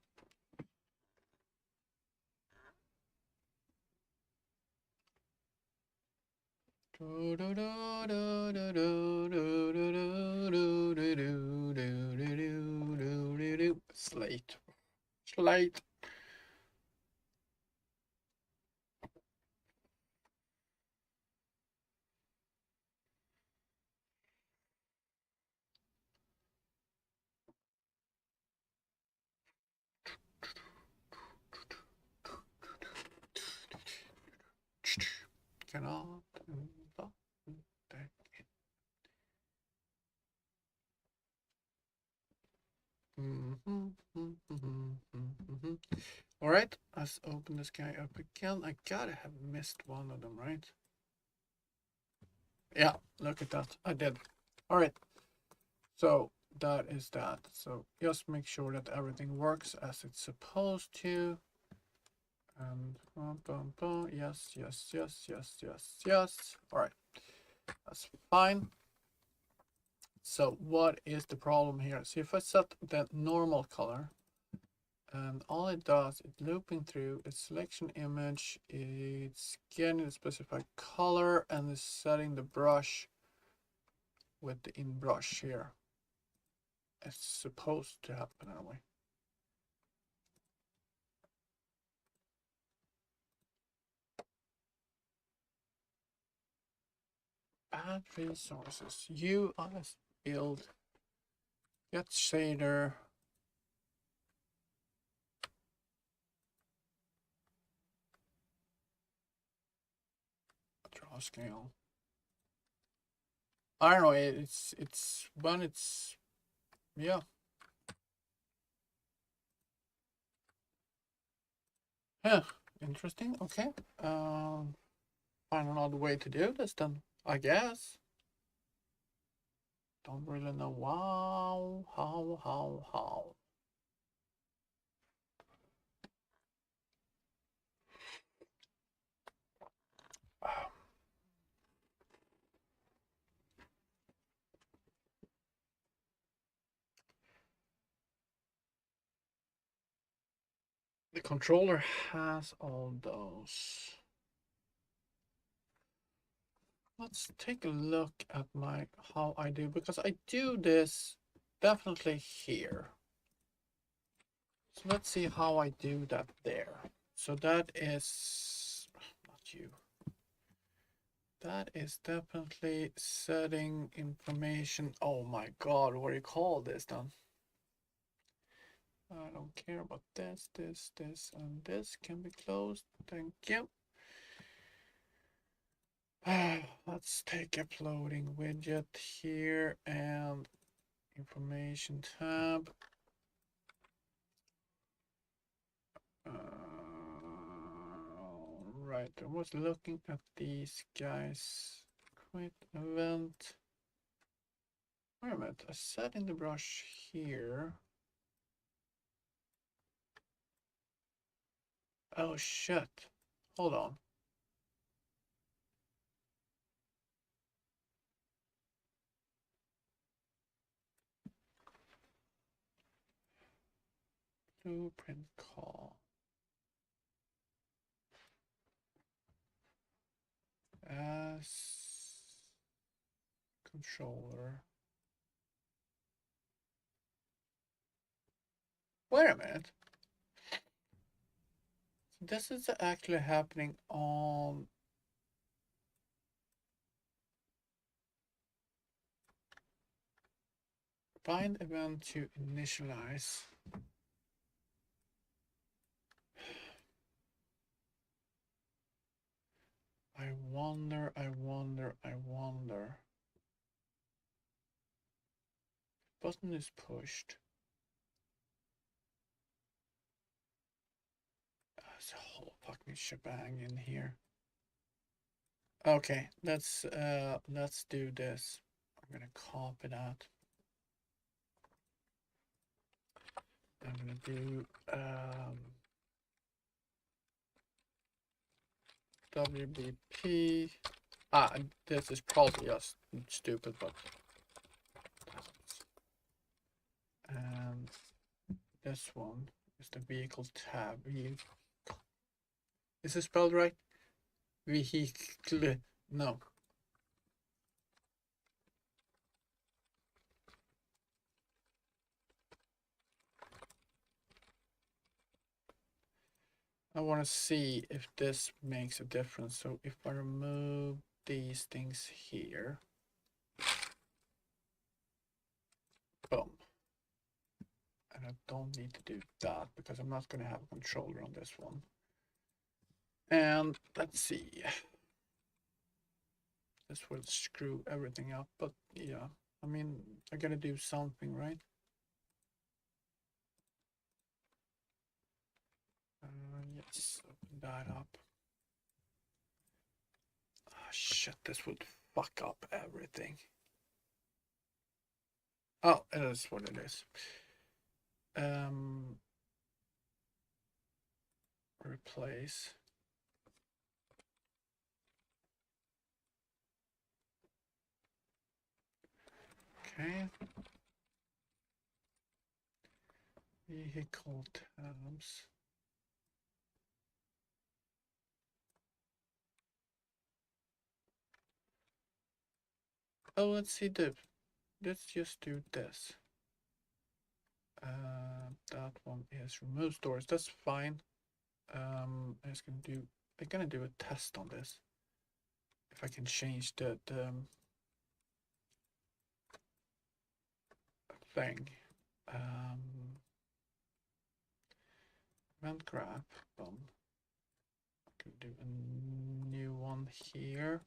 Slate. Slate. Cannot. All right, let's open this guy up again. I gotta have missed one of them, right? Yeah, look at that. I did. All right. So that is that. So just make sure that everything works as it's supposed to. And yes, yes, yes, yes, yes, yes. All right, that's fine. So what is the problem here? So if I set the normal color, and all it does, it's looping through its selection image, it's getting the specified color, and it's setting the brush with the in brush here. It's supposed to happen anyway. Add resources. US build. Get shader. Draw scale. I don't know. It's when it's yeah. Yeah. Interesting. Okay. Find another way to do this then. I guess. Don't really know how. The controller has all those. Let's take a look at how I do, because I do this definitely here. So let's see how I do that there. So that is not you. That is definitely setting information. Oh my god, what do you call this then? I don't care about this, and this can be closed. Thank you. Let's take uploading widget here and information tab. Right, I was looking at these guys. Create event. Wait a minute, I set in the brush here. Oh shit. Hold on. Blueprint call. As controller. Wait a minute. This is actually happening on bind event to initialize. I wonder. Button is pushed. There's a whole fucking shebang in here. Okay, let's do this. I'm gonna copy that. I'm gonna do WBP. This is probably just stupid, but and this one is the vehicle tab. Is it spelled right? Vehicle. No. I want to see if this makes a difference. So if I remove these things here, boom. And I don't need to do that because I'm not going to have a controller on this one. And let's see. This will screw everything up, but yeah, I mean, I gotta do something, right? Yes, open that up. Oh, shit, this would fuck up everything. Oh, it is what it is. Replace. Okay. Vehicle tabs. Oh, let's see the. Let's just do this. That one is remove stores. That's fine. I'm gonna do a test on this. If I can change the thing. Event graph. Boom. I can do a new one here.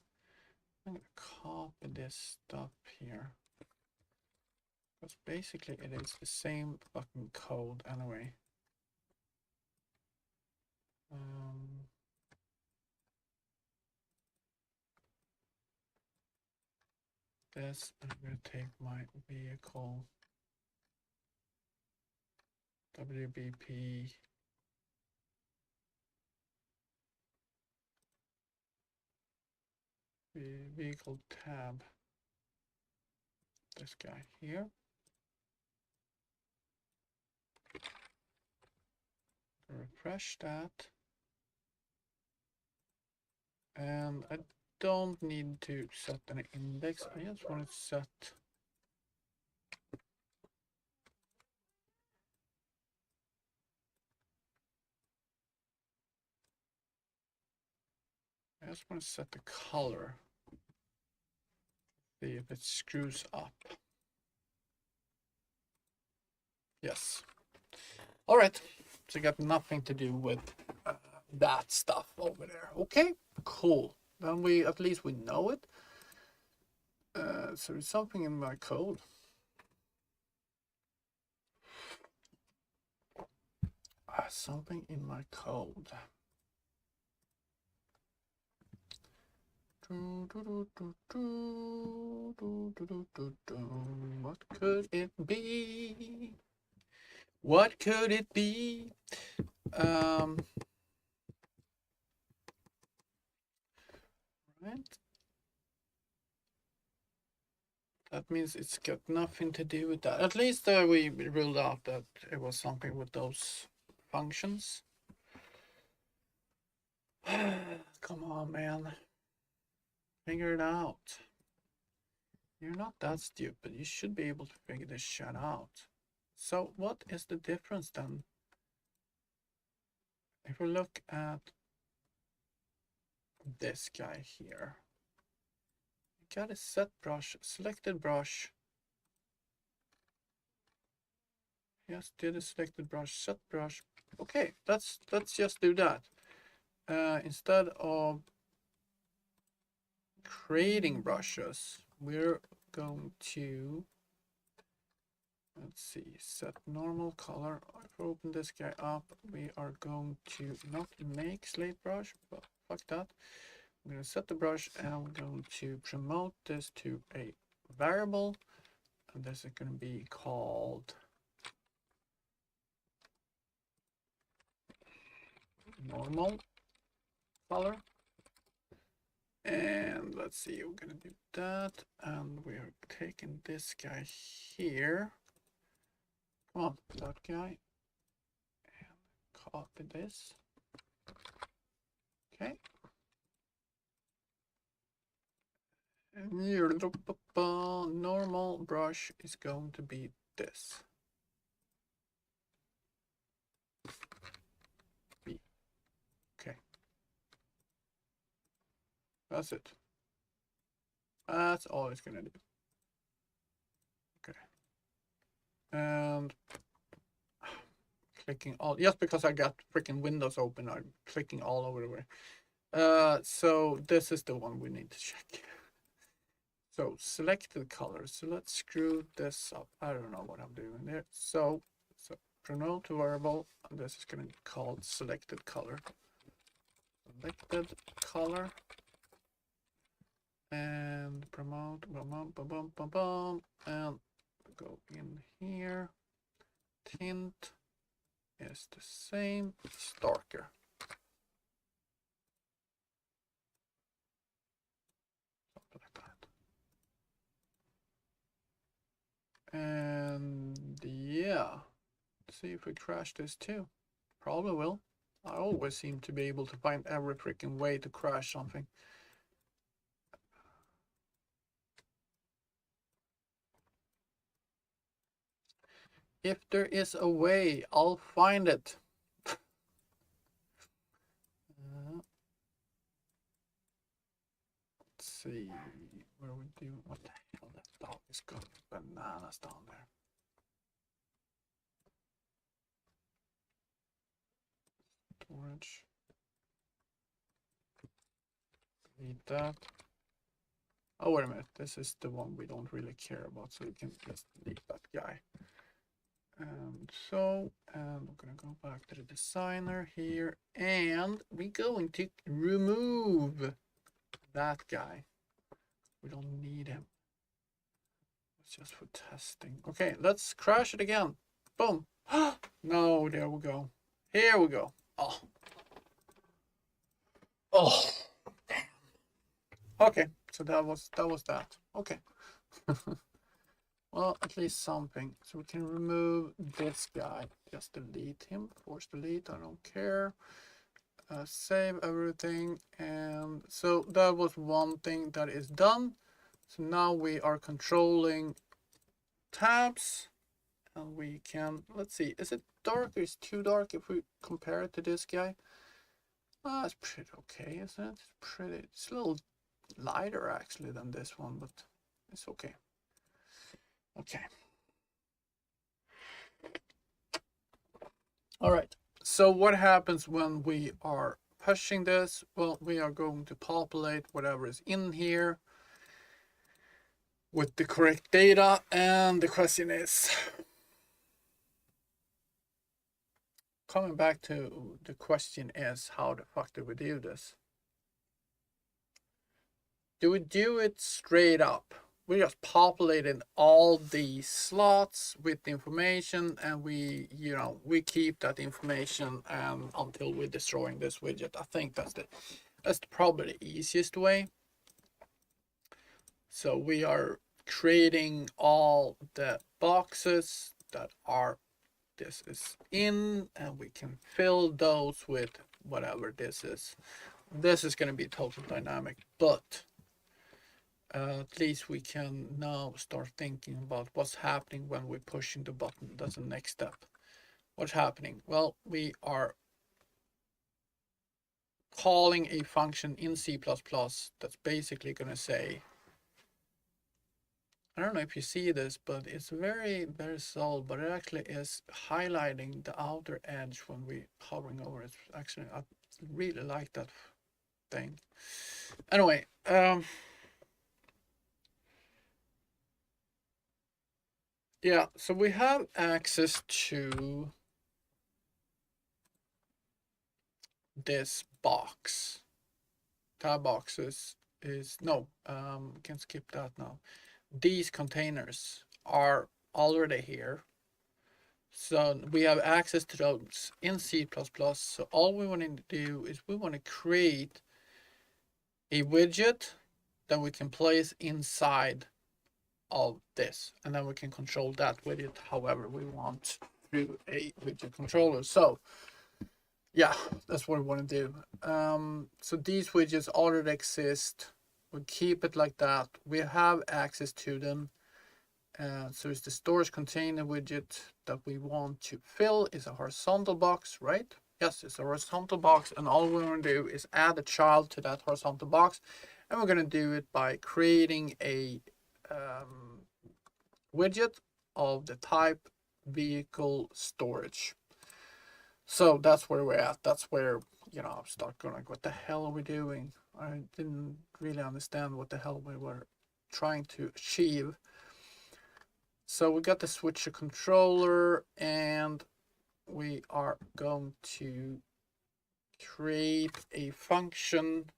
I'm gonna copy this stuff here. Because basically it is the same fucking code anyway. This, I'm gonna take my vehicle WBP vehicle tab, this guy here. Refresh that. And I don't need to set an index. I just want to set the color. See if it screws up. Yes. All right. So you got nothing to do with that stuff over there. Okay, cool. Then at least we know it. So there's something in my code. Something in my code. What could it be? What could it be? Right. That means it's got nothing to do with that. At least we ruled out that it was something with those functions. Come on, man. Figure it out. You're not that stupid. You should be able to figure this shit out. So what is the difference then? If we look at this guy here, you got a set brush, selected brush. Yes, did a selected brush, set brush. Okay, let's just do that. Instead of creating brushes, we're going to, let's see, set normal color. If I open this guy up, we are going to not make slate brush, but fuck that. I'm going to set the brush and I'm going to promote this to a variable, and this is going to be called normal color. And let's see, we're going to do that, and we're taking this guy here. Come on, that guy, and copy this. Okay. And your normal brush is going to be this. B. Okay. That's it. That's all it's gonna do. Okay. And clicking all, just because I got freaking windows open, I'm clicking all over the way. So this is the one we need to check. So selected color. So let's screw this up. I don't know what I'm doing there. So promote variable, and this is going to be called selected color. Selected color. And promote, and go in here. Tint is the same, it's darker. Something like that. And yeah, let's see if we crash this too. Probably will. I always seem to be able to find every freaking way to crash something. If there is a way, I'll find it. Let's see where we do. What the hell? That dog is got bananas down there. Storage. Need that. Oh, wait a minute. This is the one we don't really care about, so we can just delete that guy. And I'm gonna go back to the designer here, and we're going to remove that guy. We don't need him. It's just for testing. Okay, let's crash it again. Boom. No, there we go. Here we go. Oh. Oh. Okay, so that was that. Okay. Well, at least something. So we can remove this guy. Just delete him. Force delete. I don't care. Save everything. And so that was one thing that is done. So now we are controlling tabs. And we can, let's see, is it dark? It's too dark if we compare it to this guy. It's pretty okay, isn't it? It's a little lighter actually than this one, but it's okay. Okay. All right. So what happens when we are pushing this? Well, we are going to populate whatever is in here with the correct data, and the question is, coming back to the question is, how the fuck do we do this? Do we do it straight up? We just populate in all these slots with information, and we keep that information until we're destroying this widget. I think that's probably the easiest way. So we are creating all the boxes that are this is in, and we can fill those with whatever this is. This is going to be total dynamic, but at least we can now start thinking about what's happening when we're pushing the button. That's the next step. What's happening? Well, we are calling a function in C++ that's basically going to say, I don't know if you see this, but it's very, very subtle, but it actually is highlighting the outer edge when we're hovering over it. Actually, I really like that thing. Anyway, yeah, so we have access to this box. Tab boxes is no, we can skip that now. These containers are already here. So we have access to those in C++. So all we want to do is we want to create a widget that we can place inside of this. And then we can control that widget however we want through a widget controller. So yeah, that's what we want to do. So these widgets already exist. We keep it like that. We have access to them. So it's the storage container widget that we want to fill is a horizontal box, right? Yes, it's a horizontal box, and all we're going to do is add a child to that horizontal box, and we're going to do it by creating a widget of the type vehicle storage. So that's where we're at. That's where, you know, I start going like, what the hell are we doing? I didn't really understand what the hell we were trying to achieve. So we got the switcher controller, and we are going to create a function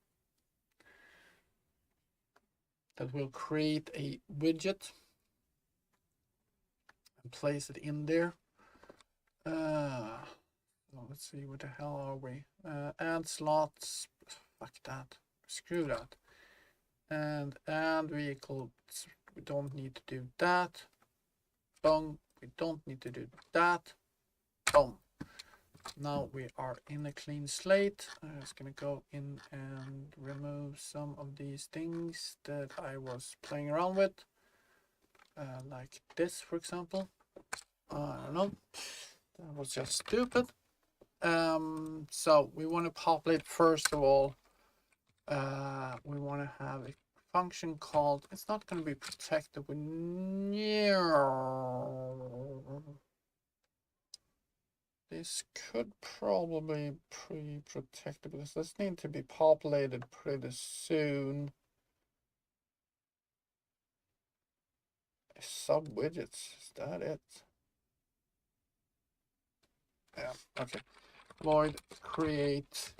that will create a widget and place it in there. Let's see, what the hell are we? Add slots, fuck that, screw that. And add vehicles, we don't need to do that. Boom, we don't need to do that. Boom. Now we are in a clean slate. I'm just gonna go in and remove some of these things that I was playing around with. Like this, for example. I don't know. That was just stupid. So we want to populate first of all. We want to have a function called. It's not going to be protected with This could probably be pre-protected because this needs to be populated pretty soon. Sub widgets, is that it? Yeah, okay. Void create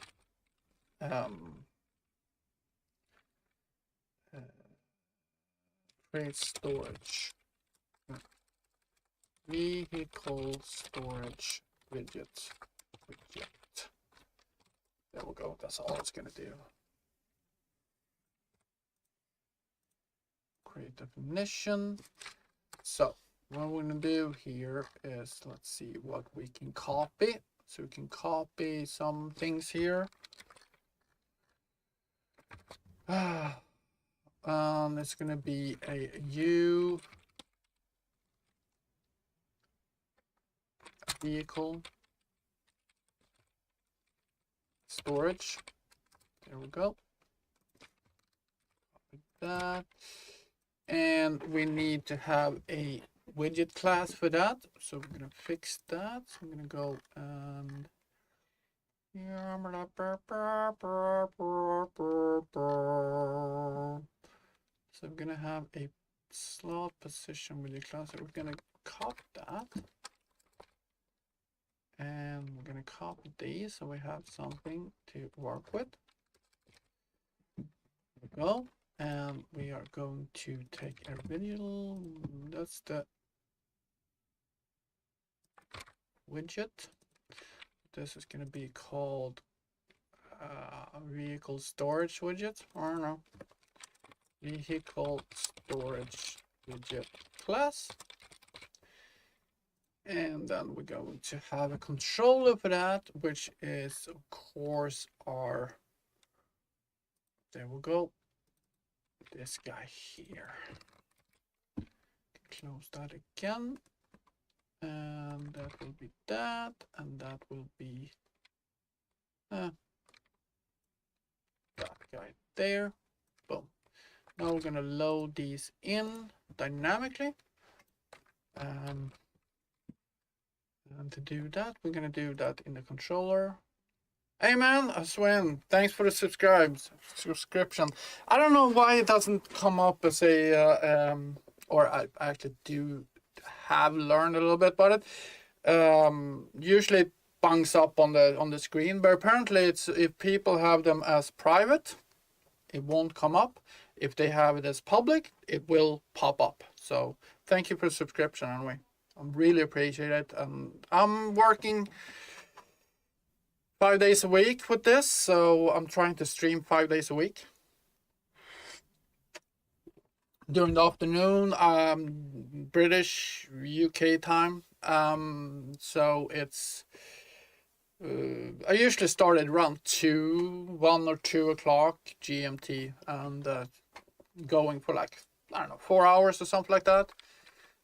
create storage. Vehicle storage widget. There we go. That's all it's gonna do. Create definition. So what we're gonna do here is, let's see what we can copy. So we can copy some things here. It's gonna be a U vehicle storage. There we go. Copy that. And we need to have a widget class for that. So we're gonna fix that. So I'm gonna go and so I'm gonna have a slot position with the class. So we're gonna copy that. And we're gonna copy these so we have something to work with. There we go. And we are going to take a video. That's the widget. This is going to be called vehicle storage widget. I don't know. Vehicle storage widget class. And then we're going to have a controller for that, which is of course our, there we go, this guy here. Close that again. And that will be that, and that will be that guy there. Boom. Now we're gonna load these in dynamically. And to do that, we're gonna do that in the controller. Hey man, Sven, thanks for the subscription. I don't know why it doesn't come up as a or I actually do have learned a little bit about it. Usually it bungs up on the screen, but apparently it's, if people have them as private, it won't come up. If they have it as public, it will pop up. So thank you for the subscription anyway. I really appreciate it. I'm working 5 days a week with this, so I'm trying to stream 5 days a week. During the afternoon, British UK time. So it's I usually start at around 1 or 2 o'clock GMT, and going for like, I don't know, 4 hours or something like that.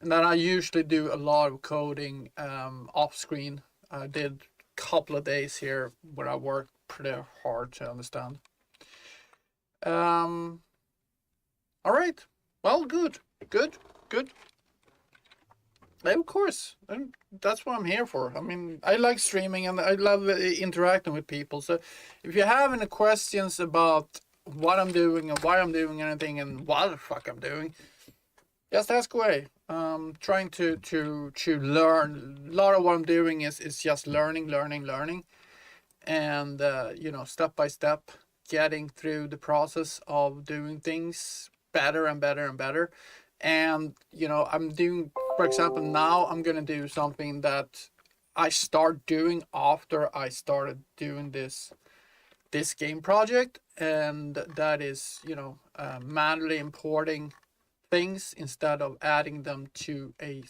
And then I usually do a lot of coding off screen. I did a couple of days here where I worked pretty hard to understand. All right. Well, good. Of course, and that's what I'm here for. I mean, I like streaming and I love interacting with people. So if you have any questions about what I'm doing and why I'm doing anything and what the fuck I'm doing, just ask away. Trying to learn. A lot of what I'm doing is just learning, and you know, step by step, getting through the process of doing things better and better. And you know, I'm doing, for example, now I'm gonna do something that I start doing after I started doing this game project, and that is, you know, manually importing things instead of adding them to a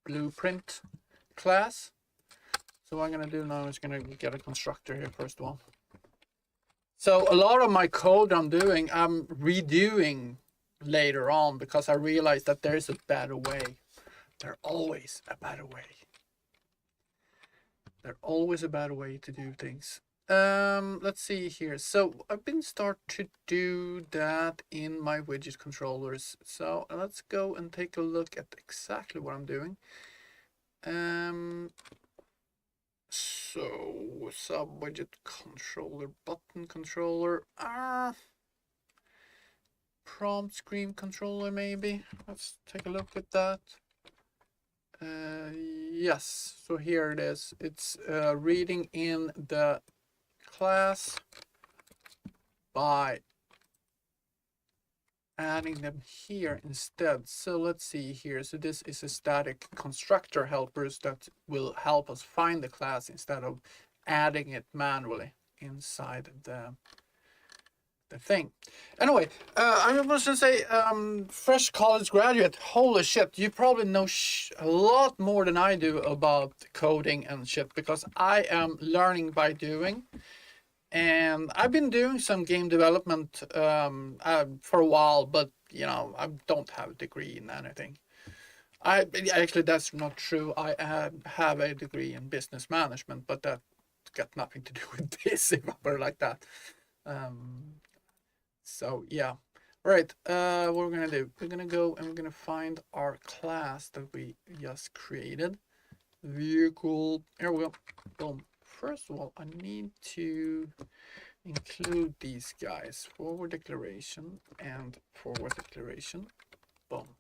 blueprint class. So what I'm gonna do now is gonna get a constructor here first of all. So a lot of my code I'm doing, I'm redoing later on because I realized that there's a better way. There's always a better way. There's always a better way to do things. Let's see here. So I've been start to do that in my widget controllers. So let's go and take a look at exactly what I'm doing. So sub widget controller, button controller, prompt screen controller maybe. Let's take a look at that. Yes, so here it is. It's reading in the class by adding them here instead. So let's see here. So this is a static constructor helpers that will help us find the class instead of adding it manually inside the thing. Anyway, I was gonna say, fresh college graduate, holy shit, you probably know a lot more than I do about coding and shit, because I am learning by doing. And I've been doing some game development for a while, but you know, I don't have a degree in anything. Actually, that's not true. I have a degree in business management, but that got nothing to do with this, if I put it like that. So yeah, right. What we're gonna do? We're gonna go and we're gonna find our class that we just created. Vehicle. Here we go. Boom. First of all, I need to include these guys, forward declaration and forward declaration. Boom.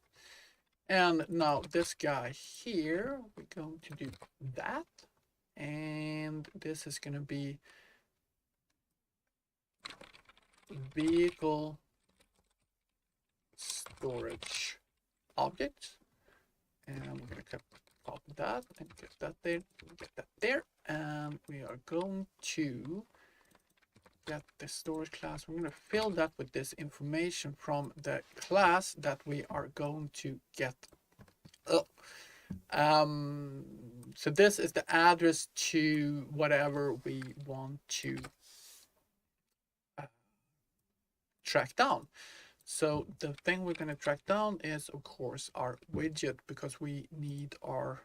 And now this guy here, we're going to do that. And this is going to be vehicle storage object. And we're going to copy that and get that there. And we are going to get the storage class. We're going to fill that with this information from the class that we are going to get. So this is the address to whatever we want to track down. So the thing we're going to track down is, of course, our widget, because we need our,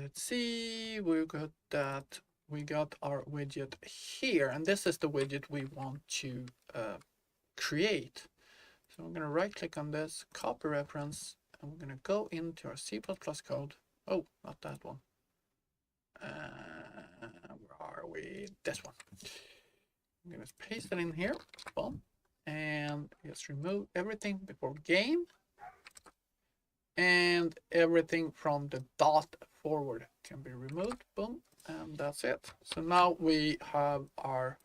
let's see, we got that, we got our widget here, and this is the widget we want to create. So I'm going to right click on this, copy reference, and we're going to go into our C++ code. Oh, not that one. Where are we? This one. I'm going to paste it in here. Boom. And just remove everything before game. And everything from the dot forward can be removed. Boom. And that's it. So now we have our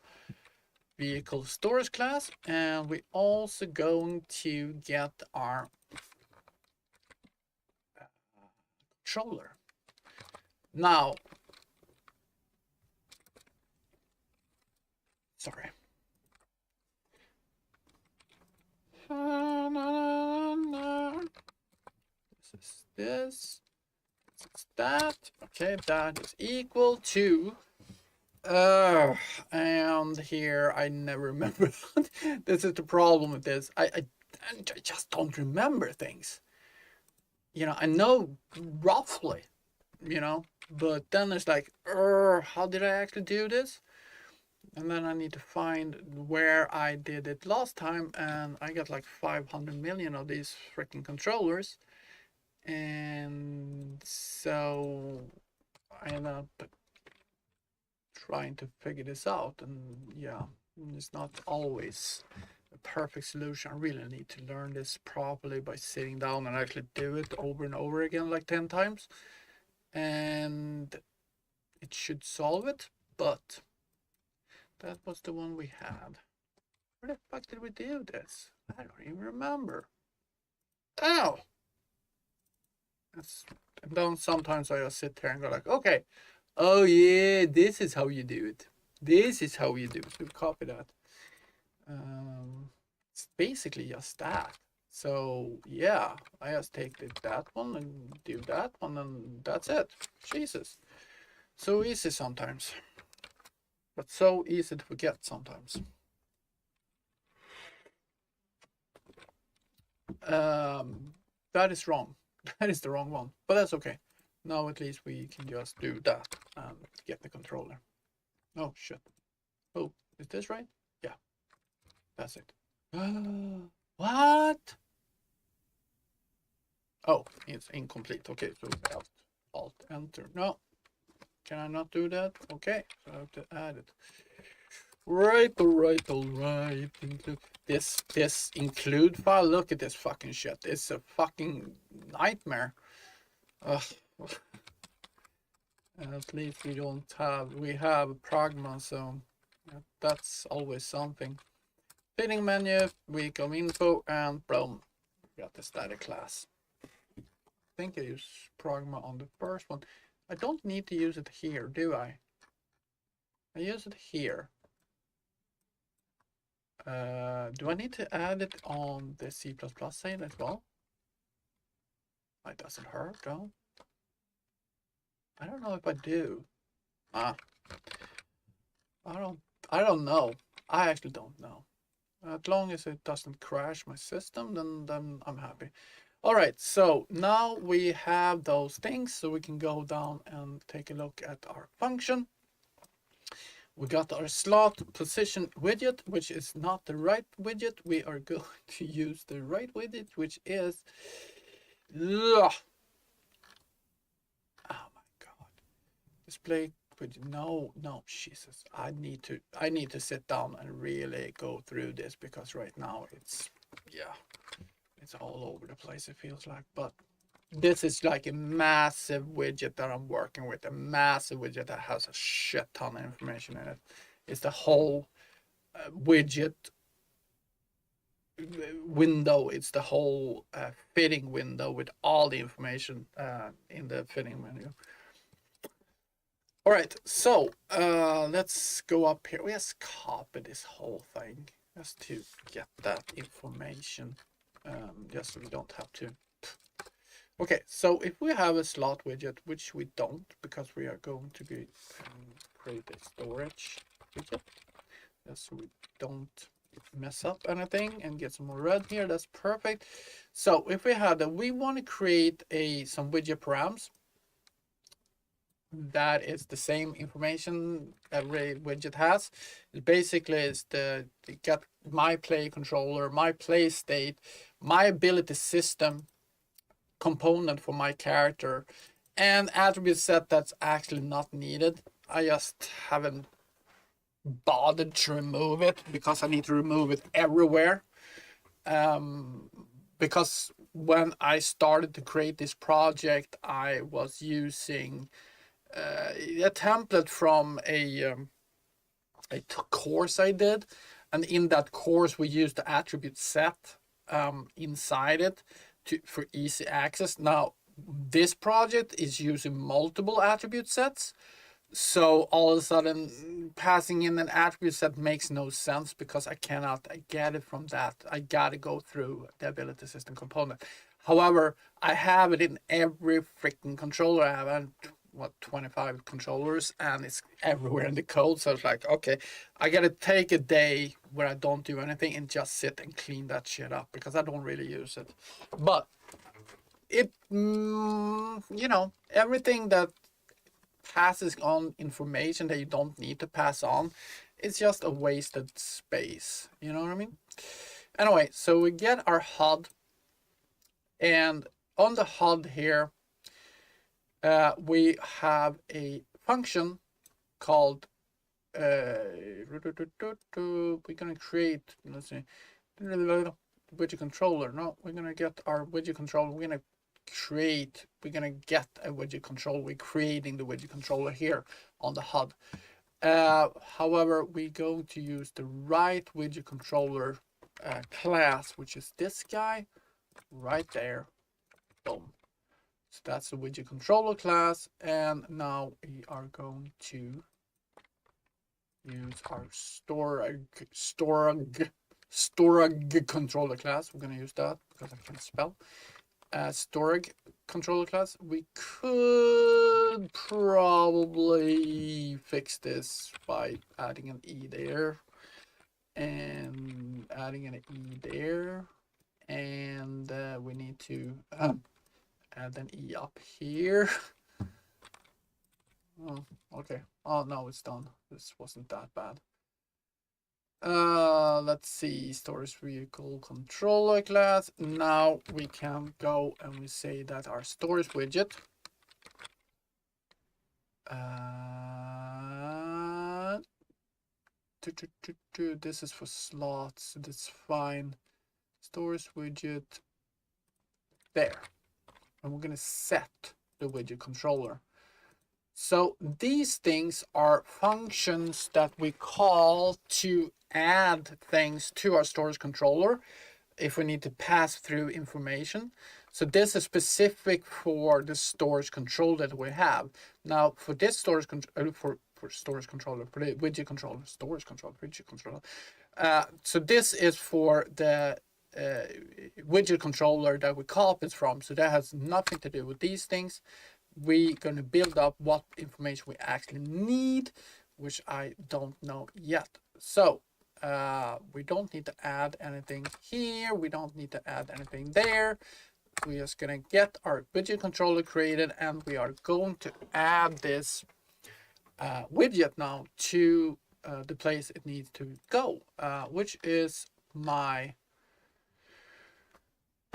vehicle storage class, and we're also going to get our controller. Now, sorry. This is this. This is that. Okay, that is equal to. And here I never remember. This is the problem with this. I just don't remember things. You know, I know roughly, you know, but then it's like, how did I actually do this? And then I need to find where I did it last time, and I got like 500 million of these freaking controllers. And so I end up trying to figure this out, and yeah, it's not always a perfect solution. I really need to learn this properly by sitting down and actually do it over and over again like 10 times, and it should solve it. But that was the one we had. Where the fuck did we do this? I don't even remember. Oh, and then sometimes I just sit there and go like, okay, oh yeah, this is how you do it. This is how you do it. So copy that. It's basically just that. So yeah, I just take that one and do that one, and that's it. Jesus, so easy sometimes, but so easy to forget sometimes. That is wrong. That is the wrong one, but that's okay. Now at least we can just do that and get the controller. Oh shit. Oh, is this right? Yeah, that's it. What? Oh, it's incomplete. Okay, so Alt Enter. No, can I not do that? Okay, so I have to add it. Right, all right. Include this include file. Look at this fucking shit. It's a fucking nightmare. Ugh. At least we have Pragma, so that's always something. Fitting menu, vehicle info, and boom, got the static class. I think I use Pragma on the first one. I don't need to use it here, do I? I use it here. Do I need to add it on the C++ side as well? It doesn't hurt, though. I don't know if I do. I don't know. I actually don't know. As long as it doesn't crash my system, then I'm happy. All right, so now we have those things, so we can go down and take a look at our function. We got our slot position widget, which is not the right widget. We are going to use the right widget, which is, oh my god, display widget. No, Jesus, I need to sit down and really go through this, because right now it's all over the place, it feels like. But this is like a massive widget that I'm working with, a massive widget that has a shit ton of information in it. It's the whole widget window. It's the whole fitting window with all the information in the fitting menu. All right, so let's go up here. We just copy this whole thing just to get that information, just so we don't have to Okay, so if we have a slot widget, which we don't, because we are going to be create a storage widget, just so we don't mess up anything and get some more red here. That's perfect. So if we have that, we want to create some widget params. That is the same information every widget has. It basically is the get my play controller, my play state, my ability system component for my character, and attribute set that's actually not needed. I just haven't bothered to remove it because I need to remove it everywhere. Because when I started to create this project, I was using a template from a course I did, and in that course we used the attribute set inside it for easy access. Now this project is using multiple attribute sets, so all of a sudden passing in an attribute set makes no sense because I cannot get it from that. I gotta go through the ability system component. However, I have it in every freaking controller. I have 25 controllers, and it's everywhere in the code. So it's like, okay, I gotta take a day where I don't do anything and just sit and clean that shit up because I don't really use it. But it, everything that passes on information that you don't need to pass on, it's just a wasted space. You know what I mean? Anyway, so we get our HUD, and on the HUD here, we have a function called we're gonna create, let's see, widget controller. No, we're gonna get our widget controller. We're gonna get a widget controller. We're creating the widget controller here on the HUD. However, we're going to use the right widget controller class, which is this guy right there. Boom. So that's the widget controller class, and now we are going to use our storage controller class. We're gonna use that because I can't spell. Storage controller class. We could probably fix this by adding an E there, and adding an E there, and we need to add an E up here. Oh, okay. Oh no, it's done. This wasn't that bad. Let's see, storage vehicle controller class. Now we can go and we say that our storage widget this is for slots, so that's fine. Storage widget there, and we're gonna set the widget controller. So these things are functions that we call to add things to our storage controller if we need to pass through information. So this is specific for the storage control that we have. Now for this storage control, for storage controller, for the widget controller, storage controller, widget controller. So this is for the widget controller that we copy it from. So that has nothing to do with these things. We're going to build up what information we actually need, which I don't know yet. So we don't need to add anything here. We don't need to add anything there. We're just going to get our widget controller created, and we are going to add this widget now to the place it needs to go, which is my,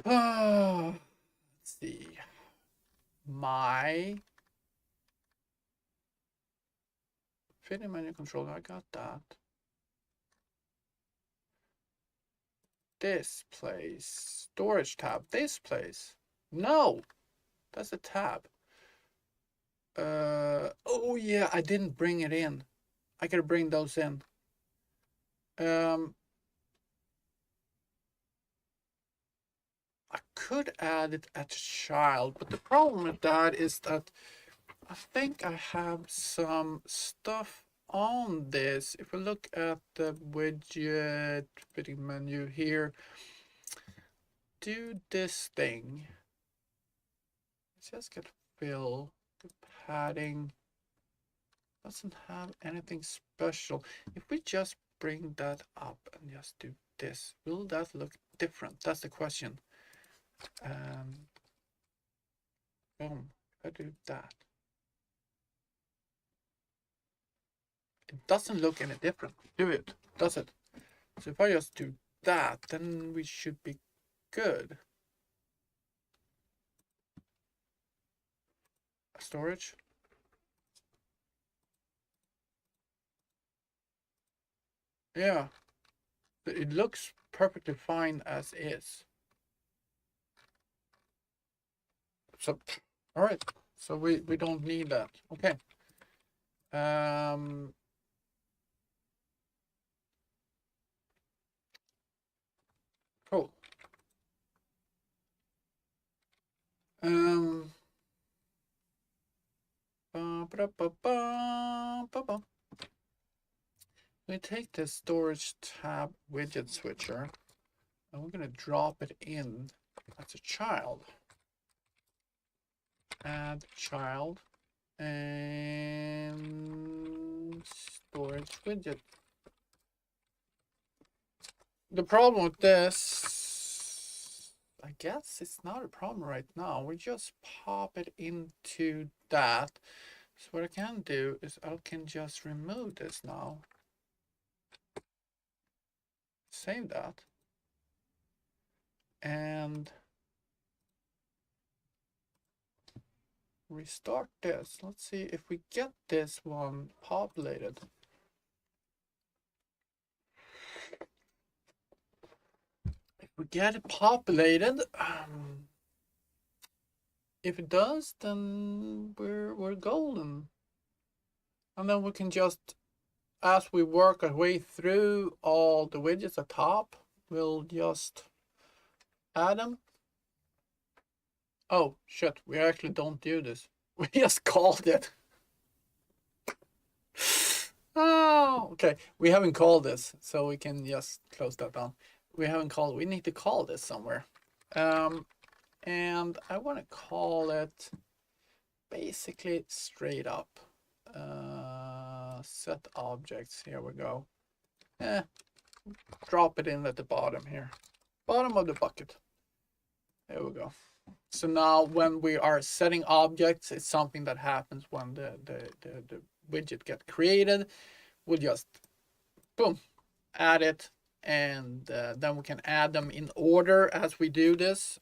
let's see, my fitting menu controller. I got that. This place, storage tab, this place. No, that's a tab. Oh yeah, I didn't bring it in. I gotta bring those in. I could add it as a child, but the problem with that is that I think I have some stuff on this. If we look at the widget fitting menu here, do this thing. let's just get fill. The padding doesn't have anything special. If we just bring that up and just do this, will that look different? That's the question. Boom, if I do that. It doesn't look any different, do it? Does it? So if I just do that, then we should be good. Storage. Yeah, it looks perfectly fine as is. So, all right. So we don't need that. Okay. Cool. We take the storage tab widget switcher and we're going to drop it in as a child. Add child and storage widget. The problem with this, I guess it's not a problem right now. We just pop it into that. So what I can do is I can just remove this now. Save that. And restart this. Let's see if we get this one populated. If we get it populated, if it does, then we're golden. And then we can just, as we work our way through all the widgets at top, we'll just add them. Oh shit, we actually don't do this. We just called it. Oh, okay. We haven't called this, so we can just close that down. We haven't called. We need to call this somewhere. And I want to call it basically straight up set objects. Here we go. Drop it in at the bottom here. Bottom of the bucket. There we go. So now when we are setting objects, it's something that happens when the widget gets created. We'll just, boom, add it. And then we can add them in order as we do this.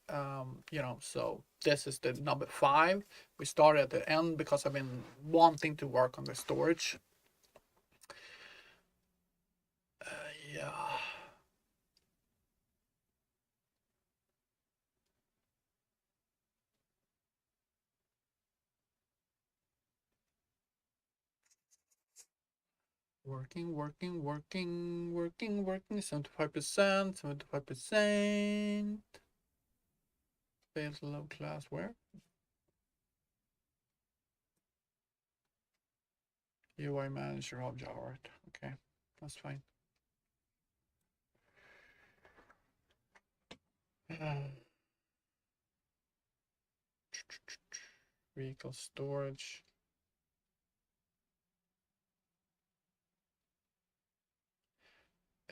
So this is the number 5. We started at the end because I've been wanting to work on the storage. Yeah. Working, 75%, 75%. Fails low class where? UI manager object art. Okay, that's fine. Vehicle storage.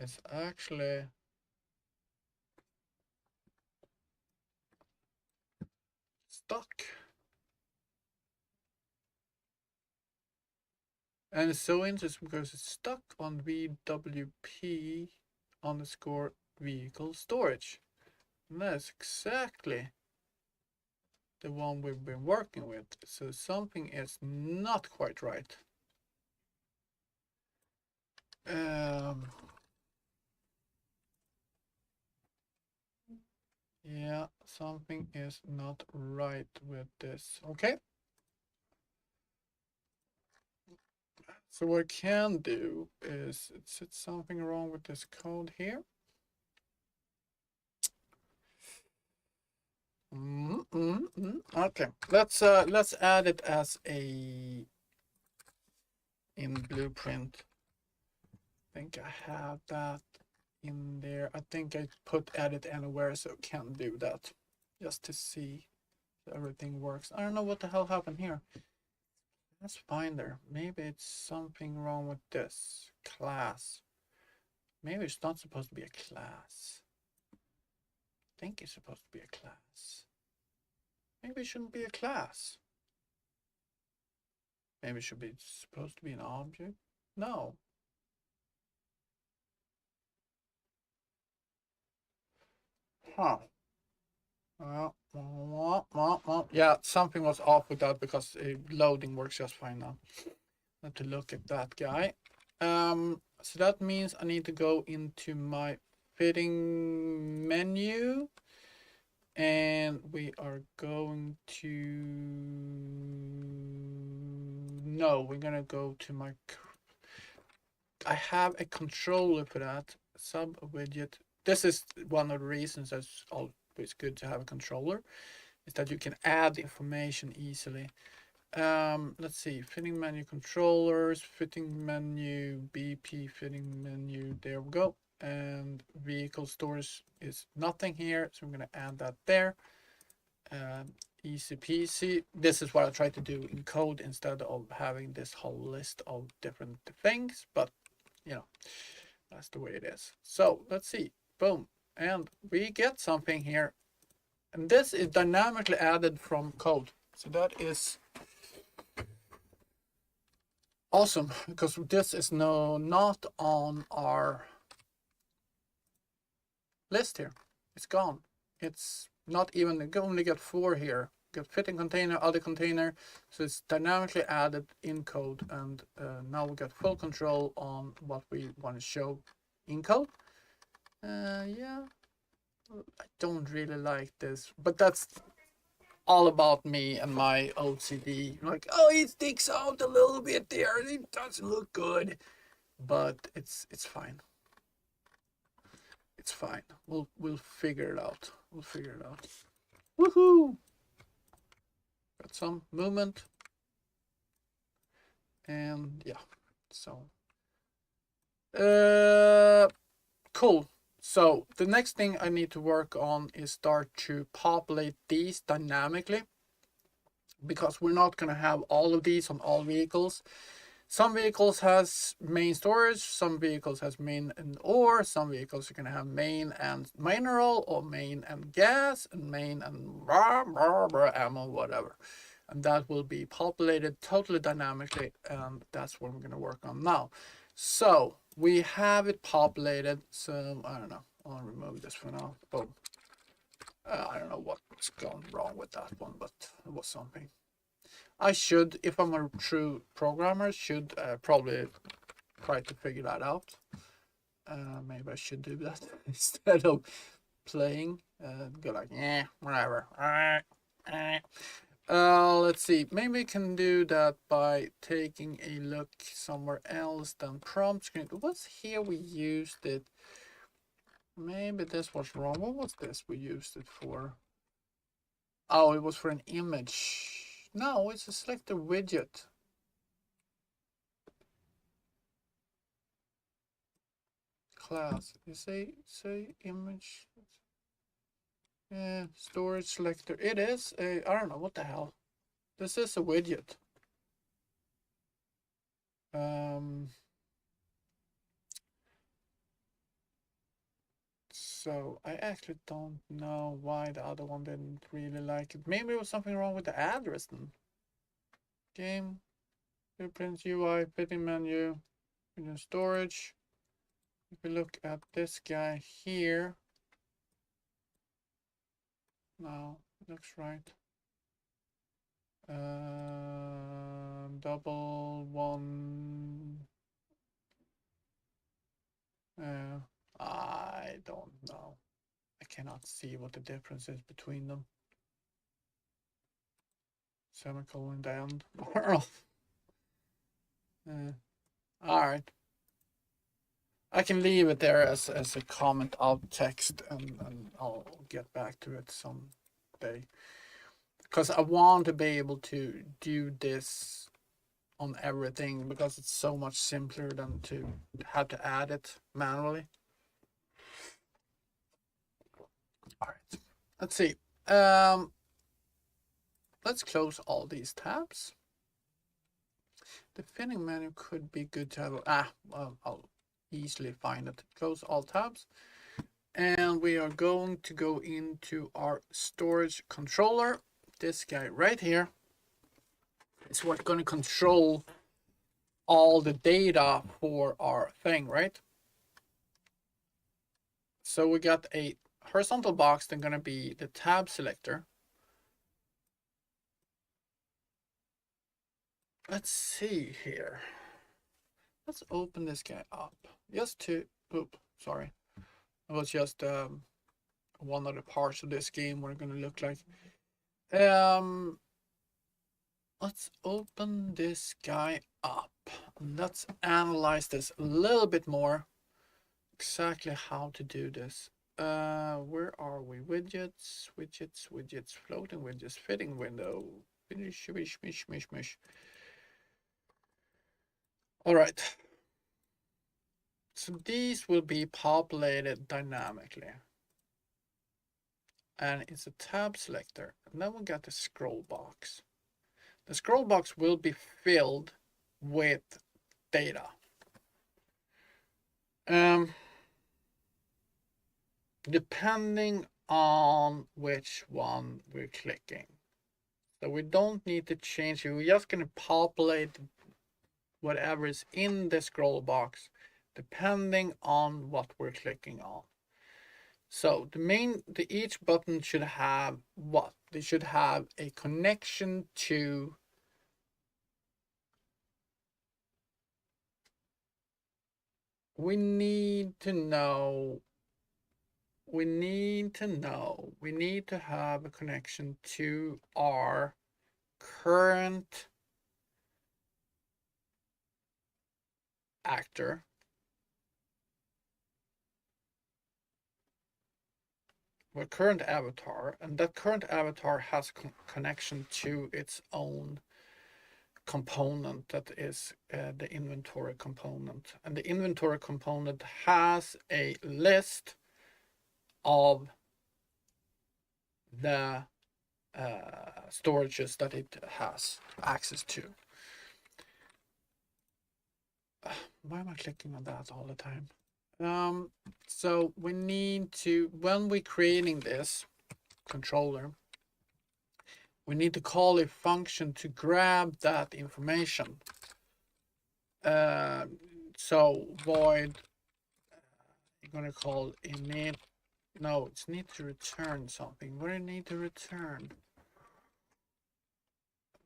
It's actually stuck. And it's so interesting because it's stuck on VWP underscore vehicle storage. And that's exactly the one we've been working with. So something is not quite right. Yeah, something is not right with this. Okay. So what I can do is, it's something wrong with this code here. Okay, let's add it as a in blueprint. I think I have that in there. I think I put edit anywhere, so can do that just to see. everything works. I don't know what the hell happened here. Let's find there. Maybe it's something wrong with this class. Maybe it's not supposed to be a class. I think it's supposed to be a class. Maybe it shouldn't be a class. Maybe it should be supposed to be an object. No. Huh. Yeah, something was off with that because loading works just fine now. I have to look at that guy. So that means I need to go into my fitting menu, and we are going to, no, we're gonna go to my, I have a controller for that, sub widget. This is one of the reasons that's always good to have a controller, is that you can add information easily. Let's see, fitting menu controllers, fitting menu, BP fitting menu, there we go. And vehicle stores is nothing here, so I'm gonna add that there. Easy peasy. This is what I try to do in code instead of having this whole list of different things, but you know, that's the way it is. So let's see, boom, and we get something here, and this is dynamically added from code. So that is awesome, because this is not on our list here. It's gone. It's not even, you only get 4 here. Get fitting container, other container. So it's dynamically added in code, and now we got full control on what we want to show in code. Yeah, I don't really like this, but that's all about me and my OCD. Like, oh, it sticks out a little bit there. It doesn't look good, but it's fine. It's fine. We'll figure it out. We'll figure it out. Woohoo! Got some movement, and yeah. So, cool. So the next thing I need to work on is start to populate these dynamically, because we're not gonna have all of these on all vehicles. Some vehicles has main storage, some vehicles has main and ore, some vehicles are gonna have main and mineral, or main and gas, and main and ammo, whatever. And that will be populated totally dynamically, and that's what we're gonna work on now. So we have it populated, so I don't know, I'll remove this for now. Boom. I don't know what's gone wrong with that one, but it was something. I should, if I'm a true programmer, should probably try to figure that out. Maybe I should do that instead of playing. Go like, yeah, whatever. Let's see. Maybe we can do that by taking a look somewhere else than prompt screen. What's here? We used it. Maybe this was wrong. What was this we used it for? Oh, it was for an image. No, it's a selector widget. Class. You say image. Yeah, storage selector. It is a, I don't know what the hell. This is a widget. So I actually don't know why the other one didn't really like it. Maybe it was something wrong with the address then. Game, blueprints, UI, fitting menu, in storage. If we look at this guy here, no, it looks right. Double one. I don't know. I cannot see what the difference is between them. Semicolon down. All right. I can leave it there as a comment out text, and I'll get back to it someday. Because I want to be able to do this on everything, because it's so much simpler than to have to add it manually. All right, let's see. let's close all these tabs. The fitting menu could be good to have. Well, I'll easily find it. Close all tabs. And we are going to go into our storage controller. This guy right here is what's going to control all the data for our thing, right? So we got a horizontal box, then going to be the tab selector. Let's see here. Let's open this guy up. Just to, sorry. It was just one of the parts of this game what it's going to look like. Let's open this guy up. Let's analyze this a little bit more. Exactly how to do this. Where are we? Widgets, floating widgets, fitting window. Mish. All right. So these will be populated dynamically. And it's a tab selector. And then we got the scroll box. The scroll box will be filled with data. Depending on which one we're clicking. So we don't need to change it. We're just going to populate whatever is in the scroll box depending on what we're clicking on. So each button should have what? They should have a connection to we need to have a connection to our current actor. Our current avatar, and that current avatar has connection to its own component, that is the inventory component. And the inventory component has a list of the storages that it has access to. Why am I clicking on that all the time? So we need to, when we're creating this controller, we need to call a function to grab that information. So void, you're going to call init. No, it's need to return something. What do you need to return?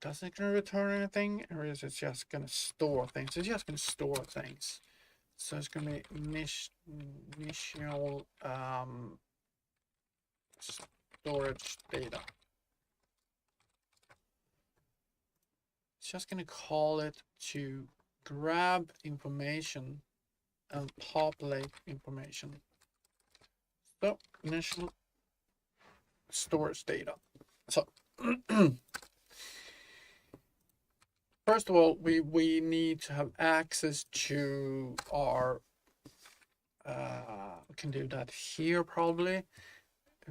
Does it going to return anything, or is it just going to store things? It's just going to store things. So it's going to be initial storage data. It's just going to call it to grab information and populate information. So initial storage data. So first of all, we need to have access to our, we can do that here probably.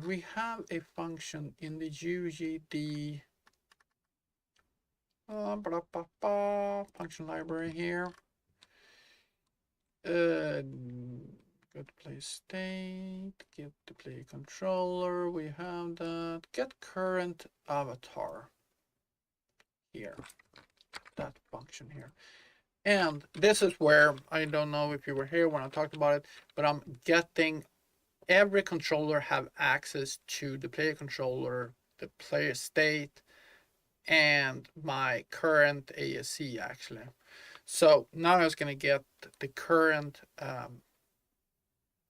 We have a function in the UGD function library here. Get play state, get the play controller, we have that, get current avatar here, that function here. And this is where, I don't know if you were here when I talked about it, but I'm getting every controller have access to the player controller, the player state, and my current ASC actually. So now I was going to get the current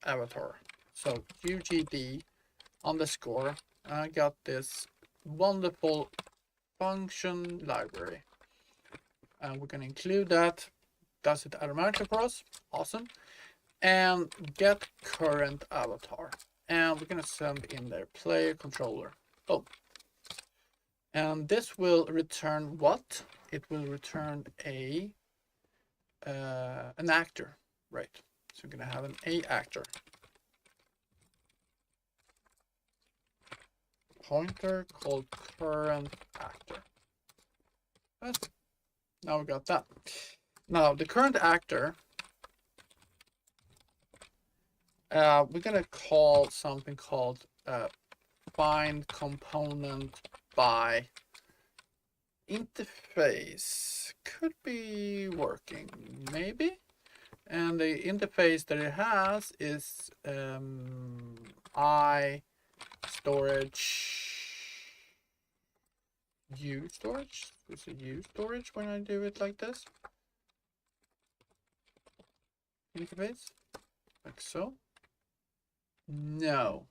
avatar. So UGD underscore, I got this wonderful function library. And we're going to include that. Does it automatically for us? Awesome. And get current avatar. And we're going to send in their player controller. Oh. And this will return what? It will return an actor, right? So we're going to have an A actor. pointer called current actor. Now we got that. Now the current actor, we're gonna call something called find component by interface. Could be working, maybe. And the interface that it has is I storage U storage. Is it U storage when I do it like this? Interface, like so. No.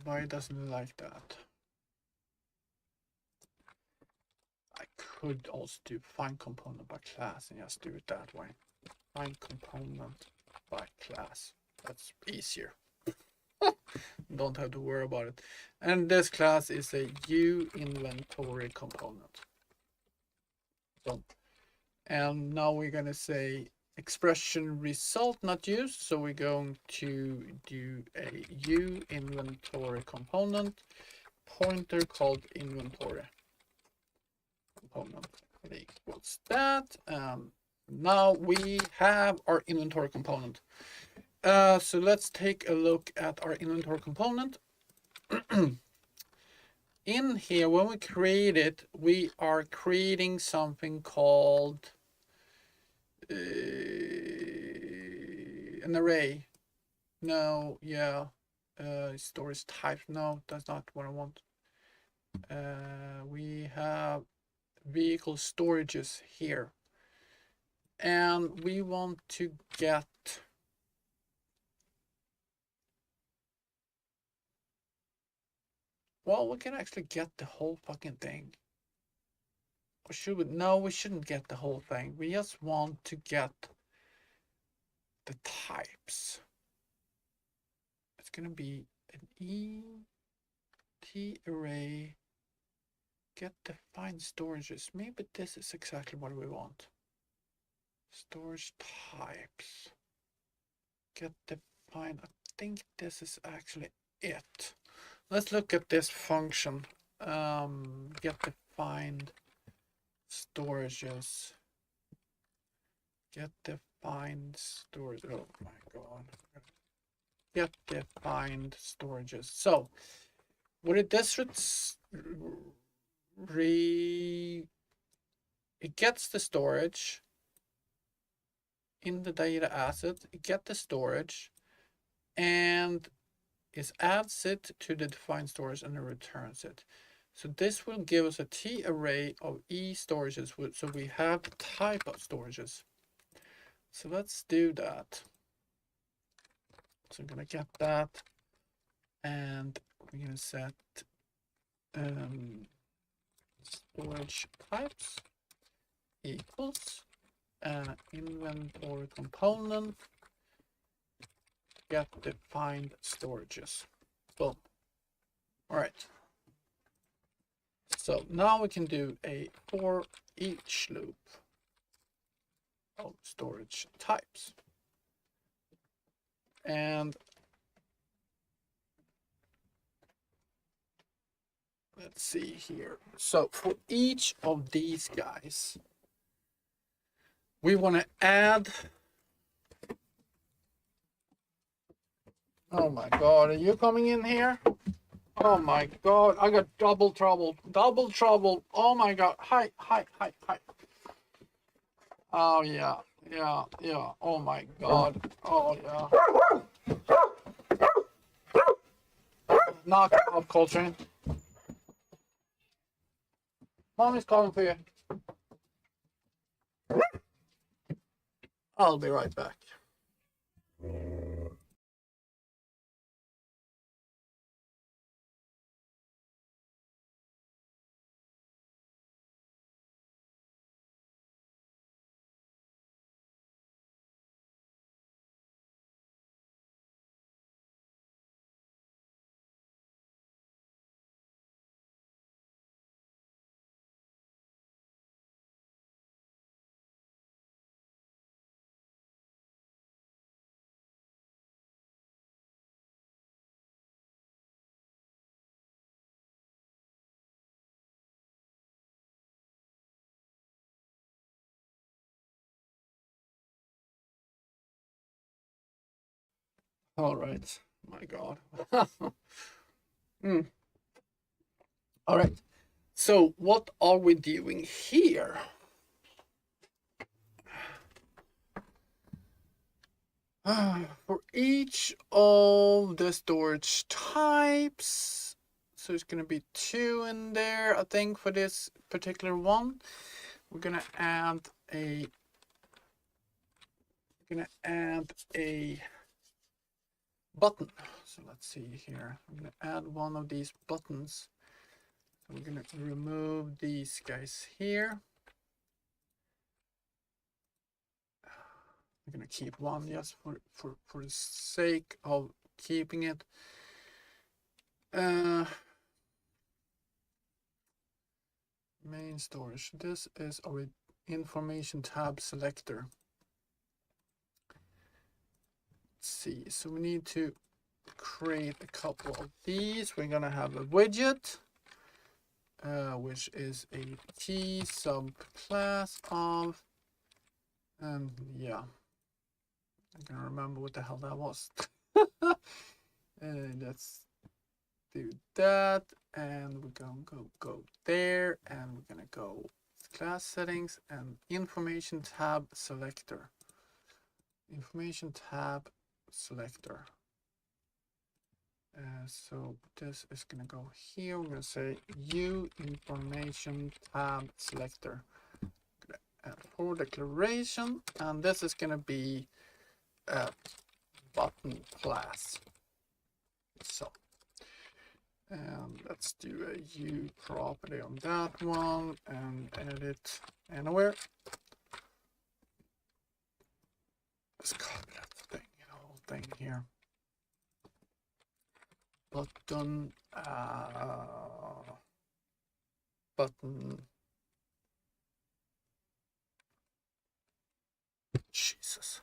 Why doesn't it like that? I could also do find component by class and just do it that way. Find component by class. That's easier. Don't have to worry about it. And this class is a U inventory component. So, and now we're gonna say expression result not used. So we're going to do a U inventory component pointer called inventory component equals that. Now we have our inventory component. So let's take a look at our inventory component. In here, when we create it, we are creating something called an array. No, yeah. Storage type. No, that's not what I want. We have vehicle storages here. And we want to get well, we can actually get the whole fucking thing. Or should we? No, we shouldn't get the whole thing. We just want to get the types. It's gonna be an ET array. Get defined storages. Maybe this is exactly what we want. Storage types. Get defined. I think this is actually it. Let's look at this function. Get defined storages. Get defined storage. Oh my god. Get defined storages. So what it does, it gets the storage in the data asset. It gets the storage and it adds it to the defined storage and it returns it. So this will give us a T array of E storages. So we have the type of storages. So let's do that. So I'm gonna get that, and we're gonna set storage types equals inventory component get defined storages. Boom. All right. So now we can do a for each loop of storage types. And let's see here. So for each of these guys, we want to add. Oh my god, are you coming in here? Oh my god, I got double trouble. Double trouble. Oh my god. Hi, hi, hi, hi. Oh yeah, yeah, yeah. Oh my god. Oh yeah. Knock off, Coltrane. Mommy's calling for you. I'll be right back. All right. My God. Mm. All right. So what are we doing here? For each of the storage types, so it's going to be 2 in there, I think, for this particular one. We're going to add a button. So let's see here. I'm going to add one of these buttons. So we're going to remove these guys here. I'm going to keep one just for the sake of keeping it. Main storage. This is our information tab selector. Let's see. So we need to create a couple of these. We're gonna have a widget, which is a key subclass of, and yeah, I can't remember what the hell that was. And let's do that, and we're gonna go there, and we're gonna go class settings and information tab selector. Information tab selector. So this is gonna go here. We're gonna say U information tab selector. For declaration, and this is gonna be a button class. So, and let's do a U property on that one and edit anywhere. Let's copy that thing, the whole thing here. Button, button. Jesus.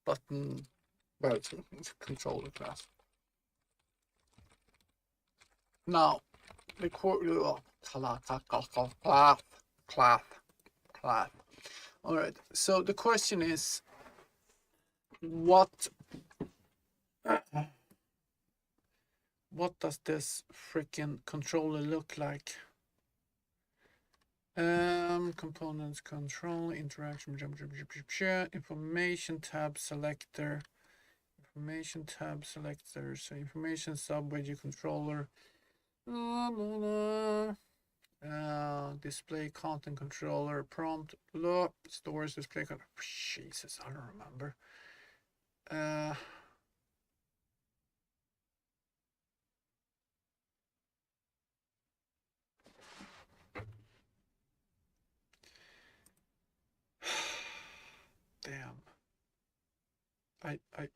Button, well, it's controller class. Now, the class. All right. So the question is, what does this freaking controller look like? Components, control, interaction, information tab selector, so information sub-widget controller, display content controller, prompt, stores display content. Jesus, I don't remember. Damn.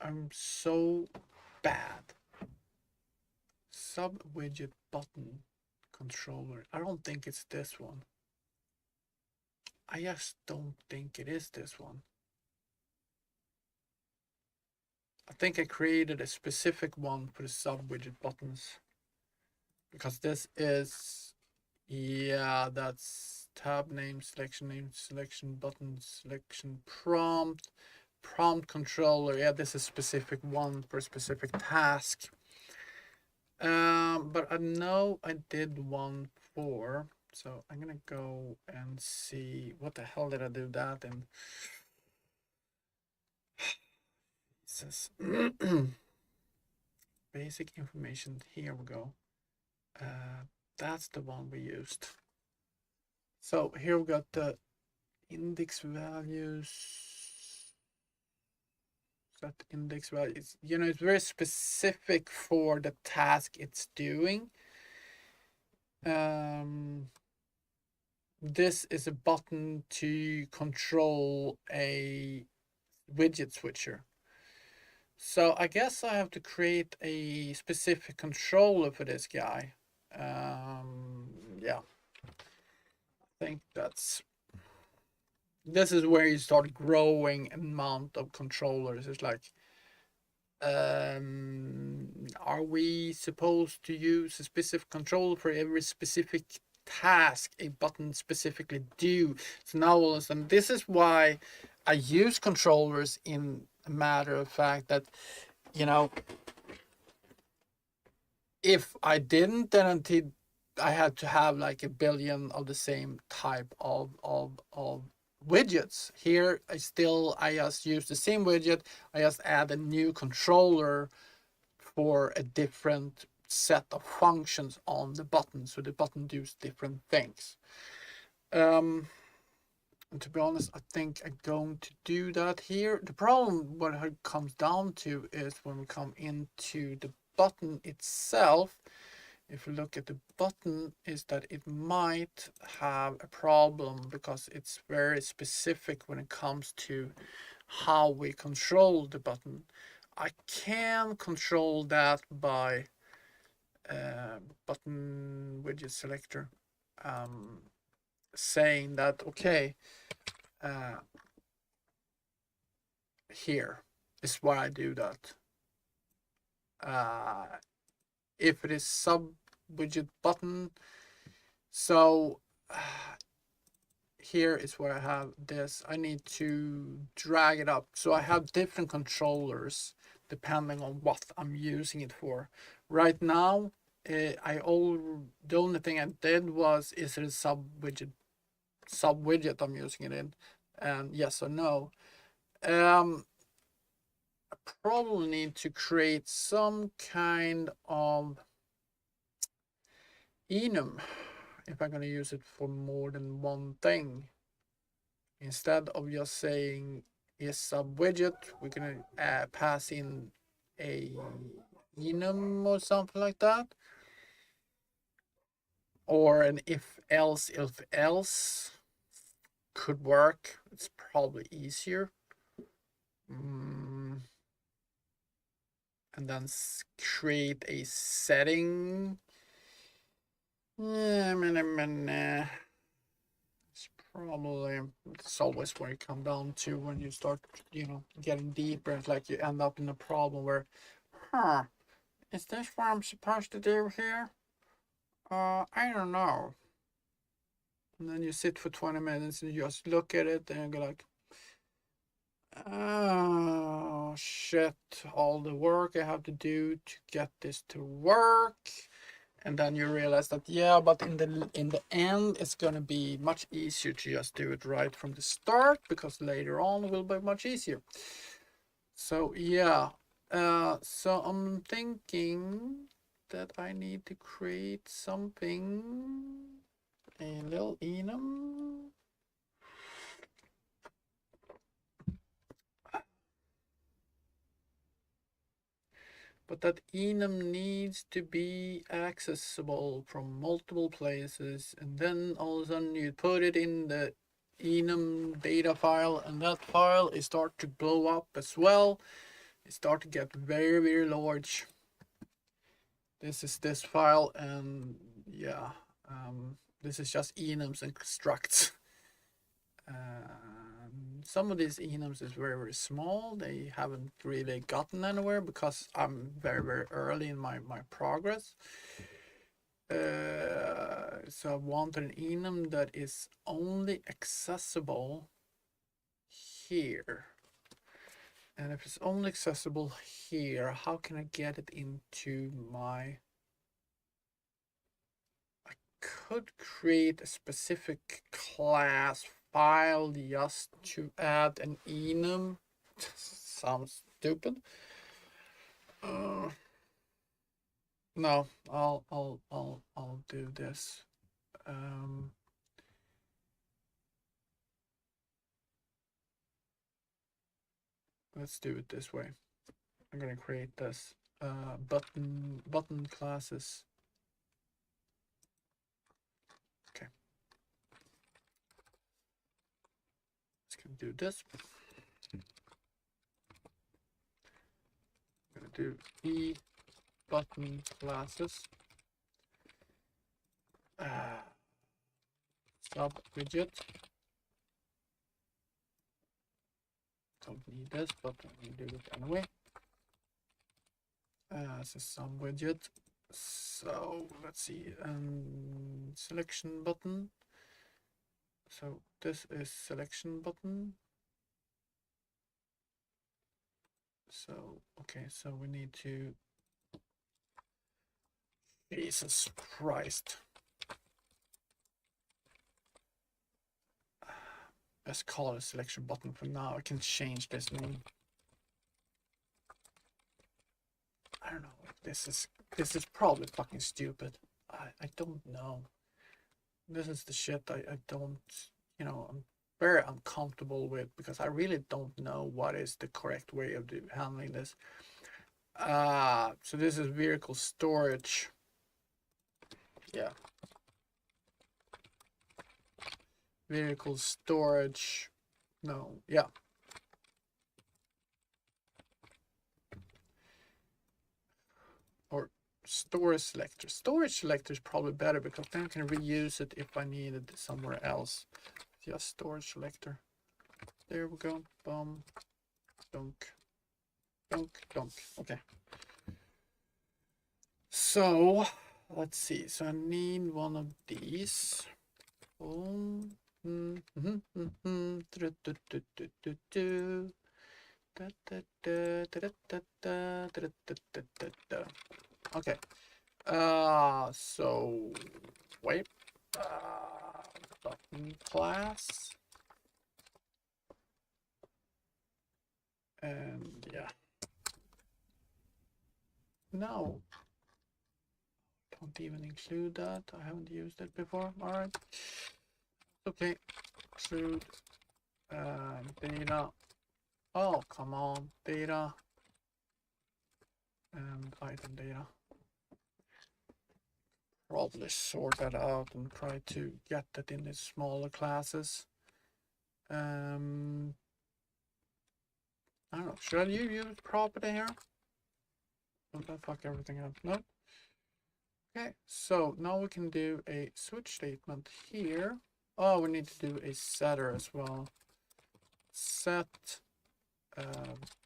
I'm so bad. Sub widget button controller. I don't think it's this one. I just don't think it is this one. I think I created a specific one for the sub widget buttons. Because this is, yeah, that's tab name, selection, button, selection, prompt controller. Yeah, this is a specific one for a specific task. But I know I did one for, so I'm gonna go and see what the hell did I do that in. Jesus. Basic information. Here we go. That's the one we used. So here we got the index values. That index value is, it's very specific for the task it's doing. This is a button to control a widget switcher. So I guess I have to create a specific controller for this guy. Yeah, I think this is where you start growing amount of controllers. It's like, are we supposed to use a specific controller for every specific task a button specifically do? So now all of a sudden, this is why I use controllers in a matter of fact that, you know, if I didn't, then I had to have like a billion of the same type of widgets. Here I just use the same widget. I just add a new controller for a different set of functions on the button, so the button does different things. And to be honest, I think I'm going to do that here. The problem, what it comes down to, is when we come into the button itself, if you look at the button, is that it might have a problem because it's very specific when it comes to how we control the button. I can control that by button widget selector, saying that, okay, here is why I do that. If it is sub widget button, so here is where I have this. I need to drag it up. So I have different controllers depending on what I'm using it for. Right now, the only thing I did was, is it a sub widget I'm using it in? And yes or no. I probably need to create some kind of enum if I'm going to use it for more than one thing. Instead of just saying is sub widget, we're going to pass in a enum or something like that, or an if else could work. It's probably easier. And then create a setting. It's probably, it's always where you come down to when you start, getting deeper. It's like you end up in a problem where, is this what I'm supposed to do here? I don't know. And then you sit for 20 minutes and you just look at it and you go like, oh shit, all the work I have to do to get this to work. And then you realize that, yeah, but in the end, it's going to be much easier to just do it right from the start, because later on it will be much easier. So yeah, so I'm thinking that I need to create something, a little enum. But that enum needs to be accessible from multiple places, and then all of a sudden you put it in the enum data file, and that file is start to blow up as well. It start to get very, very large. This is this file, and yeah, this is just enums and structs. Some of these enums is very, very small. They haven't really gotten anywhere because I'm very, very early in my progress. So I want an enum that is only accessible here. And if it's only accessible here, how can I get it into my... I could create a specific class file just to add an enum. Sounds stupid. No, I'll do this. Let's do it this way. I'm gonna create this button classes. Okay. Let's gonna do this. I'm gonna do e button classes. Sub widget. Don't need this, but I'm gonna do it anyway. As a sub widget. So let's see, selection button. So this is selection button. So, okay, so we need to, Jesus Christ. Let's call it a selection button for now. I can change this name. I don't know. This is probably fucking stupid. I don't know. This is the shit I don't, I'm very uncomfortable with because I really don't know what is the correct way of handling this. So this is vehicle storage. Yeah. Vehicle storage. No, yeah. Or storage selector. Storage selector is probably better because then I can reuse it if I need it somewhere else. Just storage selector. There we go. Boom. Dunk. Dunk. Dunk. Okay. So let's see. So I need one of these. Boom. Okay. So wait. Button class. And yeah. No. Don't even include that. I haven't used it before. All right. Okay. Include data. Oh, come on. Data. And item data. Probably sort that out and try to get that in the smaller classes. I don't know. Should I use property here? Don't that fuck everything up? No. Okay, so now we can do a switch statement here. Oh, we need to do a setter as well. Set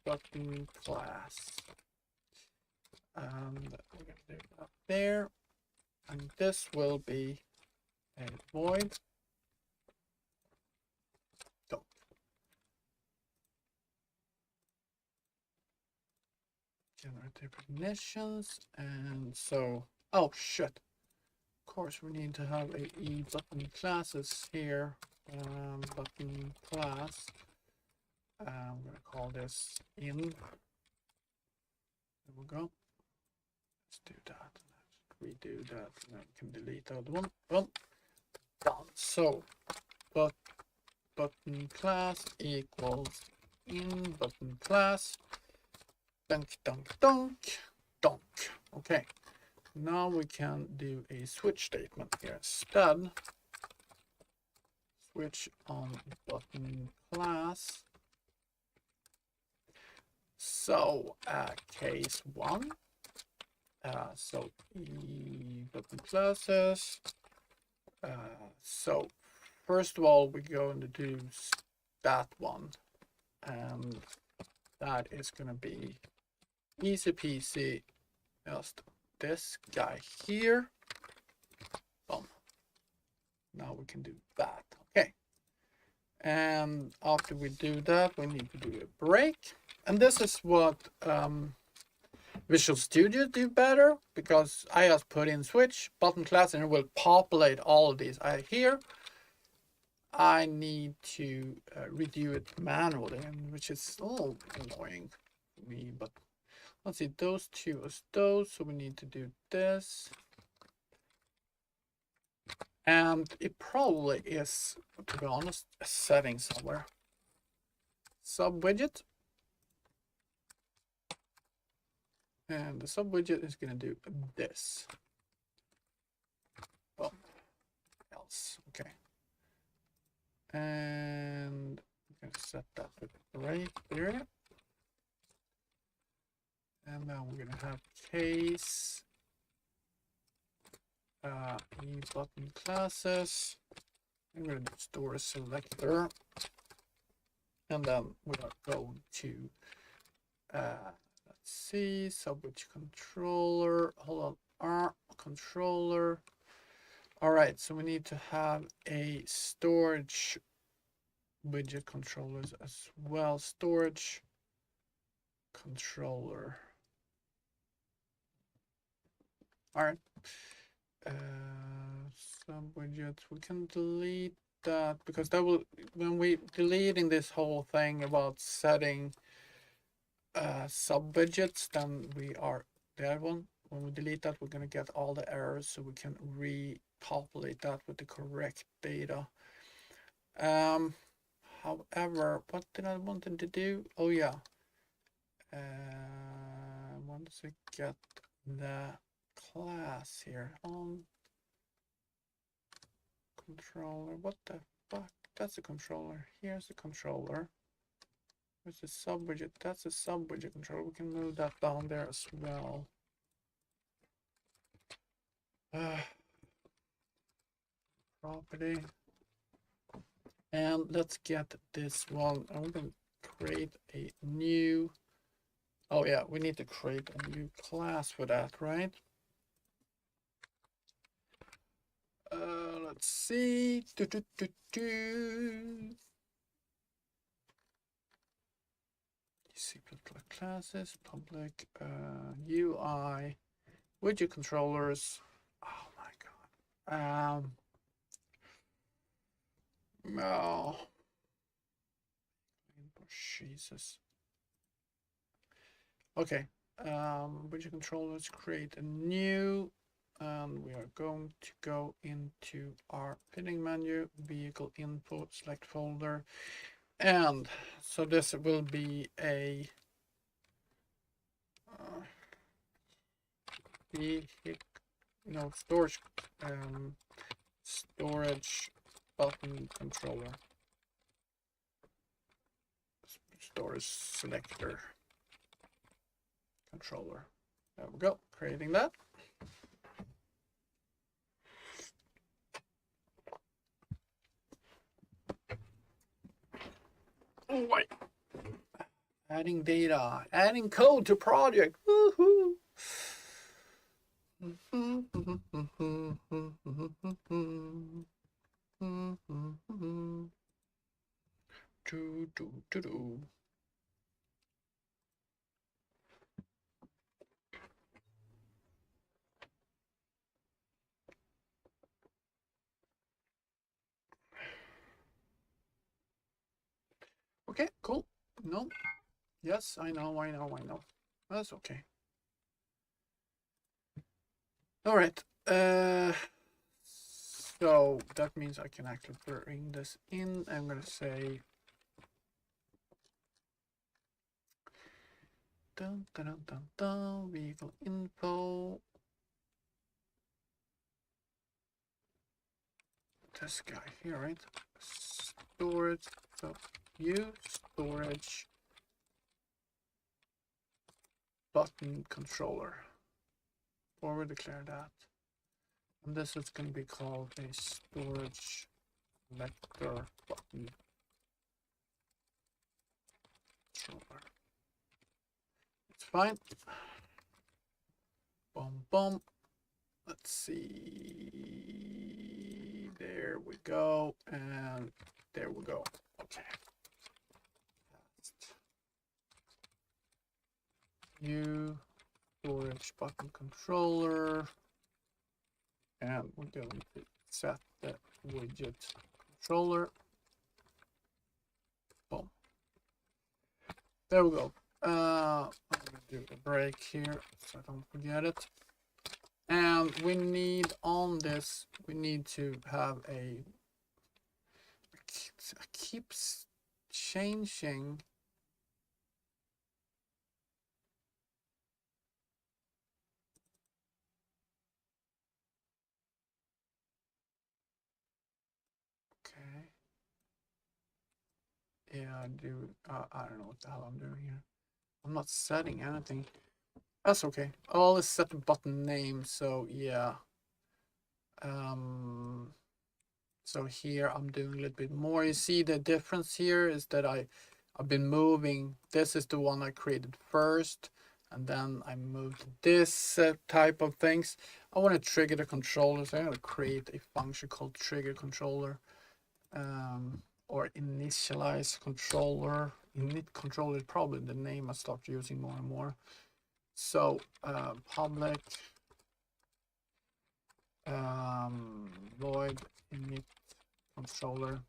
button class. And we're going to do that there. And this will be a void. Don't. Generate definitions. And so, oh shit. Of course, we need to have a e button classes here. Button class. I'm going to call this in. There we go. Let's do that. Redo that, and then we can delete the other one. Well, done. So, button class equals in button class. Dunk, dunk, dunk, dunk. Okay. Now we can do a switch statement here instead. Switch on button class. So, case 1. So button classes. So first of all, we're going to do that one, and that is going to be easy peasy. Just this guy here. Boom. Now we can do that. Okay. And after we do that, we need to do a break. And this is what Visual Studio do better, because I just put in switch button class and it will populate all of these. Here I need to redo it manually, which is a little annoying for me, but let's see, those two is those, so we need to do this. And it probably is, to be honest, a setting somewhere. Sub widget. And the sub widget is going to do this. Well, else. Okay. And I'm going to set that with right there. And now we're going to have case e button classes. I'm going to store a selector. And then we are going to let's see, subwidget controller. Hold on, controller. All right, so we need to have a storage widget controllers as well. Storage controller. All right. Sub-widgets, we can delete that because that will, when we deleting this whole thing about setting sub-widgets, then we are that one. When we delete that, we're going to get all the errors, so we can repopulate that with the correct data. However, what did I want them to do? Oh yeah. Once we get the class here on controller, what the fuck? That's a controller. Here's the controller. There's a sub-widget. That's a sub-widget controller. We can move that down there as well. Property. And let's get this one. I'm going to create a new. Oh yeah, we need to create a new class for that, right? Let's see. Secret classes, public UI, widget controllers. Oh my god. No. Jesus. Okay. Widget controllers, create a new, and we are going to go into our pinning menu, vehicle info, select folder, and so this will be a storage storage button controller, storage selector controller. There we go, creating that. Oh wait. Adding data, adding code to project. Woohoo! Okay, cool. No. Yes, I know. That's okay. All right. So that means I can actually bring this in. I'm gonna say vehicle info. This guy here, right? Storage. So storage button controller. Or we declare that. And this is going to be called a storage vector button controller. It's fine. Boom, boom. Let's see. There we go. And there we go. Okay. New storage button controller. And we're going to set the widget controller. Boom. There we go. I'm gonna do a break here so I don't forget it. And we need on this, we need to have a, it keeps changing. Okay. Yeah, I do. I don't know what the hell I'm doing here. I'm not setting anything. That's okay. Oh, let's set the button name. So yeah. So here I'm doing a little bit more. You see the difference here is that I've been moving. This is the one I created first, and then I moved this type of things. I want to trigger the controller, so I'm going to create a function called trigger controller. or initialize controller. Init controller is probably the name I start using more and more. So public void init controller.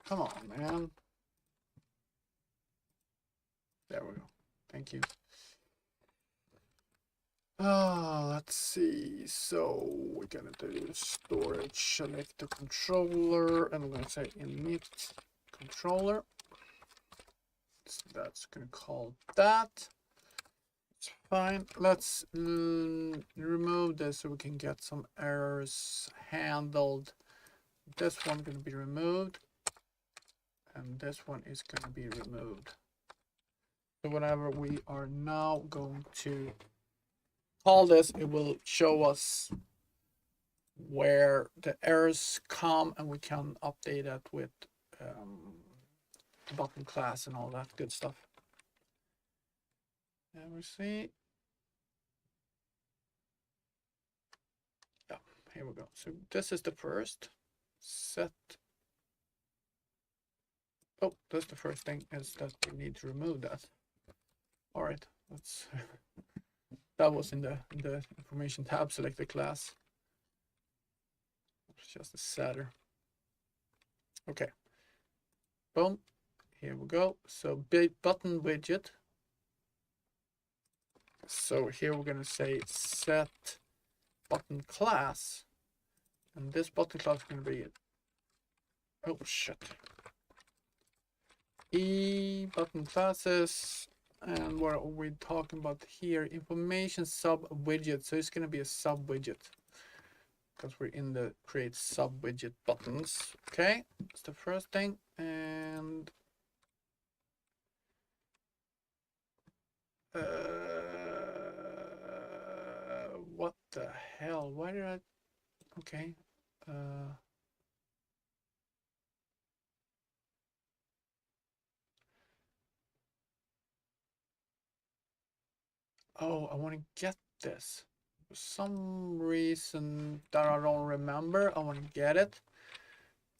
Come on, man. There we go. Thank you. Let's see. So we're gonna do storage, select the controller, and I'm gonna say init controller. So that's gonna call that. It's fine. Let's remove this so we can get some errors handled. This one's gonna be removed, and this one is gonna be removed. So whenever we are now going to call this, it will show us where the errors come, and we can update that with the button class and all that good stuff. And we see. Yeah, here we go. So this is the first set. Oh, that's the first thing, is that we need to remove that. All right, let's. That was in the information tab. Select the class. It's just a setter. Okay. Boom. Here we go. So button widget. So here we're gonna say set button class, and this button class is gonna be, oh shit, button classes. And what are we talking about here? Information sub widget. So it's gonna be a sub widget because we're in the create sub widget buttons. Okay, that's the first thing. And what the hell? Why did I? Okay. Oh, I want to get this. For some reason that I don't remember, I want to get it.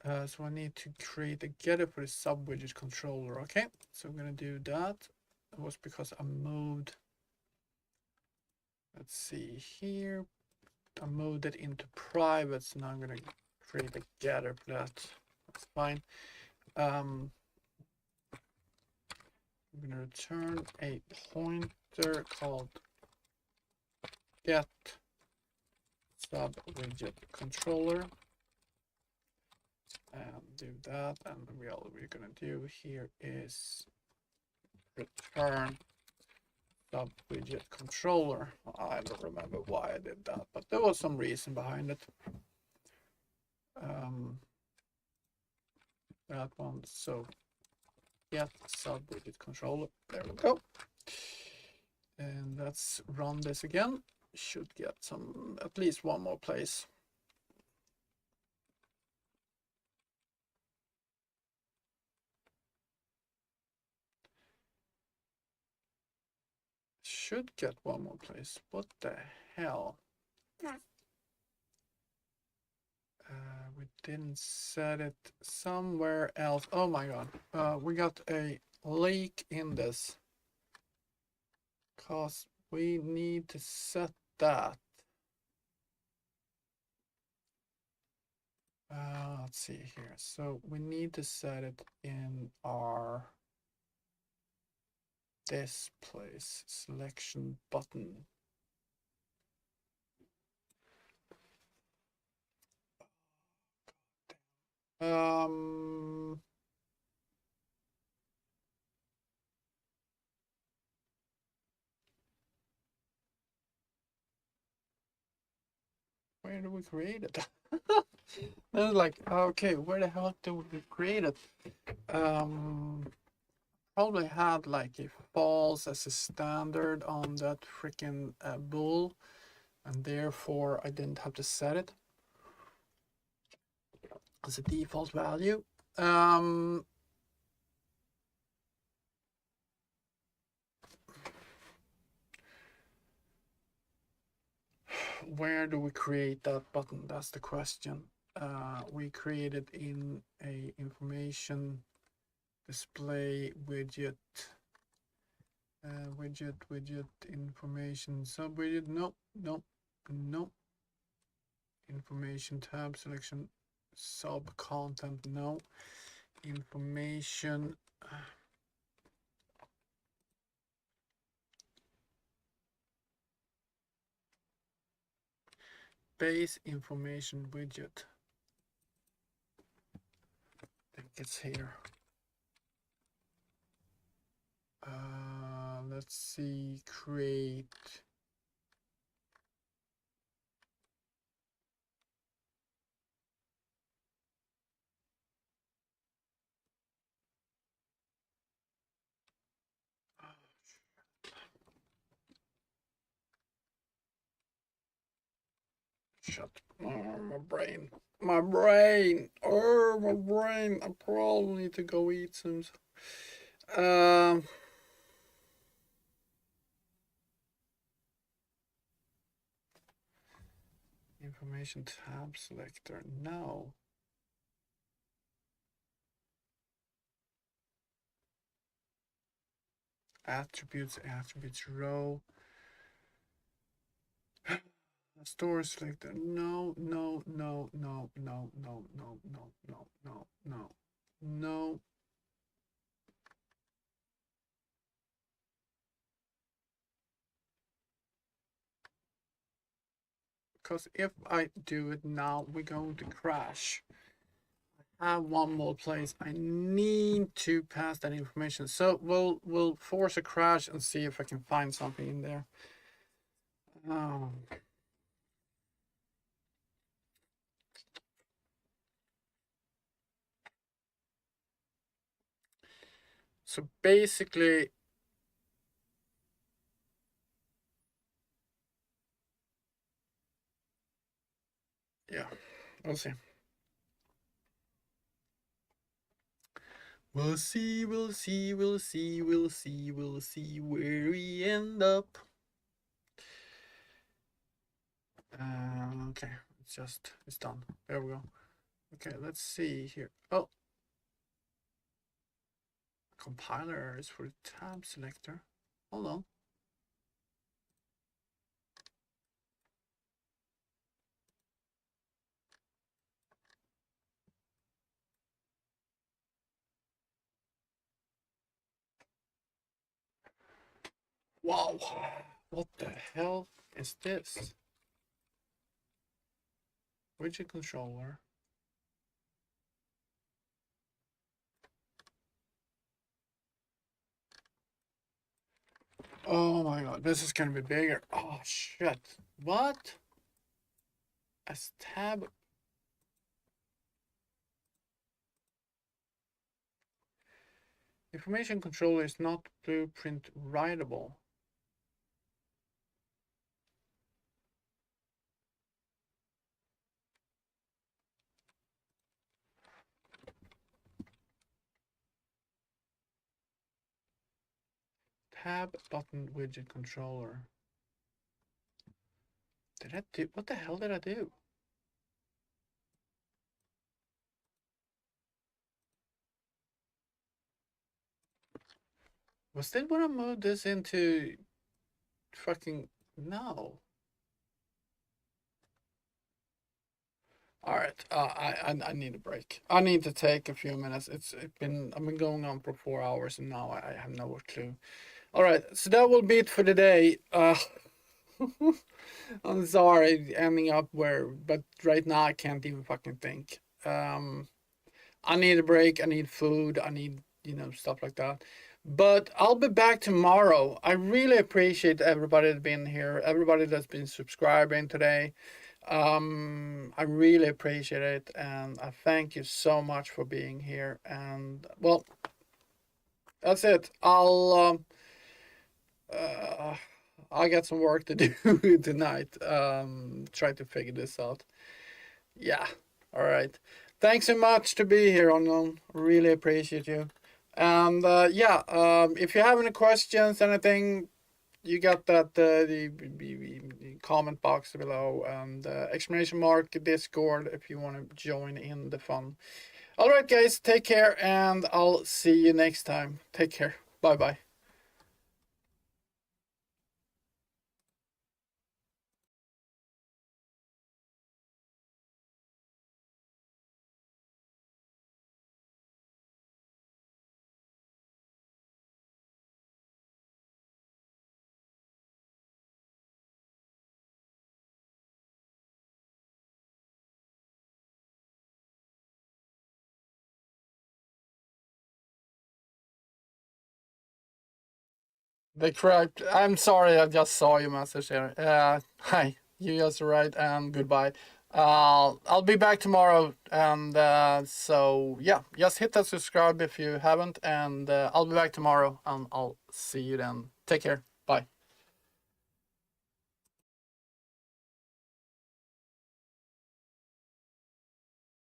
So I need to create a getter for the sub widget controller. Okay, so I'm gonna do that. It was because I moved. Let's see here. I moved it into private, so now I'm gonna create a getter for that. That's fine. I'm gonna return a pointer called get sub widget controller, and do that. And all we're gonna do here is return sub widget controller. I don't remember why I did that, but there was some reason behind it. That one. So get sub widget controller. There we go. And let's run this again. Should get some, at least one more place. Should get one more place. What the hell? We didn't set it somewhere else. Oh my god. We got a leak in this. Because we need to set that. Let's see here. So we need to set it in our this place, selection button. Where do we create it? Then like, okay, where the hell do we create it? Probably had like a false as a standard on that freaking bool, and therefore I didn't have to set it as a default value. where do we create that button? That's the question. We create it in a information display widget, widget information subwidget. No. Information tab selection sub content. No. Information. Base information widget. I think it's here. Let's see, create. Shut. Oh, my brain. My brain. Oh, my brain. I probably need to go eat some. Information tab selector. No. Attributes row. Store selector. No. Because if I do it now, we're going to crash. I have one more place. I need to pass that information. So we'll force a crash and see if I can find something in there. So basically, yeah, we'll see. We'll see where we end up. Okay, it's done. There we go. Okay, let's see here. Oh, compiler is for the tab selector. Hold on. Wow, what the hell is this? Widget controller. Oh my god, this is gonna be bigger. Oh shit. What? As tab. Information controller is not blueprint writable. Tab button widget controller. Did I do? What the hell did I do? Was that when I moved this into fucking no? All right, I need a break. I need to take a few minutes. I've been going on for 4 hours and now I have no clue. All right, so that will be it for today. I'm sorry ending up where, but right now I can't even fucking think. I need a break. I need food. I need, stuff like that. But I'll be back tomorrow. I really appreciate everybody that's been here, everybody that's been subscribing today. I really appreciate it, and I thank you so much for being here. And well, that's it. I got some work to do tonight. Try to figure this out. Yeah. All right. Thanks so much to be here, Unknown. Really appreciate you. And yeah, if you have any questions, anything, you got that. comment box below, and exclamation mark Discord if you want to join in the fun. All right, guys, take care, and I'll see you next time. Take care. Bye bye. The correct. I'm sorry, I just saw your message here. Hi, you just right, and goodbye. I'll be back tomorrow, and so yeah, just hit that subscribe if you haven't, and I'll be back tomorrow, and I'll see you then. Take care. Bye.